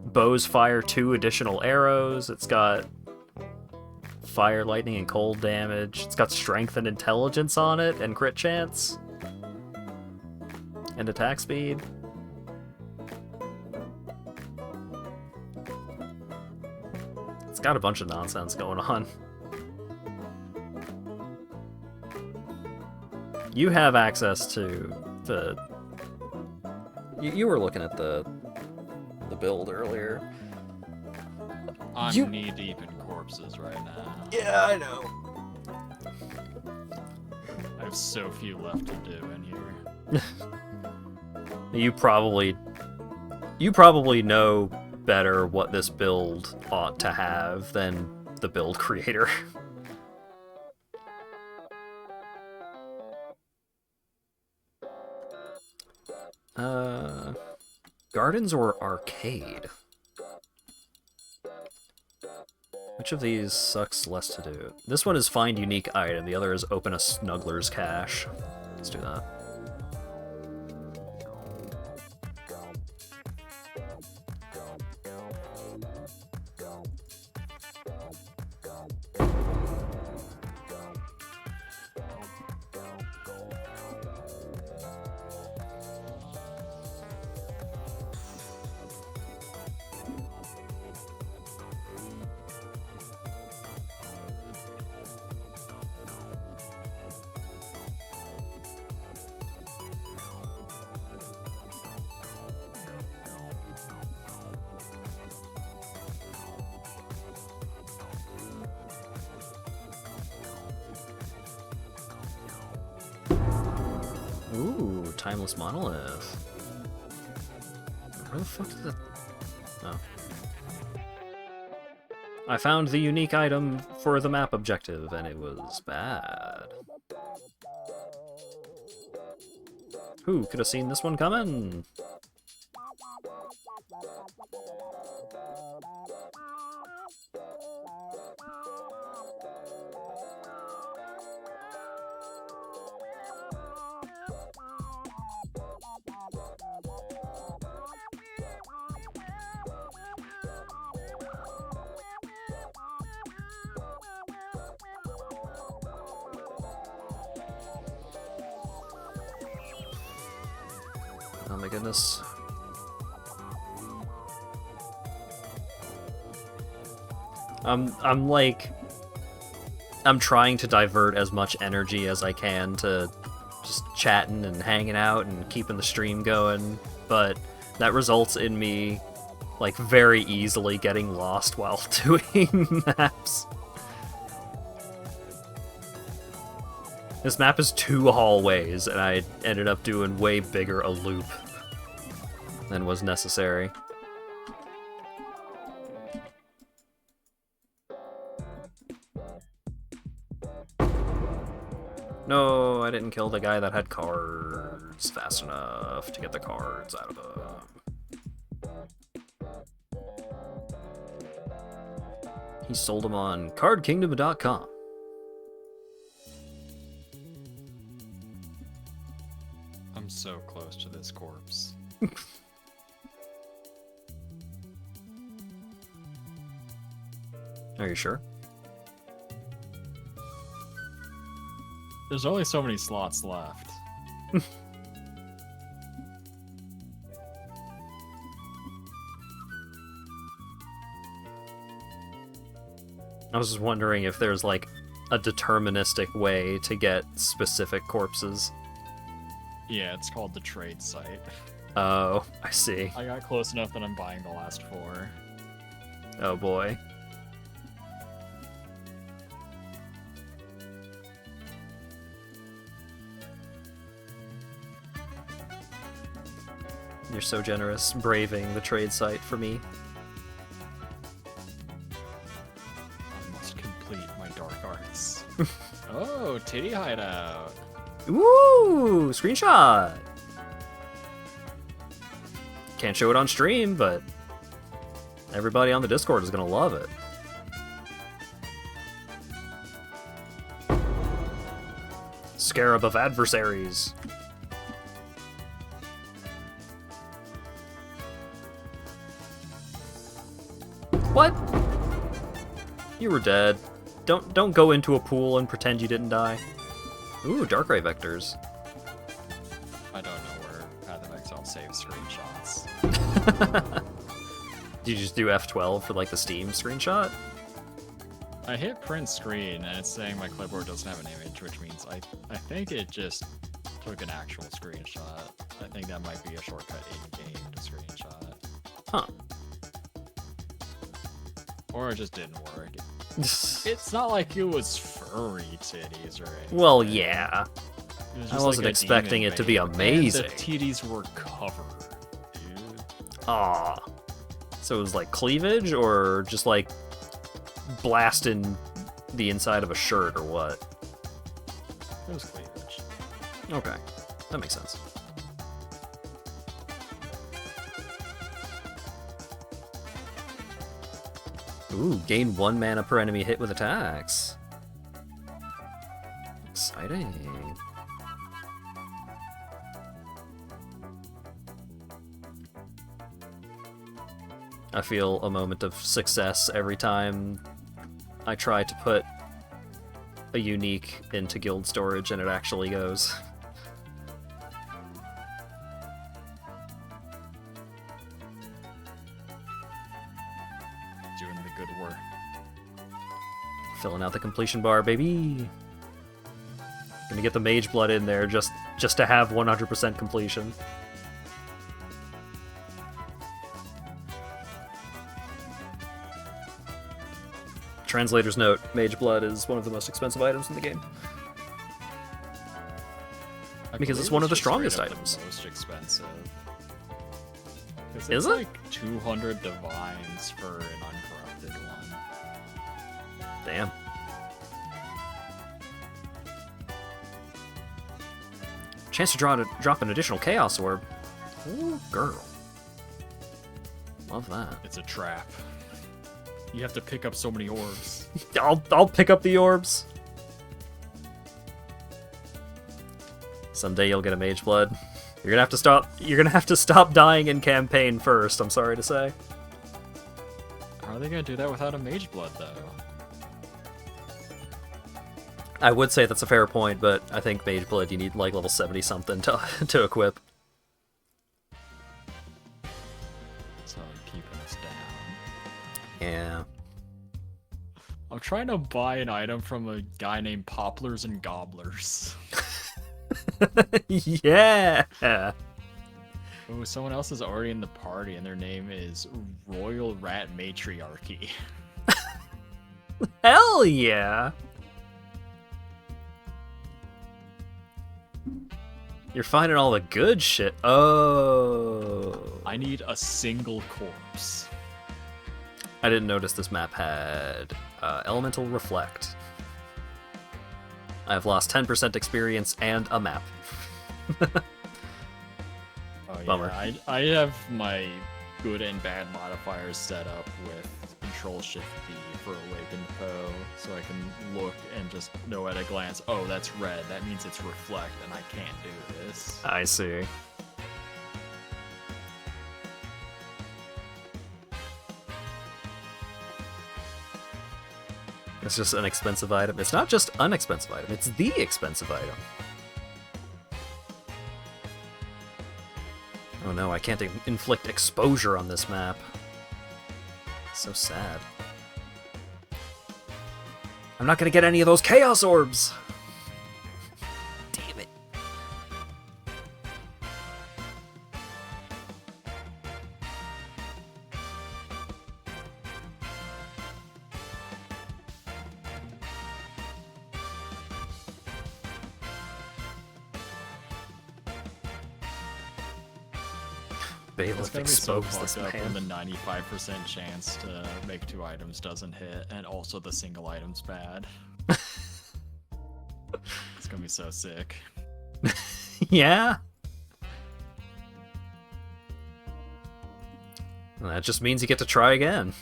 Speaker 4: bows fire 2 additional arrows. It's got fire, lightning, and cold damage. It's got strength and intelligence on it, and crit chance. And attack speed. It's got a bunch of nonsense going on. You have access to the... You were looking at the build earlier.
Speaker 5: I'm knee deep in corpses right now.
Speaker 4: Yeah, I know.
Speaker 5: I have so few left to do in here.
Speaker 4: You probably know better what this build ought to have than the build creator. Gardens or arcade? Which of these sucks less to do? This one is find unique item, the other is open a snuggler's cache. Let's do that. Ooh, timeless monolith. Where the fuck did that... Oh. I found the unique item for the map objective, and it was bad. Who could have seen this one coming? Oh my goodness. I'm like, I'm trying to divert as much energy as I can to just chatting and hanging out and keeping the stream going, but that results in me like very easily getting lost while doing maps. This map is 2 hallways, and I ended up doing way bigger a loop than was necessary. No, I didn't kill the guy that had cards fast enough to get the cards out of him. He sold them on cardkingdom.com.
Speaker 5: I'm so close to this corpse.
Speaker 4: Are you sure?
Speaker 5: There's only so many slots left.
Speaker 4: I was just wondering if there's like a deterministic way to get specific corpses.
Speaker 5: Yeah, it's called the trade site.
Speaker 4: Oh, I see.
Speaker 5: I got close enough that I'm buying the last 4.
Speaker 4: Oh boy. You're so generous, braving the trade site for me.
Speaker 5: I must complete my dark arts. Oh, titty hideout.
Speaker 4: Ooh, screenshot! Can't show it on stream, but everybody on the Discord is gonna love it. Scarab of adversaries. What? You were dead. Don't go into a pool and pretend you didn't die. Ooh, Darkrai vectors.
Speaker 5: I don't know where Path of Exile saves screenshots.
Speaker 4: Did you just do F12 for like the Steam screenshot?
Speaker 5: I hit print screen and it's saying my clipboard doesn't have an image, which means I think it just took an actual screenshot. I think that might be a shortcut in-game to screenshot.
Speaker 4: Huh.
Speaker 5: Or it just didn't work. It's not like it was furry titties or anything.
Speaker 4: Well, yeah.
Speaker 5: It was
Speaker 4: I
Speaker 5: just
Speaker 4: wasn't
Speaker 5: like a
Speaker 4: expecting
Speaker 5: demon
Speaker 4: it to be
Speaker 5: maid,
Speaker 4: amazing.
Speaker 5: And the titties were covered, dude.
Speaker 4: Aw. So it was like cleavage or just like blasting the inside of a shirt or what?
Speaker 5: It was cleavage.
Speaker 4: Okay. That makes sense. Ooh, gain 1 mana per enemy hit with attacks. Exciting. I feel a moment of success every time I try to put a unique into guild storage and it actually goes.
Speaker 5: Doing the good work.
Speaker 4: Filling out the completion bar, baby. Gonna get the mage blood in there just to have 100% completion. Translator's note, mage blood is one of the most expensive items in the game. Because it's one of the strongest items.
Speaker 5: The most expensive. 'Cause
Speaker 4: Is
Speaker 5: it's
Speaker 4: it?
Speaker 5: like 200 divines for an uncorrupted one.
Speaker 4: Damn. Chance to drop an additional Chaos Orb. Ooh, girl. Love that.
Speaker 5: It's a trap. You have to pick up so many orbs.
Speaker 4: I'll pick up the orbs. Someday you'll get a mage blood. You're gonna have to stop dying in campaign first, I'm sorry to say.
Speaker 5: How are they gonna do that without a mage blood though?
Speaker 4: I would say that's a fair point, but I think mage blood you need like level 70 something to equip.
Speaker 5: So keeping us down.
Speaker 4: Yeah.
Speaker 5: I'm trying to buy an item from a guy named Poplars and Gobblers.
Speaker 4: Yeah!
Speaker 5: Oh, someone else is already in the party, and their name is Royal Rat Matriarchy.
Speaker 4: Hell yeah! You're finding all the good shit. Oh.
Speaker 5: I need a single corpse.
Speaker 4: I didn't notice this map had Elemental Reflect. I've lost 10% experience and a map.
Speaker 5: Oh yeah,
Speaker 4: Bummer.
Speaker 5: I have my good and bad modifiers set up with Control Shift B for Awakened Foe, so I can look and just know at a glance, oh, that's red, that means it's Reflect, and I can't do this.
Speaker 4: I see. It's just an expensive item. It's not just an expensive item, it's the expensive item. Oh no, I can't inflict exposure on this map. So sad. I'm not gonna get any of those Chaos Orbs! Damn it.
Speaker 5: It's
Speaker 4: Bailiff
Speaker 5: gonna be so
Speaker 4: exposed this
Speaker 5: fucked up when the
Speaker 4: man.
Speaker 5: 95% chance to make 2 items doesn't hit, and also the single item's bad. It's gonna be so sick.
Speaker 4: Yeah? Well, that just means you get to try again.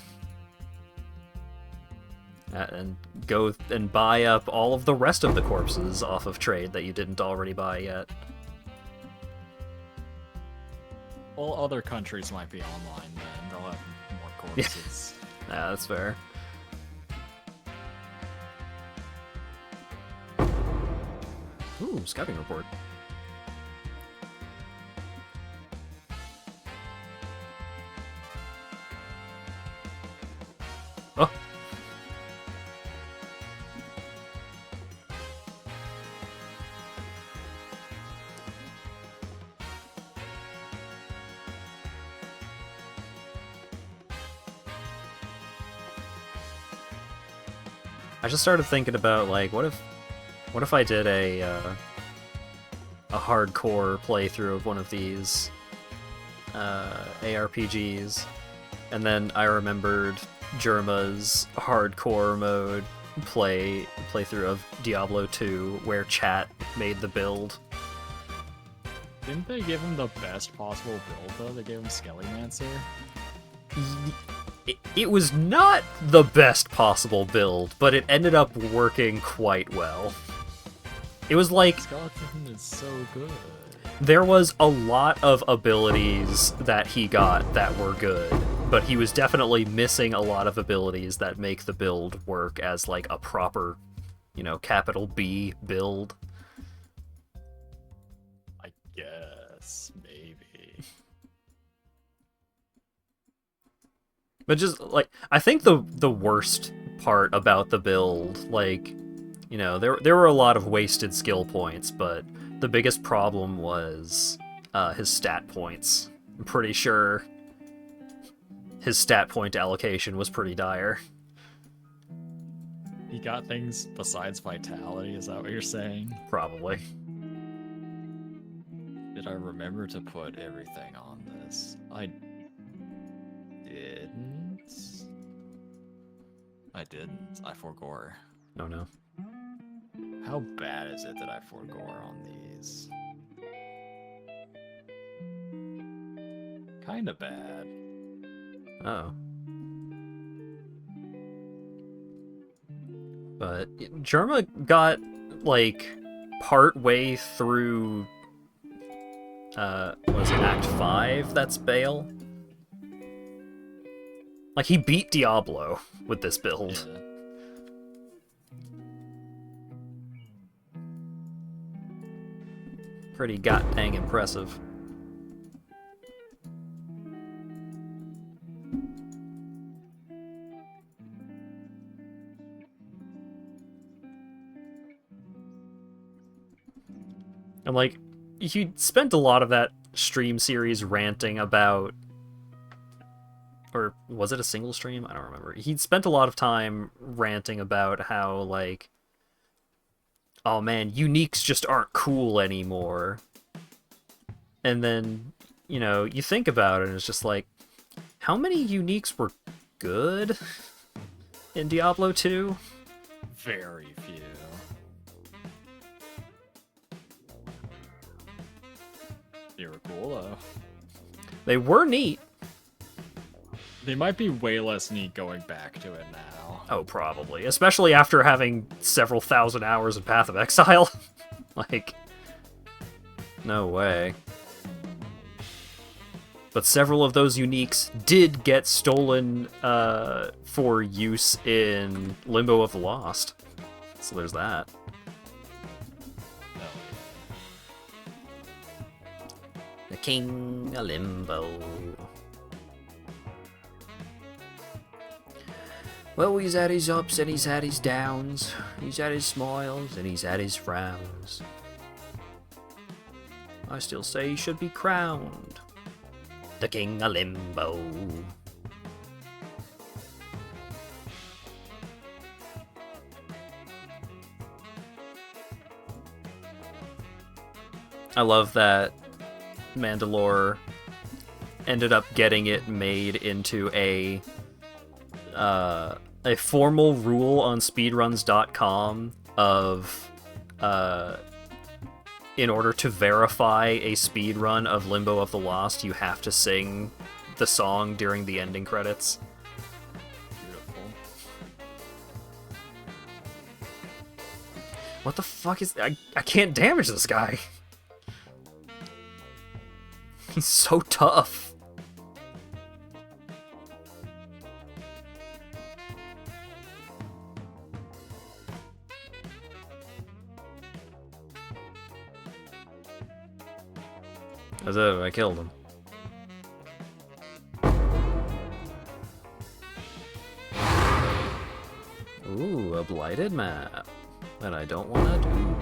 Speaker 4: And go and buy up all of the rest of the corpses off of trade that you didn't already buy yet.
Speaker 5: Well, other countries might be online then. They'll have more corpses.
Speaker 4: Yeah, that's fair. Ooh, scouting report. Oh. I just started thinking about, like, what if I did a hardcore playthrough of one of these ARPGs, and then I remembered Jerma's hardcore mode playthrough of Diablo 2, where chat made the build.
Speaker 5: Didn't they give him the best possible build, though? They gave him Skellymancer?
Speaker 4: It was not the best possible build, but it ended up working quite well. It was like,
Speaker 5: Skeleton is so good.
Speaker 4: there was a lot of abilities that he got that were good, but he was definitely missing a lot of abilities that make the build work as, like, a proper, you know, capital B build.
Speaker 5: I guess, maybe.
Speaker 4: But just, like, I think the worst part about the build, like, you know, there were a lot of wasted skill points, but the biggest problem was his stat points. I'm pretty sure his stat point allocation was pretty dire.
Speaker 5: He got things besides vitality, is that what you're saying?
Speaker 4: Probably.
Speaker 5: Did I remember to put everything on this? I didn't. I didn't. I forgore.
Speaker 4: No, no.
Speaker 5: How bad is it that I forgore on these? Kinda bad.
Speaker 4: Oh. But Jerma got, like, part way through, what is it, Act 5, that's Bale? Like, he beat Diablo with this build.
Speaker 5: Yeah.
Speaker 4: Pretty god-dang impressive. And like, he spent a lot of that stream series ranting about, or was it a single stream? I don't remember. He'd spent a lot of time ranting about how, like, oh man, uniques just aren't cool anymore. And then, you know, you think about it and it's just like, how many uniques were good in Diablo 2?
Speaker 5: Very few. They were cool though.
Speaker 4: They were neat.
Speaker 5: They might be way less neat going back to it now.
Speaker 4: Oh, probably. Especially after having several thousand hours in Path of Exile. Like, no way. But several of those uniques did get stolen for use in Limbo of the Lost. So there's that.
Speaker 5: No.
Speaker 4: The King of Limbo. Well, he's had his ups and he's had his downs. He's had his smiles and he's had his frowns. I still say he should be crowned the King of Limbo. I love that Mandalore ended up getting it made into a formal rule on speedruns.com of in order to verify a speedrun of Limbo of the Lost, you have to sing the song during the ending credits.
Speaker 5: Beautiful.
Speaker 4: What the fuck is... I can't damage this guy. He's so tough. That's it, I killed him. Ooh, a blighted map that I don't want to do.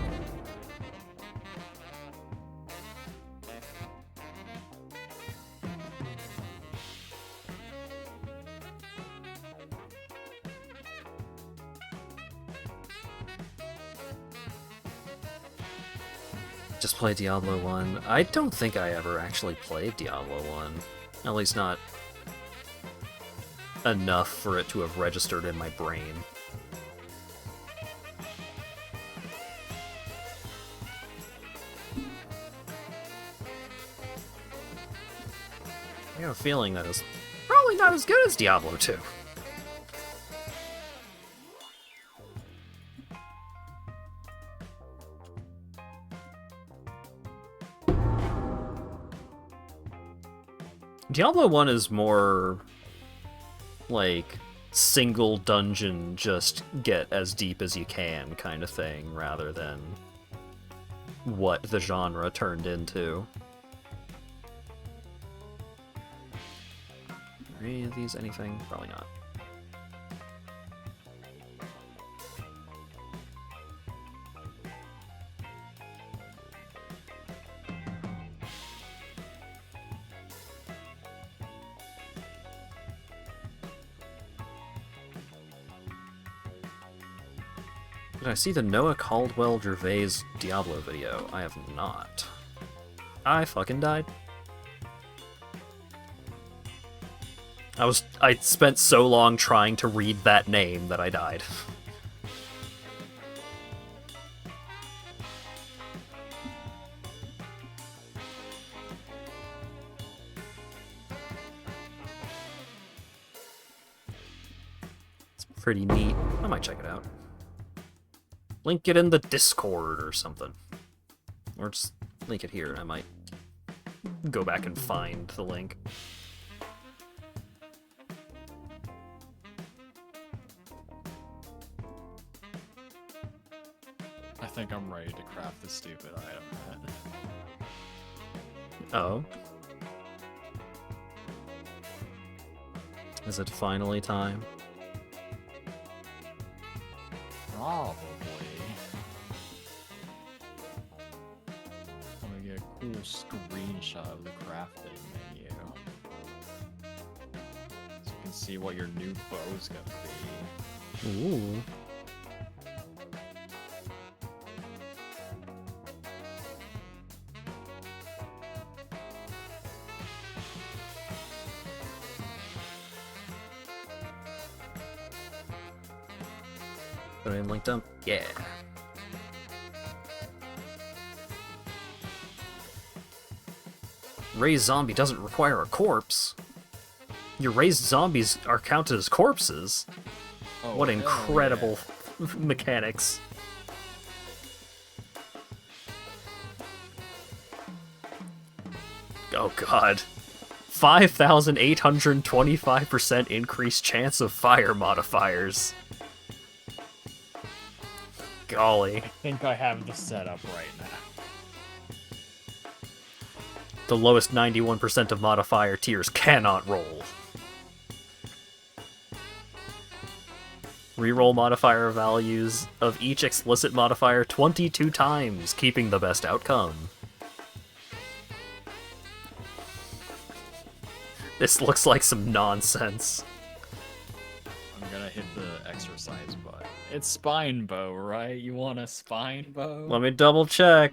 Speaker 4: Just play Diablo 1. I don't think I ever actually played Diablo 1. At least not enough for it to have registered in my brain. I have a feeling that it's probably not as good as Diablo 2. Diablo 1 is more like single dungeon, just get as deep as you can kind of thing, rather than what the genre turned into. Are any of these anything? Probably not. Did I see the Noah Caldwell Gervais Diablo video? I have not. I fucking died. I spent so long trying to read that name that I died. It's pretty neat. I might check it out. Link it in the Discord or something. Or just link it here and I might go back and find the link.
Speaker 5: I think I'm ready to craft this stupid item, Matt.
Speaker 4: Oh. Is it finally time?
Speaker 5: Probably. cool screenshot of the crafting menu. So you can see what your new bow's gonna be.
Speaker 4: Ooh. Put it in link dump? Yeah. Raised zombie doesn't require a corpse. Your raised zombies are counted as corpses.
Speaker 5: Oh,
Speaker 4: What
Speaker 5: hell
Speaker 4: incredible
Speaker 5: yeah.
Speaker 4: mechanics. Oh god. 5,825% increased chance of fire modifiers. Golly.
Speaker 5: I think I have the setup right now.
Speaker 4: The lowest 91% of modifier tiers cannot roll. Reroll modifier values of each explicit modifier 22 times, keeping the best outcome. This looks like some nonsense.
Speaker 5: I'm gonna hit the exercise button. It's spine bow, right? You want a spine bow?
Speaker 4: Let me double check.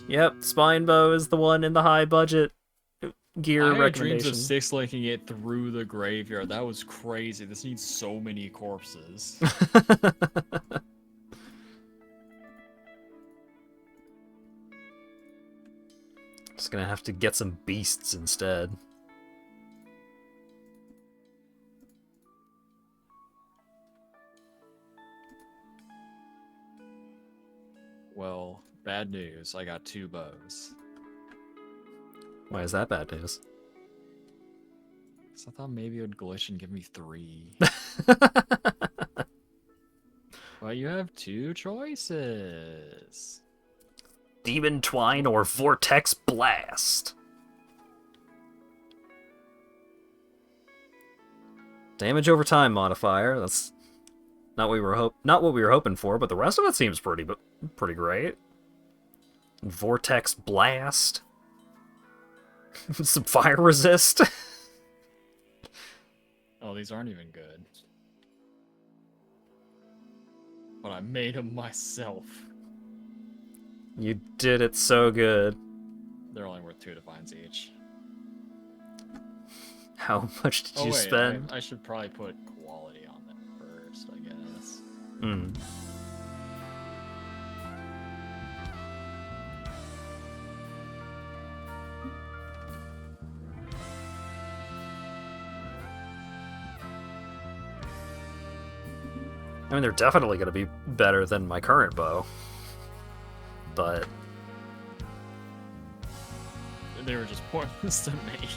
Speaker 4: Yep, spine bow is the one in the high budget gear
Speaker 5: I had dreams
Speaker 4: recommendation.
Speaker 5: of six-linking it through the graveyard. That was crazy. This needs so many corpses.
Speaker 4: Just gonna have to get some beasts instead.
Speaker 5: Well, bad news. I got 2 bows.
Speaker 4: Why is that bad news?
Speaker 5: So I thought maybe it would glitch and give me 3. Well, you have 2 choices.
Speaker 4: Demon Twine or Vortex Blast. Damage over time modifier. That's not what we were hoping for, but the rest of it seems pretty great. Vortex Blast. Some fire resist.
Speaker 5: Oh, these aren't even good. But I made them myself.
Speaker 4: You did it so good.
Speaker 5: They're only worth 2 divines each.
Speaker 4: How much did
Speaker 5: Oh,
Speaker 4: you
Speaker 5: wait,
Speaker 4: spend?
Speaker 5: I should probably put quality on them first, I guess.
Speaker 4: Hmm. I mean, they're definitely going to be better than my current bow. But
Speaker 5: They were just pointless to me.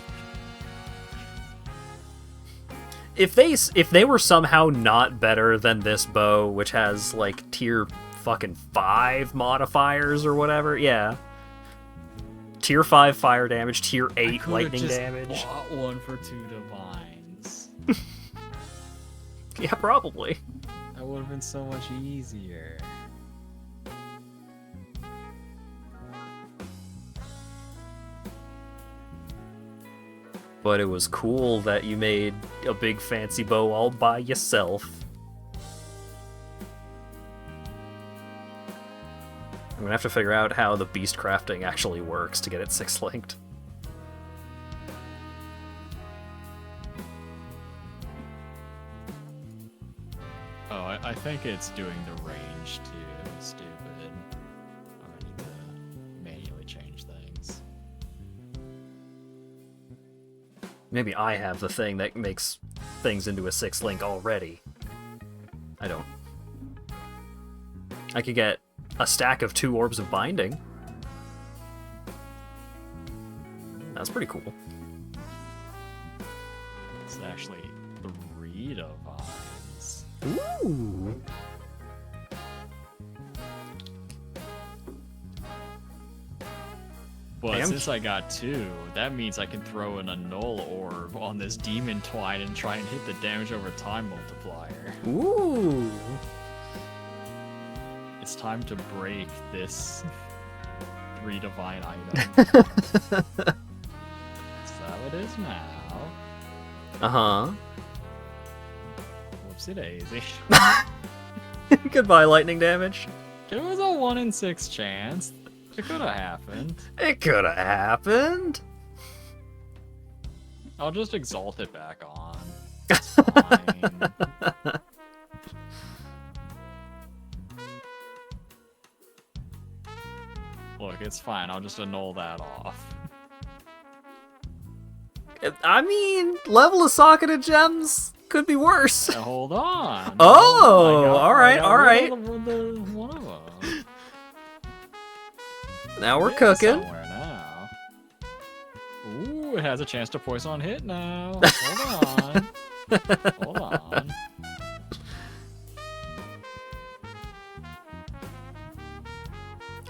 Speaker 4: if they were somehow not better than this bow, which has like tier fucking 5 modifiers or whatever, yeah. Tier 5 fire damage, tier 8 lightning
Speaker 5: just
Speaker 4: damage.
Speaker 5: Bought one for 2 divines.
Speaker 4: Yeah, probably.
Speaker 5: That would have been so much easier.
Speaker 4: But it was cool that you made a big fancy bow all by yourself. I'm gonna have to figure out how the beast crafting actually works to get it 6-linked.
Speaker 5: Oh, I think it's doing the range too. Stupid. I need to manually change things.
Speaker 4: Maybe I have the thing that makes things into a 6-link already. I don't. I could get a stack of 2 orbs of binding. That's pretty cool.
Speaker 5: It's actually 3 divines.
Speaker 4: Ooh.
Speaker 5: But
Speaker 4: Damn.
Speaker 5: since I got 2, that means I can throw in a null orb on this demon twine and try and hit the damage over time multiplier.
Speaker 4: Ooh.
Speaker 5: It's time to break this 3 divine items. So it is now.
Speaker 4: Uh-huh.
Speaker 5: Whoopsie daisy.
Speaker 4: Goodbye, lightning damage.
Speaker 5: It was a 1 in 6 chance. It could have happened.
Speaker 4: It could have happened.
Speaker 5: I'll just exalt it back on. It's fine. Look, it's fine. I'll just annul that off.
Speaker 4: I mean, level of socketed gems could be worse.
Speaker 5: Now, hold on.
Speaker 4: Oh,
Speaker 5: I
Speaker 4: alright,
Speaker 5: got
Speaker 4: alright.
Speaker 5: rid of one of them.
Speaker 4: Now we're
Speaker 5: Yeah,
Speaker 4: cooking.
Speaker 5: somewhere now. Ooh, it has a chance to poison hit now. Hold on. Hold on.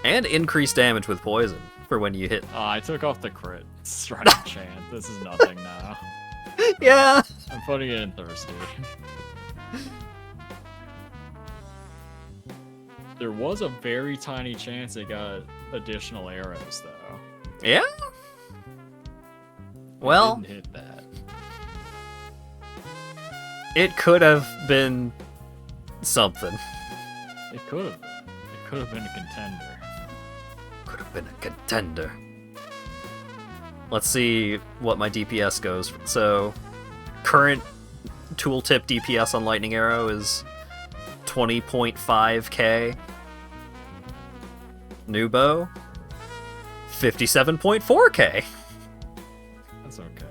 Speaker 4: And increased damage with poison for when you hit.
Speaker 5: I took off the crit strike chance. This is nothing now.
Speaker 4: Yeah.
Speaker 5: I'm putting it in thirsty. There was a very tiny chance it got additional arrows, though.
Speaker 4: Yeah? Well,
Speaker 5: Didn't hit that.
Speaker 4: it could have been something.
Speaker 5: It could have been. It could have been a contender.
Speaker 4: Could have been a contender. Let's see what my DPS goes. So, current tooltip DPS on Lightning Arrow is 20.5k. New bow, 57.4k.
Speaker 5: That's okay.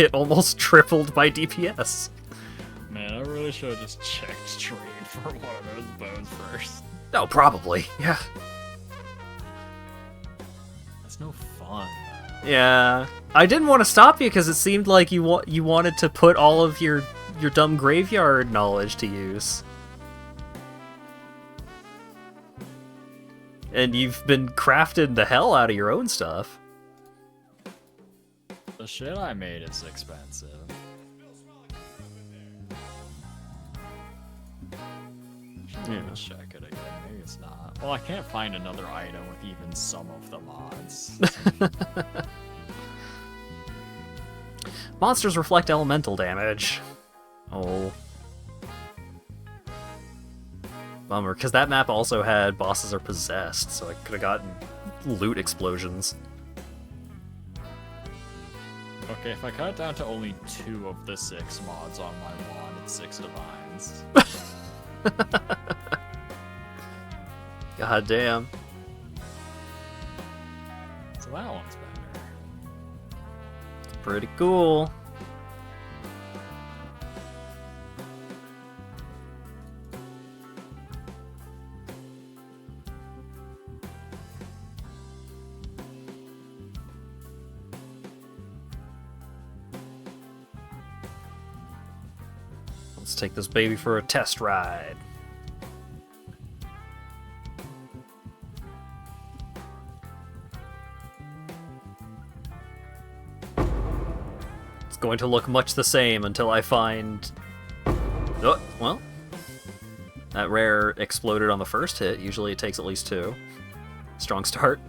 Speaker 4: It almost tripled my DPS.
Speaker 5: Man, I really should have just checked trade for one of those bows first.
Speaker 4: No, probably. Yeah.
Speaker 5: That's no fun.
Speaker 4: Yeah. I didn't want to stop you because it seemed like you wanted to put all of your dumb graveyard knowledge to use. And you've been crafting the hell out of your own stuff.
Speaker 5: The shit I made is expensive. Let's check it again. Maybe it's not. Well, I can't find another item with even some of the mods.
Speaker 4: Monsters reflect elemental damage. Oh. Bummer, because that map also had bosses are possessed, so I could have gotten loot explosions.
Speaker 5: Okay, if I cut it down to only 2 of the 6 mods on my wand, it's 6 divines.
Speaker 4: God damn.
Speaker 5: So that one's better.
Speaker 4: It's pretty cool. Let's take this baby for a test ride. It's going to look much the same until I find... Oh, well, that rare exploded on the first hit. Usually it takes at least 2. Strong start.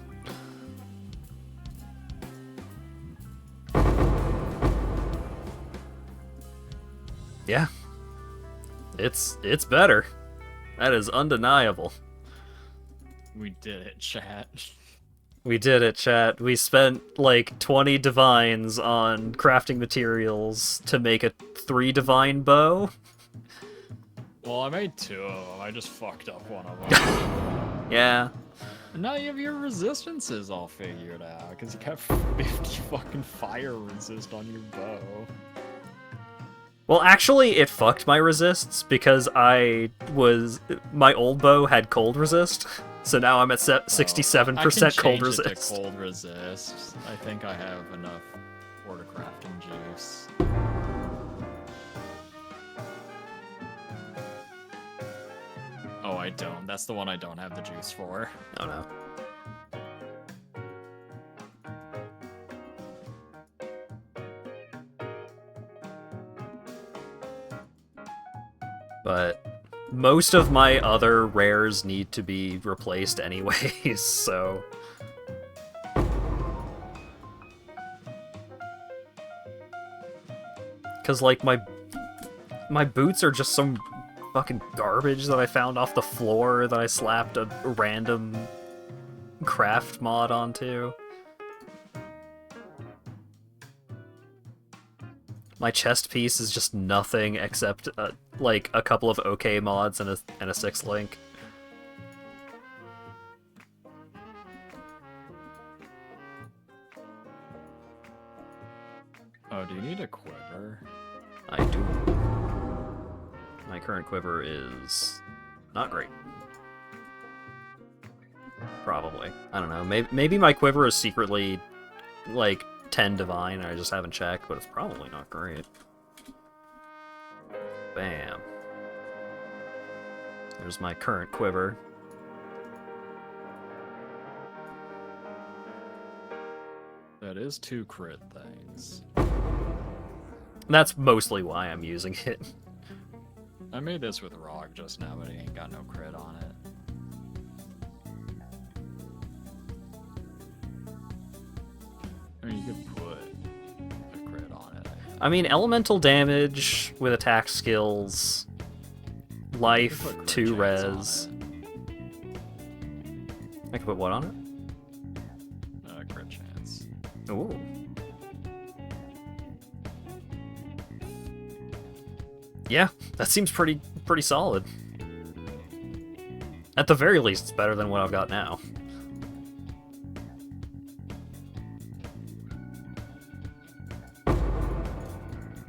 Speaker 4: Yeah. It's better. That is undeniable.
Speaker 5: We did it, chat.
Speaker 4: We did it, chat. We spent like 20 divines on crafting materials to make a 3 divine bow.
Speaker 5: Well, I made 2 of them. I just fucked up one of them.
Speaker 4: Yeah.
Speaker 5: And now you have your resistances all figured out, because you got 50 fucking fire resist on your bow.
Speaker 4: Well, actually, it fucked my resists because my old bow had cold resist, so now I'm at 67% cold resist.
Speaker 5: It to cold resist. I think I have enough order crafting juice. Oh, I don't. That's the one I don't have the juice for.
Speaker 4: Oh no. But most of my other rares need to be replaced anyways, so because like my boots are just some fucking garbage that I found off the floor that I slapped a random craft mod onto. My chest piece is just nothing except like a couple of OK mods and a 6 link.
Speaker 5: Oh, do you need a quiver?
Speaker 4: I do. My current quiver is not great. Probably. I don't know. Maybe my quiver is secretly like 10 divine and I just haven't checked, but it's probably not great. Bam. There's my current quiver.
Speaker 5: That is 2 crit things.
Speaker 4: That's mostly why I'm using it.
Speaker 5: I made this with Rock just now, but he ain't got no crit on it. I mean, you could put a crit on it.
Speaker 4: I mean, elemental damage with attack skills, life,
Speaker 5: Put crit
Speaker 4: 2
Speaker 5: chance
Speaker 4: res.
Speaker 5: on
Speaker 4: I can put what on
Speaker 5: it. Crit chance.
Speaker 4: it? Ooh. Yeah, that seems pretty solid. At the very least, it's better than what I've got now.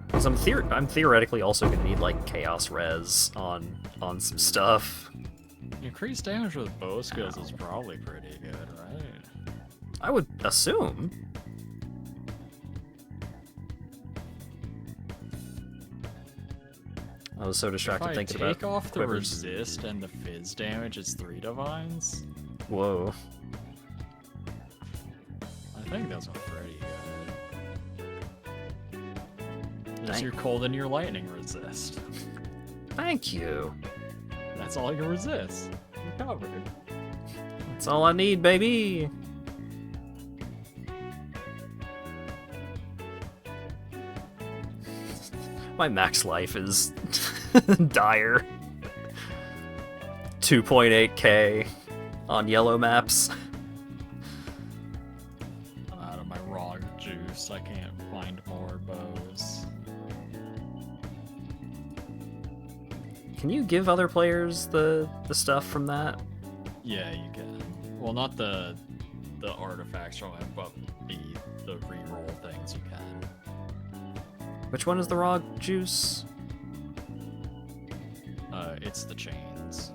Speaker 4: Because I'm theoretically also gonna need like chaos res on some stuff.
Speaker 5: Increased damage with bow skills is probably pretty good, right?
Speaker 4: I would assume. I was so distracted
Speaker 5: If I
Speaker 4: thinking
Speaker 5: take
Speaker 4: about
Speaker 5: off the
Speaker 4: quivers.
Speaker 5: resist and the fizz damage, it's 3 divines.
Speaker 4: Whoa.
Speaker 5: I think that's pretty good. Just your cold and your lightning resist.
Speaker 4: Thank you.
Speaker 5: That's all you resist. You're covered.
Speaker 4: That's all I need, baby. My max life is dire. 2.8k on yellow maps.
Speaker 5: I'm out of my raw juice. I can't find more bows.
Speaker 4: Can you give other players the stuff from that?
Speaker 5: Yeah, you can. Well, not the artifacts from it, but the reroll things you can.
Speaker 4: Which one is the raw juice?
Speaker 5: It's the chains.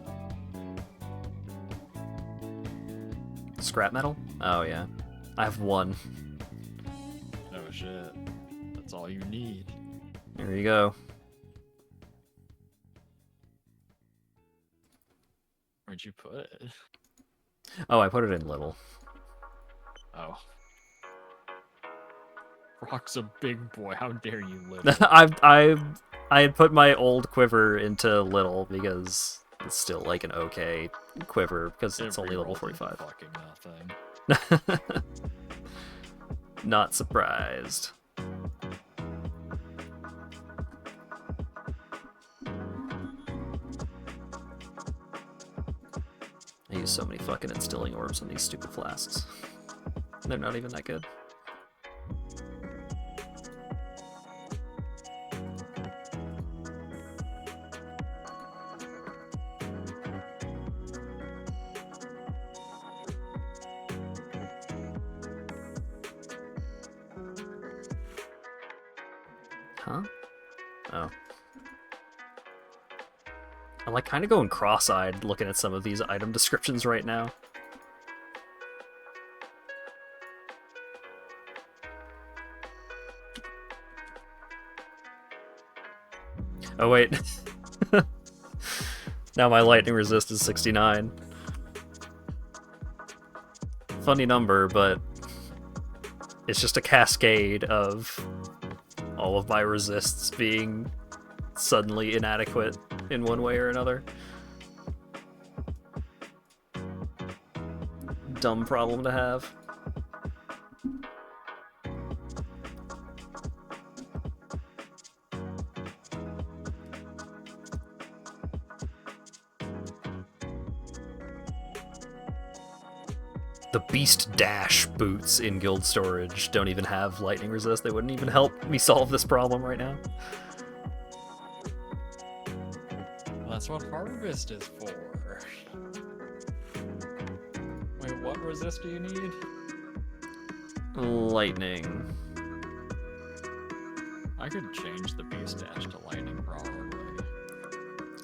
Speaker 4: Scrap metal? Oh yeah. I have 1.
Speaker 5: Oh shit. That's all you need.
Speaker 4: There you go.
Speaker 5: Where'd you put it?
Speaker 4: Oh, I put it in little.
Speaker 5: Oh. Rock's a big boy. How dare you live?
Speaker 4: I had put my old quiver into little because it's still like an okay quiver because it's only level 45.
Speaker 5: Fucking nothing.
Speaker 4: Not surprised. I use so many fucking instilling orbs on these stupid flasks. They're not even that good. Huh? Oh. I'm like kind of going cross-eyed looking at some of these item descriptions right now. Oh wait. Now my lightning resist is 69. Funny number, but it's just a cascade of all of my resists being suddenly inadequate in one way or another. Dumb problem to have. Beast Dash boots in guild storage don't even have lightning resist. They wouldn't even help me solve this problem right now.
Speaker 5: Well, that's what Harvest is for. Wait, what resist do you need?
Speaker 4: Lightning.
Speaker 5: I could change the Beast Dash to lightning, probably.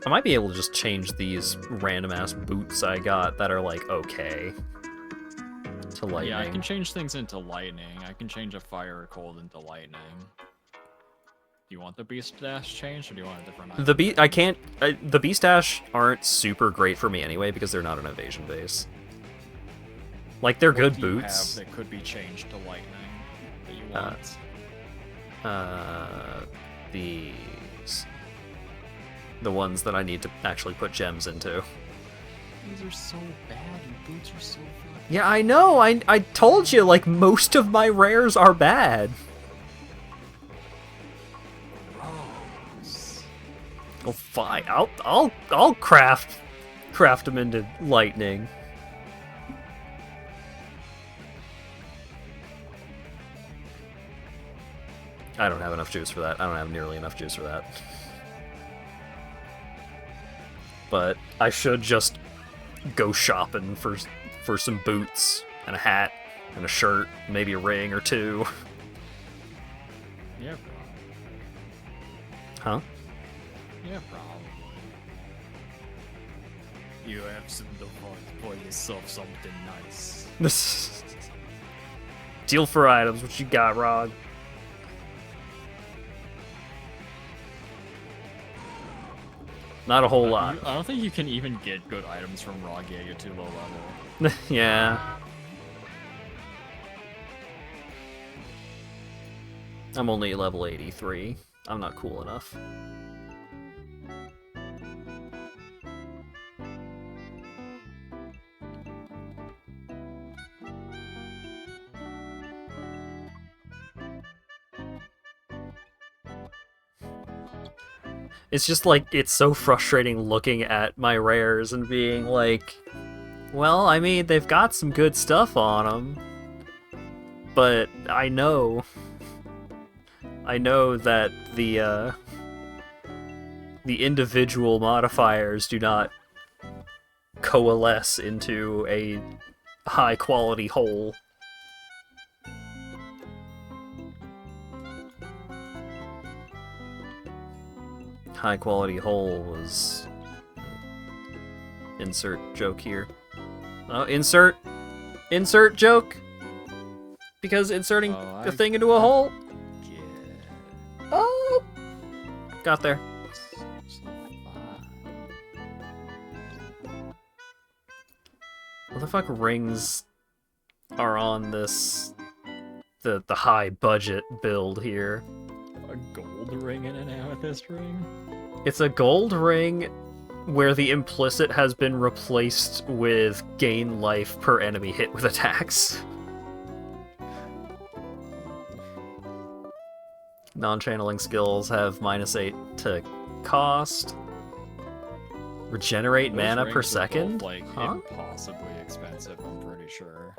Speaker 4: I might be able to just change these random-ass boots I got that are, like, okay to lightning.
Speaker 5: Yeah, I can change things into lightning. I can change a fire or cold into lightning. Do you want the Beast Dash changed, or do you want a different item?
Speaker 4: The Beast Dash aren't super great for me anyway, because they're not an evasion base. Like, they're good
Speaker 5: What do you
Speaker 4: boots.
Speaker 5: have that could be changed to lightning that you want?
Speaker 4: These. The ones that I need to actually put gems into.
Speaker 5: These are so bad. Your boots are so fucking...
Speaker 4: Yeah, I know. I told you, like, most of my rares are bad.
Speaker 5: gross.
Speaker 4: Oh, fine. I'll craft them into lightning. I don't have enough juice for that. I don't have nearly enough juice for that. But I should just go shopping for some boots and a hat and a shirt, maybe a ring or two.
Speaker 5: Yeah,
Speaker 4: Huh?
Speaker 5: yeah, probably. You have some device for yourself something nice.
Speaker 4: Deal for items. What you got, Rod? Not a whole lot.
Speaker 5: I don't think you can even get good items from Raw Gay. You're too low level.
Speaker 4: Yeah. I'm only level 83. I'm not cool enough. It's just like, it's so frustrating looking at my rares and being like, well, I mean, they've got some good stuff on them, but I know that the individual modifiers do not coalesce into a high quality whole. High quality whole was insert joke here. Oh, insert joke, because inserting
Speaker 5: Oh,
Speaker 4: a thing into a hole.
Speaker 5: Yeah.
Speaker 4: Oh, got there. What the fuck rings are on this the high budget build here?
Speaker 5: A gold ring and an amethyst ring?
Speaker 4: It's a gold ring where the implicit has been replaced with gain life per enemy hit with attacks. Non-channeling skills have -8 to cost. Regenerate
Speaker 5: Those
Speaker 4: mana
Speaker 5: rings
Speaker 4: per
Speaker 5: are
Speaker 4: second?
Speaker 5: both, like,
Speaker 4: Huh?
Speaker 5: impossibly expensive, I'm pretty sure.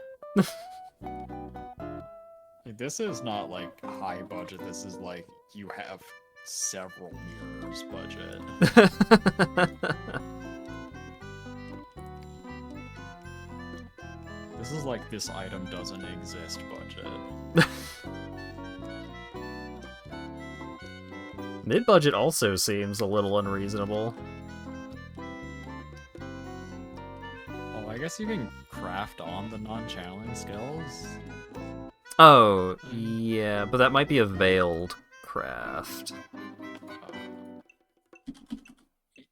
Speaker 5: Like, this is not like high budget, this is like you have several mirrors budget. This is like this item doesn't exist budget.
Speaker 4: Mid-budget also seems a little unreasonable.
Speaker 5: Oh, I guess you can craft on the non-channeling skills.
Speaker 4: Oh, yeah, but that might be a veiled craft.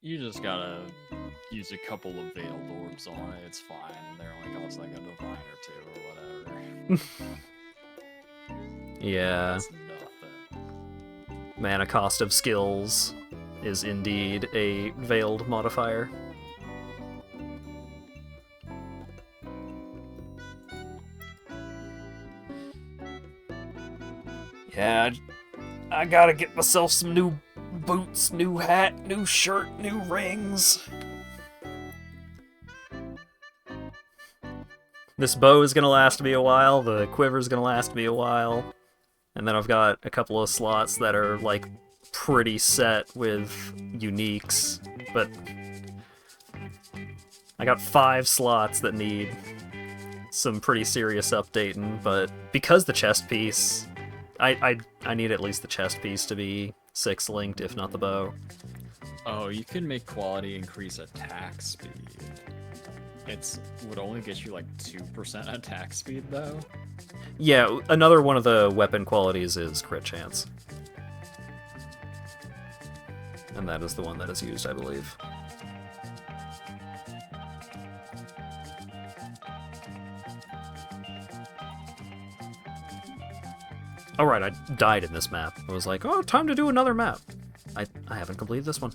Speaker 5: You just gotta use a couple of veiled orbs on it, it's fine. They're only cost like a divine or two or whatever.
Speaker 4: Yeah,
Speaker 5: That's nothing.
Speaker 4: mana cost of skills is indeed a veiled modifier. Yeah, I gotta get myself some new boots, new hat, new shirt, new rings. This bow is gonna last me a while, the quiver's gonna last me a while, and then I've got a couple of slots that are, like, pretty set with uniques, but I got 5 slots that need some pretty serious updating, but because the chest piece, I need at least the chest piece to be 6 linked, if not the bow.
Speaker 5: Oh, you can make quality increase attack speed. Would only get you like 2% attack speed though.
Speaker 4: Yeah, another one of the weapon qualities is crit chance. And that is the one that is used, I believe. Alright, I died in this map. I was like, oh, time to do another map. I haven't completed this one.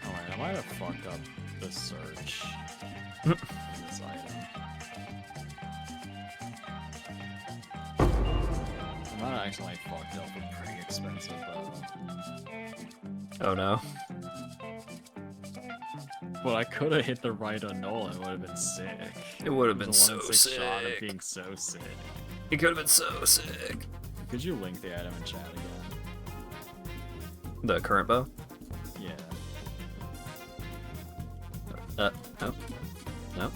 Speaker 5: Alright, I might have fucked up the search in this item. I might have accidentally fucked up a pretty expensive bow.
Speaker 4: Oh no.
Speaker 5: But I could have hit the right annul and it would have been sick.
Speaker 4: It would have
Speaker 5: The
Speaker 4: been
Speaker 5: 1
Speaker 4: so
Speaker 5: in 6 shot of
Speaker 4: sick.
Speaker 5: being so sick.
Speaker 4: It could have been so sick.
Speaker 5: Could you link the item in chat again?
Speaker 4: The current bow?
Speaker 5: Yeah.
Speaker 4: No. No.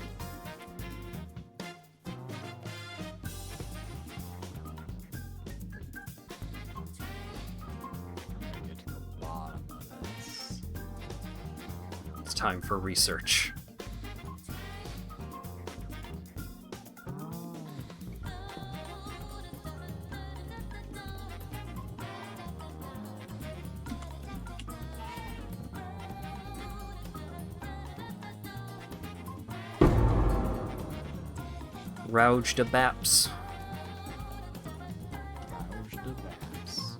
Speaker 5: Get to the bottom of this.
Speaker 4: It's time for research. Rouge de Baps.
Speaker 5: Rouge de Baps.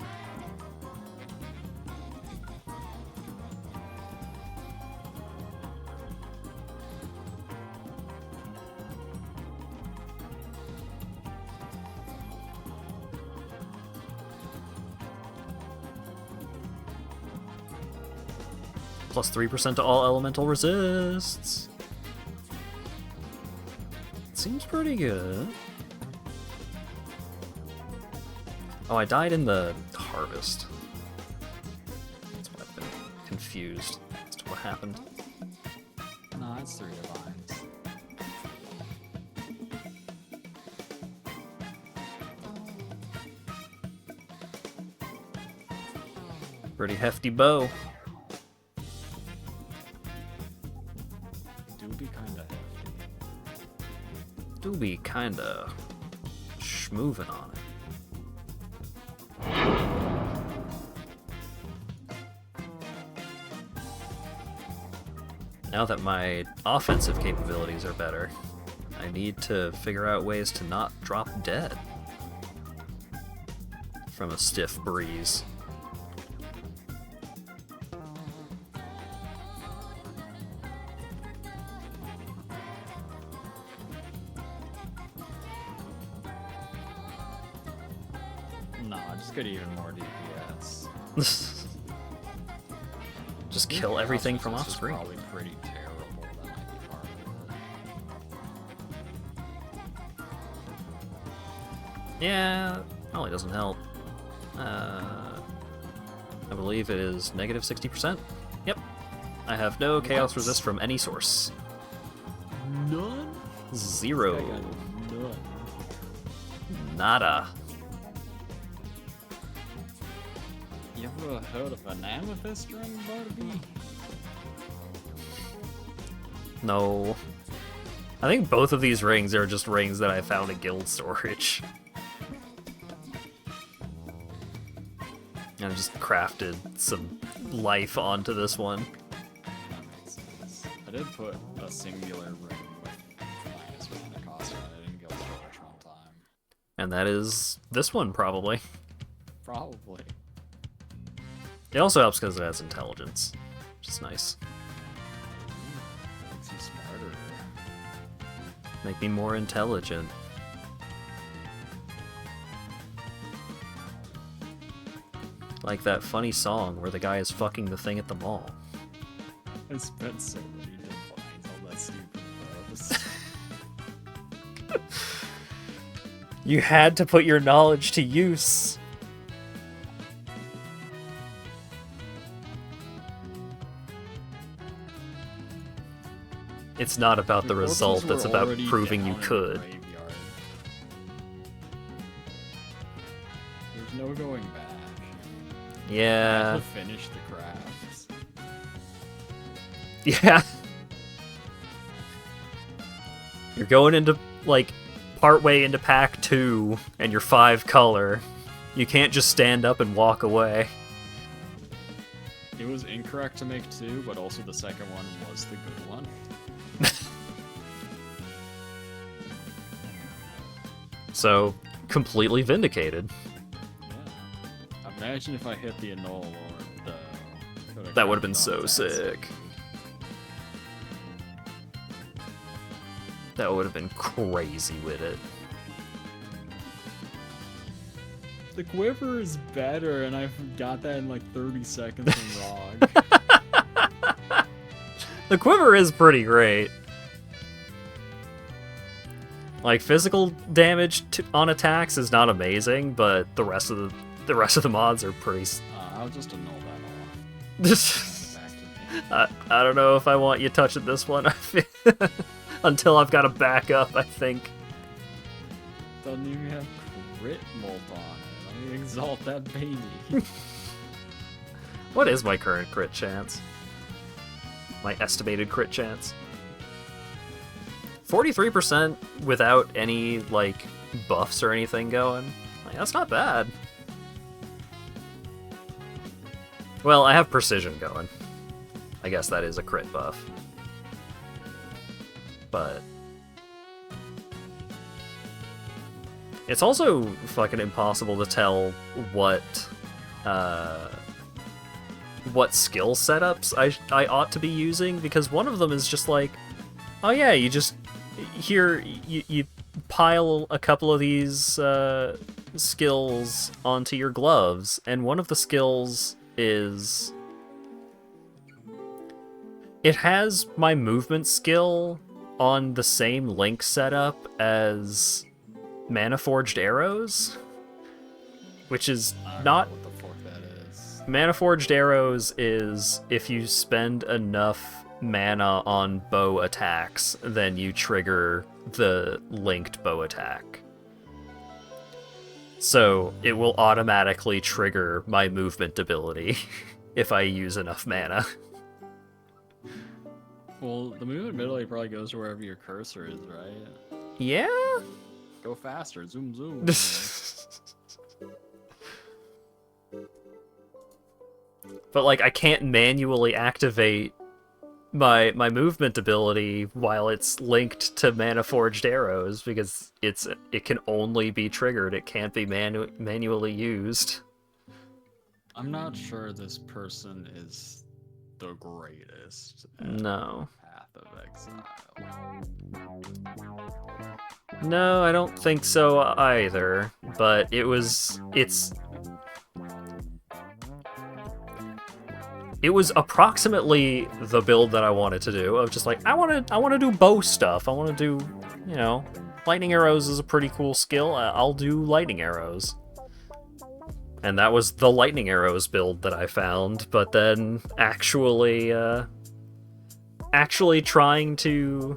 Speaker 4: Plus 3% to all elemental resists. Seems pretty good. Oh, I died in the harvest. That's why I've been confused as to what happened.
Speaker 5: No, it's 3 divines.
Speaker 4: Pretty hefty bow.
Speaker 5: Do be kinda hefty.
Speaker 4: Do be kinda schmoovin' on it. Now that my offensive capabilities are better, I need to figure out ways to not drop dead from a stiff breeze.
Speaker 5: No, just get even more DPS.
Speaker 4: Just kill everything from
Speaker 5: This
Speaker 4: off
Speaker 5: is
Speaker 4: screen.
Speaker 5: probably pretty terrible. That might be part of it.
Speaker 4: Yeah, probably doesn't help. I believe it is negative 60%. Yep. I have no chaos resist from any source.
Speaker 5: None?
Speaker 4: Zero.
Speaker 5: I got none.
Speaker 4: Nada.
Speaker 5: You ever heard of an amethyst ring, Barbie?
Speaker 4: No. I think both of these rings are just rings that I found in guild storage. And I just crafted some life onto this one.
Speaker 5: That makes sense. I did put a singular ring with minus mana cost on it in guild storage one time.
Speaker 4: And that is this one, probably.
Speaker 5: Probably.
Speaker 4: It also helps because it has intelligence, which is nice.
Speaker 5: Makes you smarter.
Speaker 4: Make me more intelligent. Like that funny song where the guy is fucking the thing at the mall.
Speaker 5: I spent so many divines on that stupid pose.
Speaker 4: You had to put your knowledge to use. It's not about the result, it's about proving you could.
Speaker 5: There's no going back. I
Speaker 4: Yeah.
Speaker 5: have to finish the crafts.
Speaker 4: Yeah. You're going into, like, partway into pack 2, and you're 5 color. You can't just stand up and walk away.
Speaker 5: It was incorrect to make 2, but also the second one was the good one.
Speaker 4: So, completely vindicated.
Speaker 5: Yeah. Imagine if I hit the annul or the...
Speaker 4: That would have been so sick. That would have been crazy with it.
Speaker 5: The quiver is better, and I got that in like 30 seconds from Rog.
Speaker 4: The quiver is pretty great. Like, physical damage on attacks is not amazing, but the rest of the mods are pretty.
Speaker 5: I'll just annul that off. Back to me.
Speaker 4: I don't know if I want you touching this one until I've got a backup. I think.
Speaker 5: Doesn't even have crit molt on it. Let me exalt that baby.
Speaker 4: What is my current crit chance? My estimated crit chance? 43% without any, like, buffs or anything going. Like, that's not bad. Well, I have precision going. I guess that is a crit buff. But it's also fucking impossible to tell what skill setups I ought to be using, because one of them is just like, oh yeah, you just you pile a couple of these skills onto your gloves, and one of the skills is it has my movement skill on the same link setup as Mana Forged Arrows, which is not.
Speaker 5: What the fuck that is?
Speaker 4: Mana Forged Arrows is if you spend enough mana on bow attacks, then you trigger the linked bow attack. So it will automatically trigger my movement ability if I use enough mana.
Speaker 5: Well, the movement ability probably goes to wherever your cursor is, right?
Speaker 4: Yeah?
Speaker 5: Go faster, zoom zoom.
Speaker 4: But like, I can't manually activate my movement ability while it's linked to Mana Forged Arrows, because it can only be triggered. It can't be manually used.
Speaker 5: I'm not sure this person is the greatest at
Speaker 4: No.
Speaker 5: Path of Exile.
Speaker 4: No, I don't think so either. But it was approximately the build that I wanted to do. I was just like, I want to do bow stuff. I want to do, lightning arrows is a pretty cool skill. I'll do lightning arrows. And that was the lightning arrows build that I found. But then actually trying to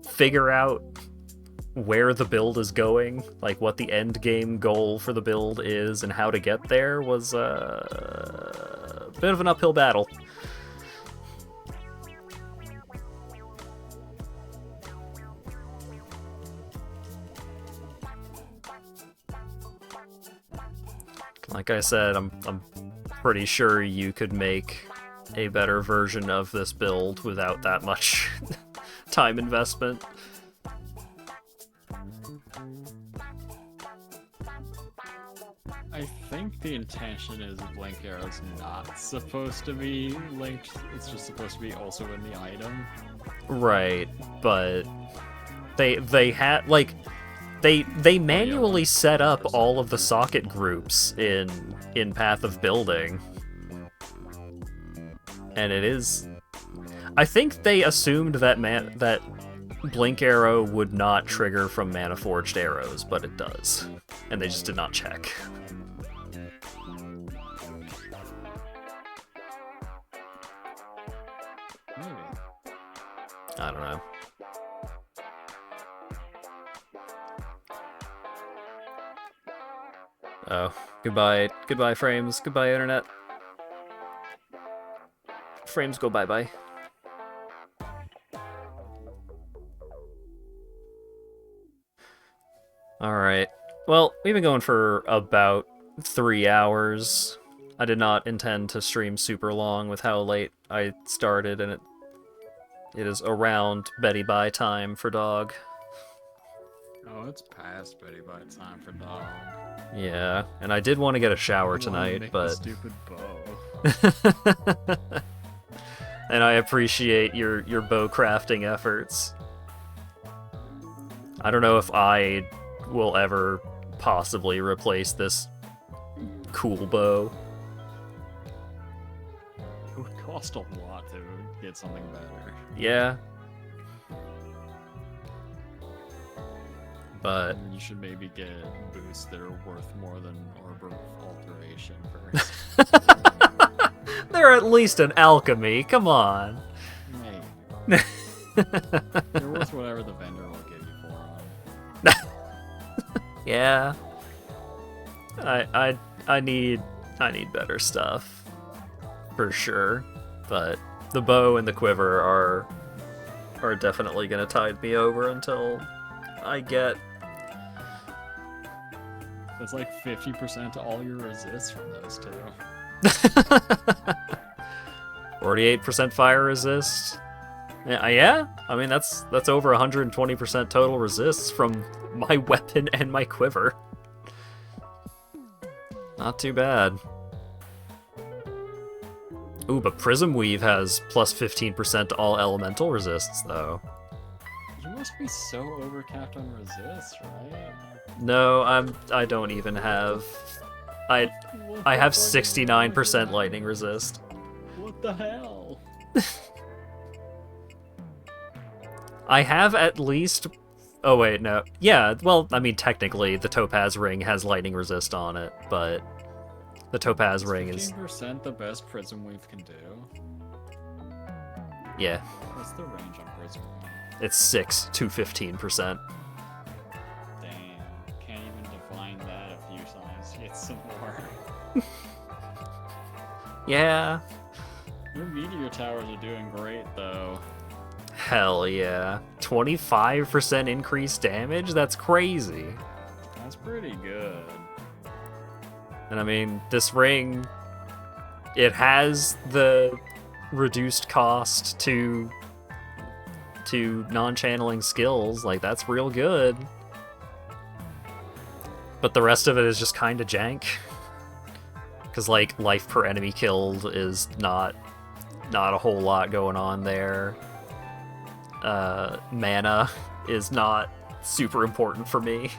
Speaker 4: figure out where the build is going, like what the end game goal for the build is and how to get there, was a bit of an uphill battle. Like I said, I'm pretty sure you could make a better version of this build without that much time investment.
Speaker 5: I think the intention is Blink Arrow's not supposed to be linked. It's just supposed to be also in the item.
Speaker 4: Right, but they had like they manually set up all of the socket groups in Path of Building. And it is, I think they assumed that that Blink Arrow would not trigger from Mana Forged arrows, but it does. And they just did not check.
Speaker 5: Maybe.
Speaker 4: I don't know. Oh, goodbye frames, goodbye internet. Frames go bye-bye. Alright. Well, we've been going for about 3 hours. I did not intend to stream super long with how late I started, and it is around Betty Bye time for Dog.
Speaker 5: Oh, it's past Betty Bye time for Dog.
Speaker 4: Yeah, and I did want to get a shower
Speaker 5: I wanna
Speaker 4: tonight,
Speaker 5: make
Speaker 4: but...
Speaker 5: a stupid bow.
Speaker 4: And I appreciate your bow crafting efforts. I don't know if I will ever possibly replace this cool bow.
Speaker 5: It would cost a lot to get something better.
Speaker 4: Yeah. But
Speaker 5: You should maybe get boosts that are worth more than Orb of Alteration first.
Speaker 4: they're at least an alchemy, come on.
Speaker 5: Maybe. They're worth whatever the vendor will give you for them.
Speaker 4: Yeah. I need better stuff. For sure. But the bow and the quiver are definitely gonna tide me over until I get
Speaker 5: That's like 50% to all your resists from those two.
Speaker 4: 48% fire resist. Yeah, I mean that's over 120% total resists from my weapon and my quiver. Not too bad. Ooh, but Prism Weave has plus 15% to all elemental resists, though.
Speaker 5: You must be so overcapped on resists, right?
Speaker 4: No, I don't even have... I have 69% lightning resist.
Speaker 5: What the hell?
Speaker 4: I have at least... Oh wait, no. Yeah, well, I mean, technically, the Topaz Ring has lightning resist on it, but the Topaz Ring is...
Speaker 5: 15% the best Prism Weave can do?
Speaker 4: Yeah,
Speaker 5: What's the range on Prism Weave?
Speaker 4: it's 6 to 15%.
Speaker 5: Damn, can't even define that a few times. Get some more.
Speaker 4: Yeah,
Speaker 5: Your meteor towers are doing great, though.
Speaker 4: hell yeah. 25% increased damage? That's crazy.
Speaker 5: That's pretty good.
Speaker 4: And I mean, this ring, it has the reduced cost to non-channeling skills. Like, that's real good. But the rest of it is just kind of jank. Because, like, life per enemy killed is not a whole lot going on there. Mana is not super important for me.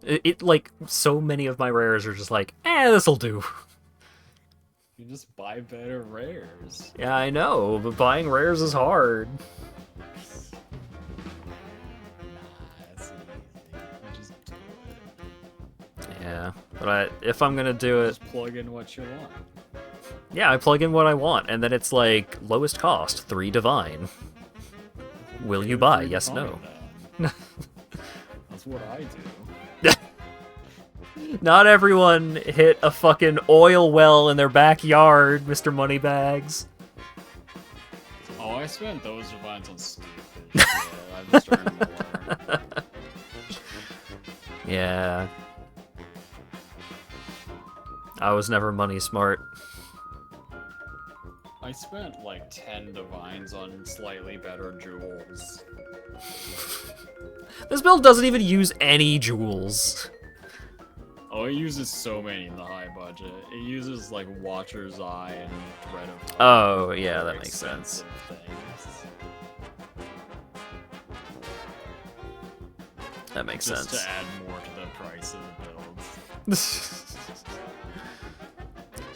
Speaker 4: It like, so many of my rares are just like, this'll do.
Speaker 5: You just buy better rares.
Speaker 4: Yeah, I know, but buying rares is hard.
Speaker 5: That's easy. You just do it.
Speaker 4: Yeah, but if I'm gonna do it,
Speaker 5: Just plug in what you want.
Speaker 4: yeah, I plug in what I want, and then it's like, lowest cost, 3 divine. Will you buy? Yes, no.
Speaker 5: That's what I do.
Speaker 4: Not everyone hit a fucking oil well in their backyard, Mr. Moneybags.
Speaker 5: Oh, I spent those divines on stupid shit. I'm just starting to learn.
Speaker 4: Yeah. I was never money smart.
Speaker 5: I spent like 10 divines on slightly better jewels.
Speaker 4: This build doesn't even use any jewels.
Speaker 5: Oh, it uses so many in the high budget. It uses like Watcher's Eye and Thread of Light.
Speaker 4: Oh, yeah,
Speaker 5: for
Speaker 4: that makes sense.
Speaker 5: expensive things.
Speaker 4: That makes
Speaker 5: Just
Speaker 4: sense.
Speaker 5: to add more to the price of the builds.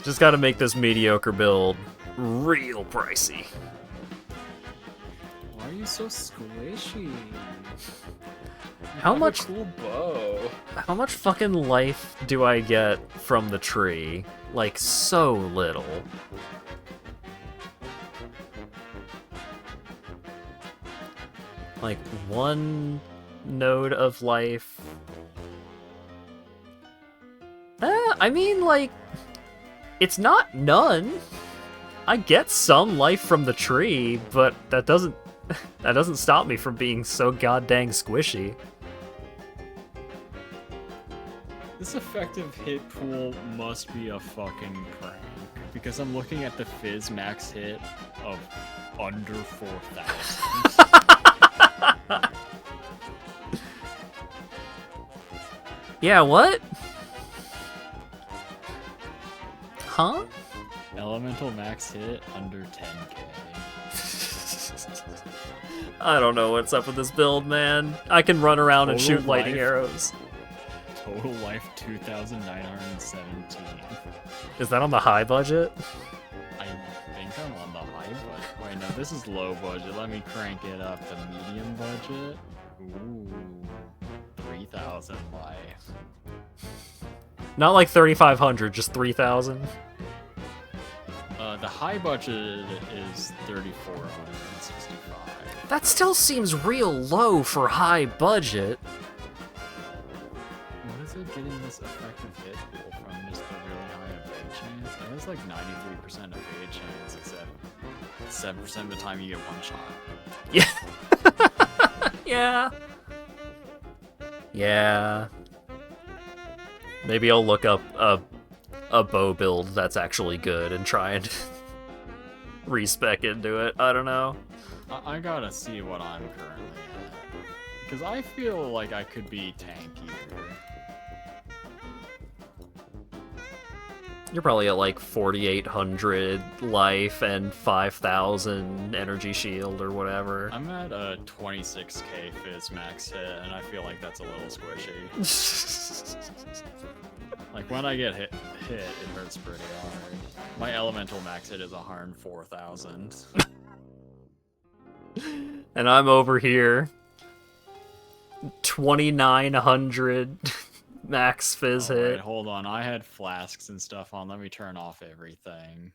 Speaker 4: Just gotta make this mediocre build real pricey.
Speaker 5: Why are you so squishy?
Speaker 4: How
Speaker 5: Have a
Speaker 4: much
Speaker 5: cool bow?
Speaker 4: how much fucking life do I get from the tree? Like, so little. Like, 1 node of life. I mean, like, it's not none. I get some life from the tree, but that doesn't stop me from being so goddamn squishy.
Speaker 5: This effective hit pool must be a fucking prank. Because I'm looking at the Fizz max hit of under 4,000.
Speaker 4: Yeah, what? Huh?
Speaker 5: Elemental max hit under 10k.
Speaker 4: I don't know what's up with this build, man. I can run around and
Speaker 5: Total
Speaker 4: shoot lightning
Speaker 5: life.
Speaker 4: arrows.
Speaker 5: Total life 2,917.
Speaker 4: Is that on the high budget?
Speaker 5: I think I'm on the high budget. Wait, no, this is low budget. Let me crank it up to medium budget. Ooh, 3,000 life.
Speaker 4: Not like 3,500, just 3,000.
Speaker 5: The high budget is 3,465.
Speaker 4: That still seems real low for high budget.
Speaker 5: What is it getting this effective hit pool from? Just the really high evade chance? It has like 93% evade chance, except 7% of the time you get one shot.
Speaker 4: Yeah. Yeah. Yeah. Maybe I'll look up a bow build that's actually good and try and respec into it. I don't know.
Speaker 5: I gotta see what I'm currently at. Because I feel like I could be tankier.
Speaker 4: You're probably at like 4,800 life and 5,000 energy shield or whatever.
Speaker 5: I'm at a 26k Fizz max hit, and I feel like that's a little squishy. Like, when I get hit, it hurts pretty hard. My elemental max hit is 104,000.
Speaker 4: And I'm over here. 2,900 max fizz
Speaker 5: Oh, wait,
Speaker 4: hit.
Speaker 5: hold on. I had flasks and stuff on. Let me turn off everything.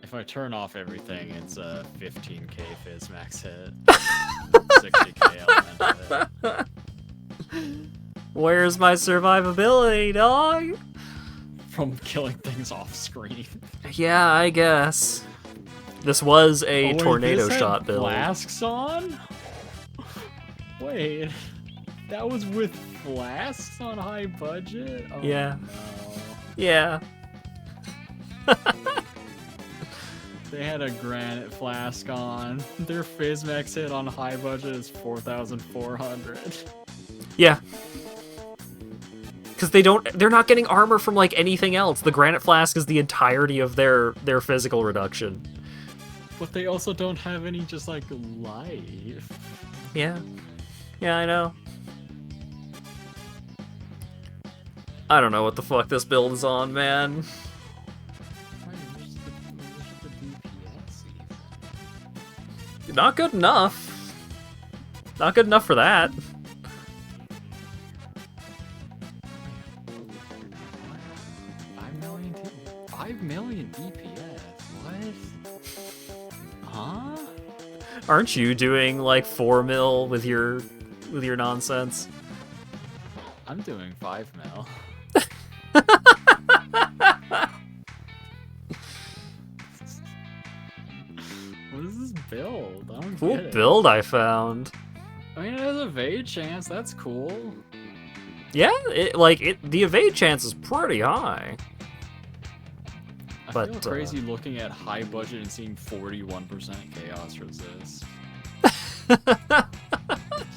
Speaker 5: If I turn off everything, it's a 15k Fizz max hit. 60k elemental hit.
Speaker 4: Where's my survivability, dog?
Speaker 5: From killing things off screen.
Speaker 4: Yeah, I guess. This was a
Speaker 5: Oh, wait,
Speaker 4: tornado
Speaker 5: this had
Speaker 4: shot build.
Speaker 5: Flasks on? Wait, that was with flasks on high budget? Oh,
Speaker 4: Yeah.
Speaker 5: No.
Speaker 4: Yeah.
Speaker 5: They had a granite flask on. Their Fizz max hit on high budget is 4,400.
Speaker 4: Yeah. Because they're not getting armor from like anything else. The granite flask is the entirety of their physical reduction.
Speaker 5: But they also don't have any just like life.
Speaker 4: Yeah. Yeah, I know. I don't know what the fuck this build is on, man.
Speaker 5: Where's the DPS even?
Speaker 4: Not good enough. Not good enough for that.
Speaker 5: 5 million DPS? What? Huh?
Speaker 4: Aren't you doing like 4 mil with your nonsense?
Speaker 5: I'm doing 5 mil. What is this build? I don't
Speaker 4: Cool
Speaker 5: get it.
Speaker 4: build I found.
Speaker 5: I mean, it has a evade chance. That's cool.
Speaker 4: Yeah, the evade chance is pretty high.
Speaker 5: I
Speaker 4: But,
Speaker 5: feel crazy looking at high budget and seeing 41% chaos resist.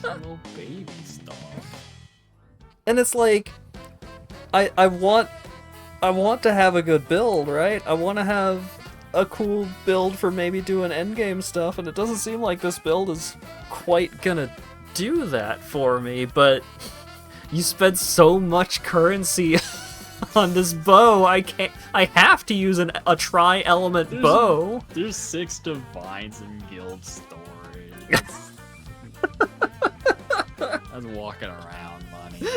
Speaker 5: Little baby stuff.
Speaker 4: And it's like, I want to have a good build, right? I want to have a cool build for maybe doing endgame stuff, and it doesn't seem like this build is quite gonna do that for me, but you spent so much currency on this bow, I have to use a tri-element bow.
Speaker 5: There's 6 divines in guild storage. That's walking around money.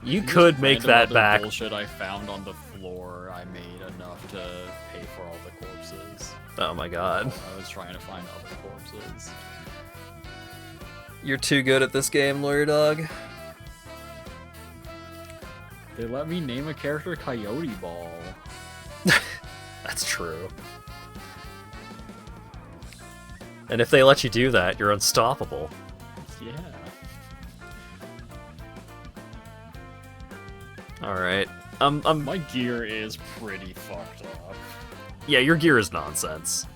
Speaker 4: You could make that
Speaker 5: Other
Speaker 4: back.
Speaker 5: Bullshit I found on the floor. I made enough to pay for all the corpses.
Speaker 4: Oh my god.
Speaker 5: I was trying to find other corpses.
Speaker 4: You're too good at this game, LawyerDog.
Speaker 5: They let me name a character Coyote Ball.
Speaker 4: That's true. And if they let you do that, you're unstoppable.
Speaker 5: Yeah.
Speaker 4: Alright.
Speaker 5: My gear is pretty fucked up.
Speaker 4: Yeah, your gear is nonsense.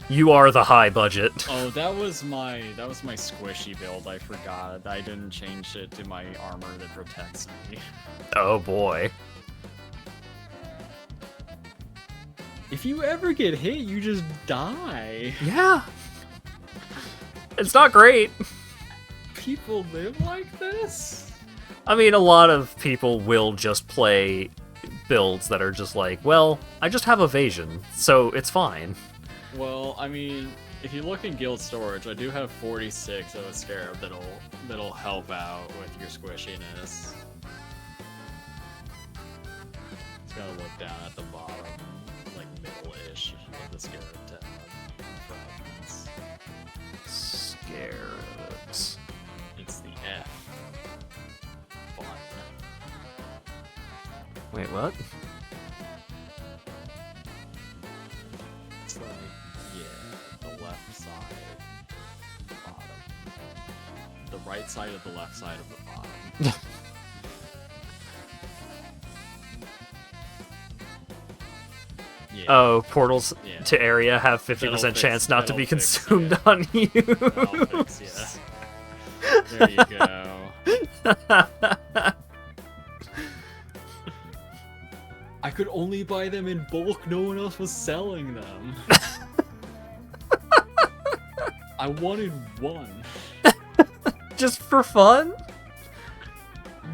Speaker 4: You are the high budget.
Speaker 5: Oh, that was my squishy build. I forgot. I didn't change it to my armor that protects me.
Speaker 4: Oh boy.
Speaker 5: If you ever get hit, you just die.
Speaker 4: Yeah. It's not great.
Speaker 5: People live like this?
Speaker 4: I mean, a lot of people will just play builds that are just like, well, I just have evasion, so it's fine.
Speaker 5: Well, I mean, if you look in guild storage, I do have 46 of a scarab that'll help out with your squishiness. Just gotta look down at the bottom, like middle-ish of the scarab tab. Fragments.
Speaker 4: Scarabs.
Speaker 5: It's the F. Font.
Speaker 4: Wait, what?
Speaker 5: It's like, yeah, the left side, bottom. The right side of the left side of the bottom. Yeah.
Speaker 4: Oh, portals
Speaker 5: Yeah.
Speaker 4: to area have 50% chance not to be consumed on you.
Speaker 5: That'll fix, yeah. There you go. I could only buy them in bulk, no one else was selling them. I wanted one.
Speaker 4: Just for fun?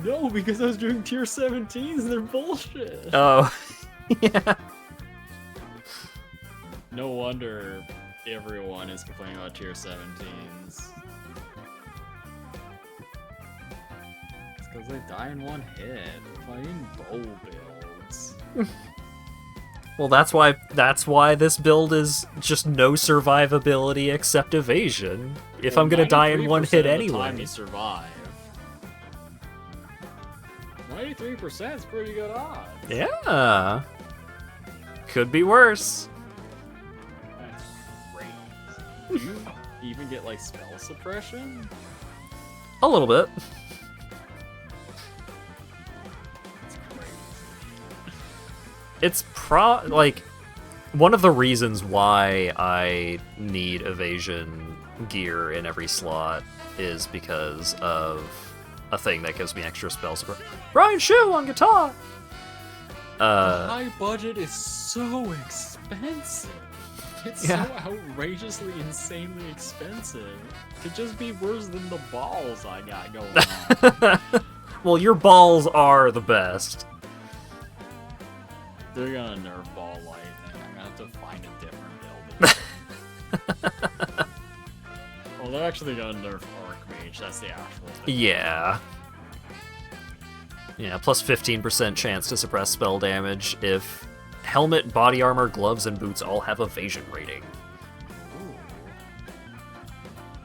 Speaker 5: No, because I was doing tier 17s, they're bullshit.
Speaker 4: Oh, yeah.
Speaker 5: No wonder everyone is complaining about tier 17s. It's because they die in one hit. They're playing bow builds.
Speaker 4: Well, that's why this build is just no survivability except evasion. If
Speaker 5: Well,
Speaker 4: I'm gonna die in
Speaker 5: 93%
Speaker 4: one hit
Speaker 5: of the
Speaker 4: anyway.
Speaker 5: time you survive. 93% is pretty good odds.
Speaker 4: Yeah. Could be worse.
Speaker 5: That's great. Do you even get like spell suppression?
Speaker 4: A little bit.
Speaker 5: That's crazy.
Speaker 4: It's like one of the reasons why I need evasion gear in every slot is because of a thing that gives me extra spell support. Brian Shu on guitar.
Speaker 5: High budget is so expensive. It's
Speaker 4: Yeah.
Speaker 5: so outrageously, insanely expensive. Could just be worse than the balls I got going on.
Speaker 4: Well, your balls are the best.
Speaker 5: They're gonna nerf ball lightning. I'm gonna have to find a different build. Well, they're actually gonna nerf Archmage. That's the actual thing.
Speaker 4: Yeah. Yeah, plus 15% chance to suppress spell damage if helmet, body armor, gloves, and boots all have evasion rating.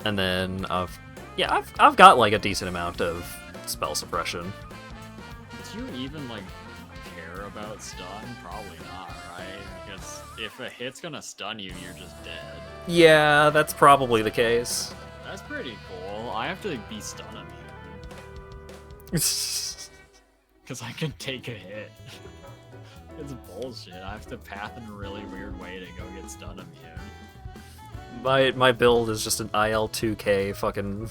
Speaker 4: And then I've got like a decent amount of spell suppression.
Speaker 5: Do you even like care about stun? Probably not, right? Because if a hit's gonna stun you, you're just dead.
Speaker 4: Yeah, that's probably the case.
Speaker 5: That's pretty cool. I have to be stun immune. Because I can take a hit. It's bullshit. I have to path in a really weird way to go get stun immune.
Speaker 4: My build is just an IL-2K fucking...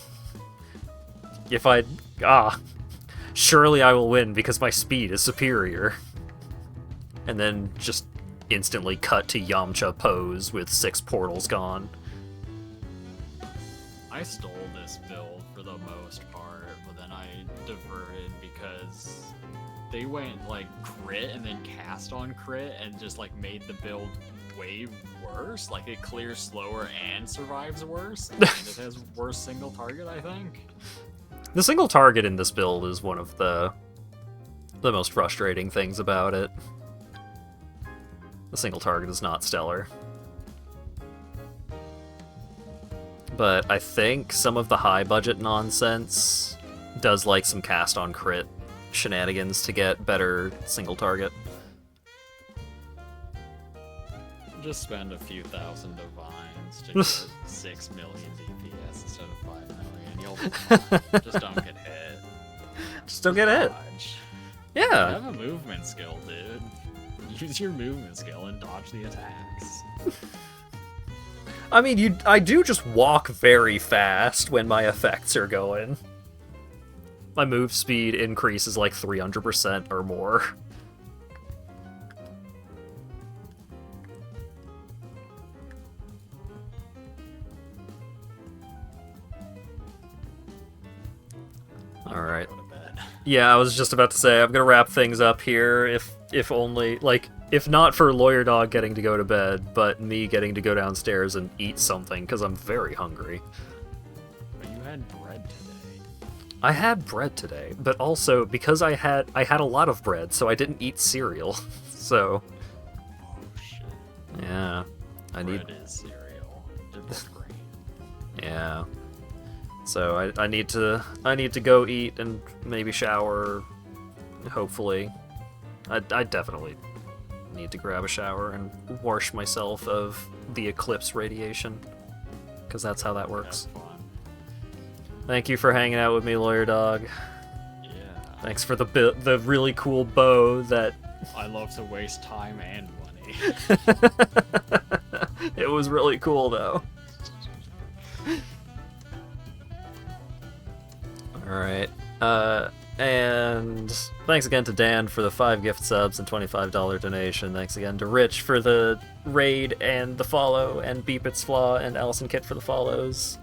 Speaker 4: Surely I will win because my speed is superior. And then just instantly cut to Yamcha pose with 6 portals gone.
Speaker 5: I stole this build for the most part, but then I diverted because they went like crit and then cast on crit and just like made the build way worse. Like it clears slower and survives worse. And it has worse single target, I think.
Speaker 4: The single target in this build is one of the most frustrating things about it. The single target is not stellar. But I think some of the high budget nonsense does like some cast on crit shenanigans to get better single target.
Speaker 5: Just spend a few thousand divines to get 6 million DPS instead of 5 million. You'll be fine. Just don't get hit.
Speaker 4: Just don't get hit.
Speaker 5: Dodge.
Speaker 4: Yeah.
Speaker 5: Have a movement skill, dude. Use your movement skill and dodge the attacks.
Speaker 4: I mean, I do just walk very fast when my effects are going. My move speed increases like 300% or more. Alright. Yeah, I was just about to say, I'm gonna wrap things up here, if only, like, if not for LawyerDog getting to go to bed, but me getting to go downstairs and eat something, because I'm very hungry.
Speaker 5: But you had bread today.
Speaker 4: I had bread today, but also, because I had a lot of bread, so I didn't eat cereal, so...
Speaker 5: Oh, shit.
Speaker 4: Yeah.
Speaker 5: Bread is cereal. It's grain.
Speaker 4: Yeah. So I need to go eat and maybe shower, hopefully. I definitely need to grab a shower and wash myself of the eclipse radiation, because that's how that works.
Speaker 5: Have fun.
Speaker 4: Thank you for hanging out with me, LawyerDog.
Speaker 5: Yeah.
Speaker 4: Thanks for the really cool bow that...
Speaker 5: I love to waste time and money.
Speaker 4: It was really cool, though. Alright, and thanks again to Dan for the 5 gift subs and $25 donation. Thanks again to Rich for the raid and the follow, and Beep It's Flaw and Allison Kit for the follows.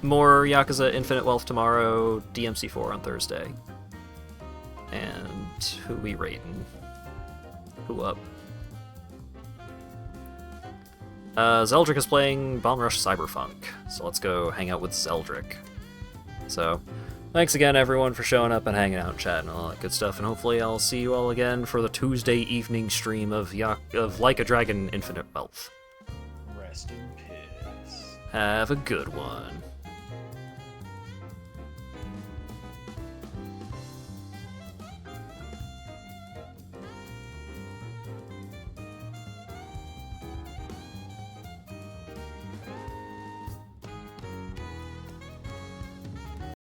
Speaker 4: More Yakuza Infinite Wealth tomorrow, DMC4 on Thursday. And who we raiding? Who up? Zeldrick is playing Bomb Rush Cyberpunk, so let's go hang out with Zeldrick. So, thanks again everyone for showing up and hanging out and chatting and all that good stuff, and hopefully I'll see you all again for the Tuesday evening stream of Like a Dragon Infinite Wealth.
Speaker 5: Rest in peace.
Speaker 4: Have a good one.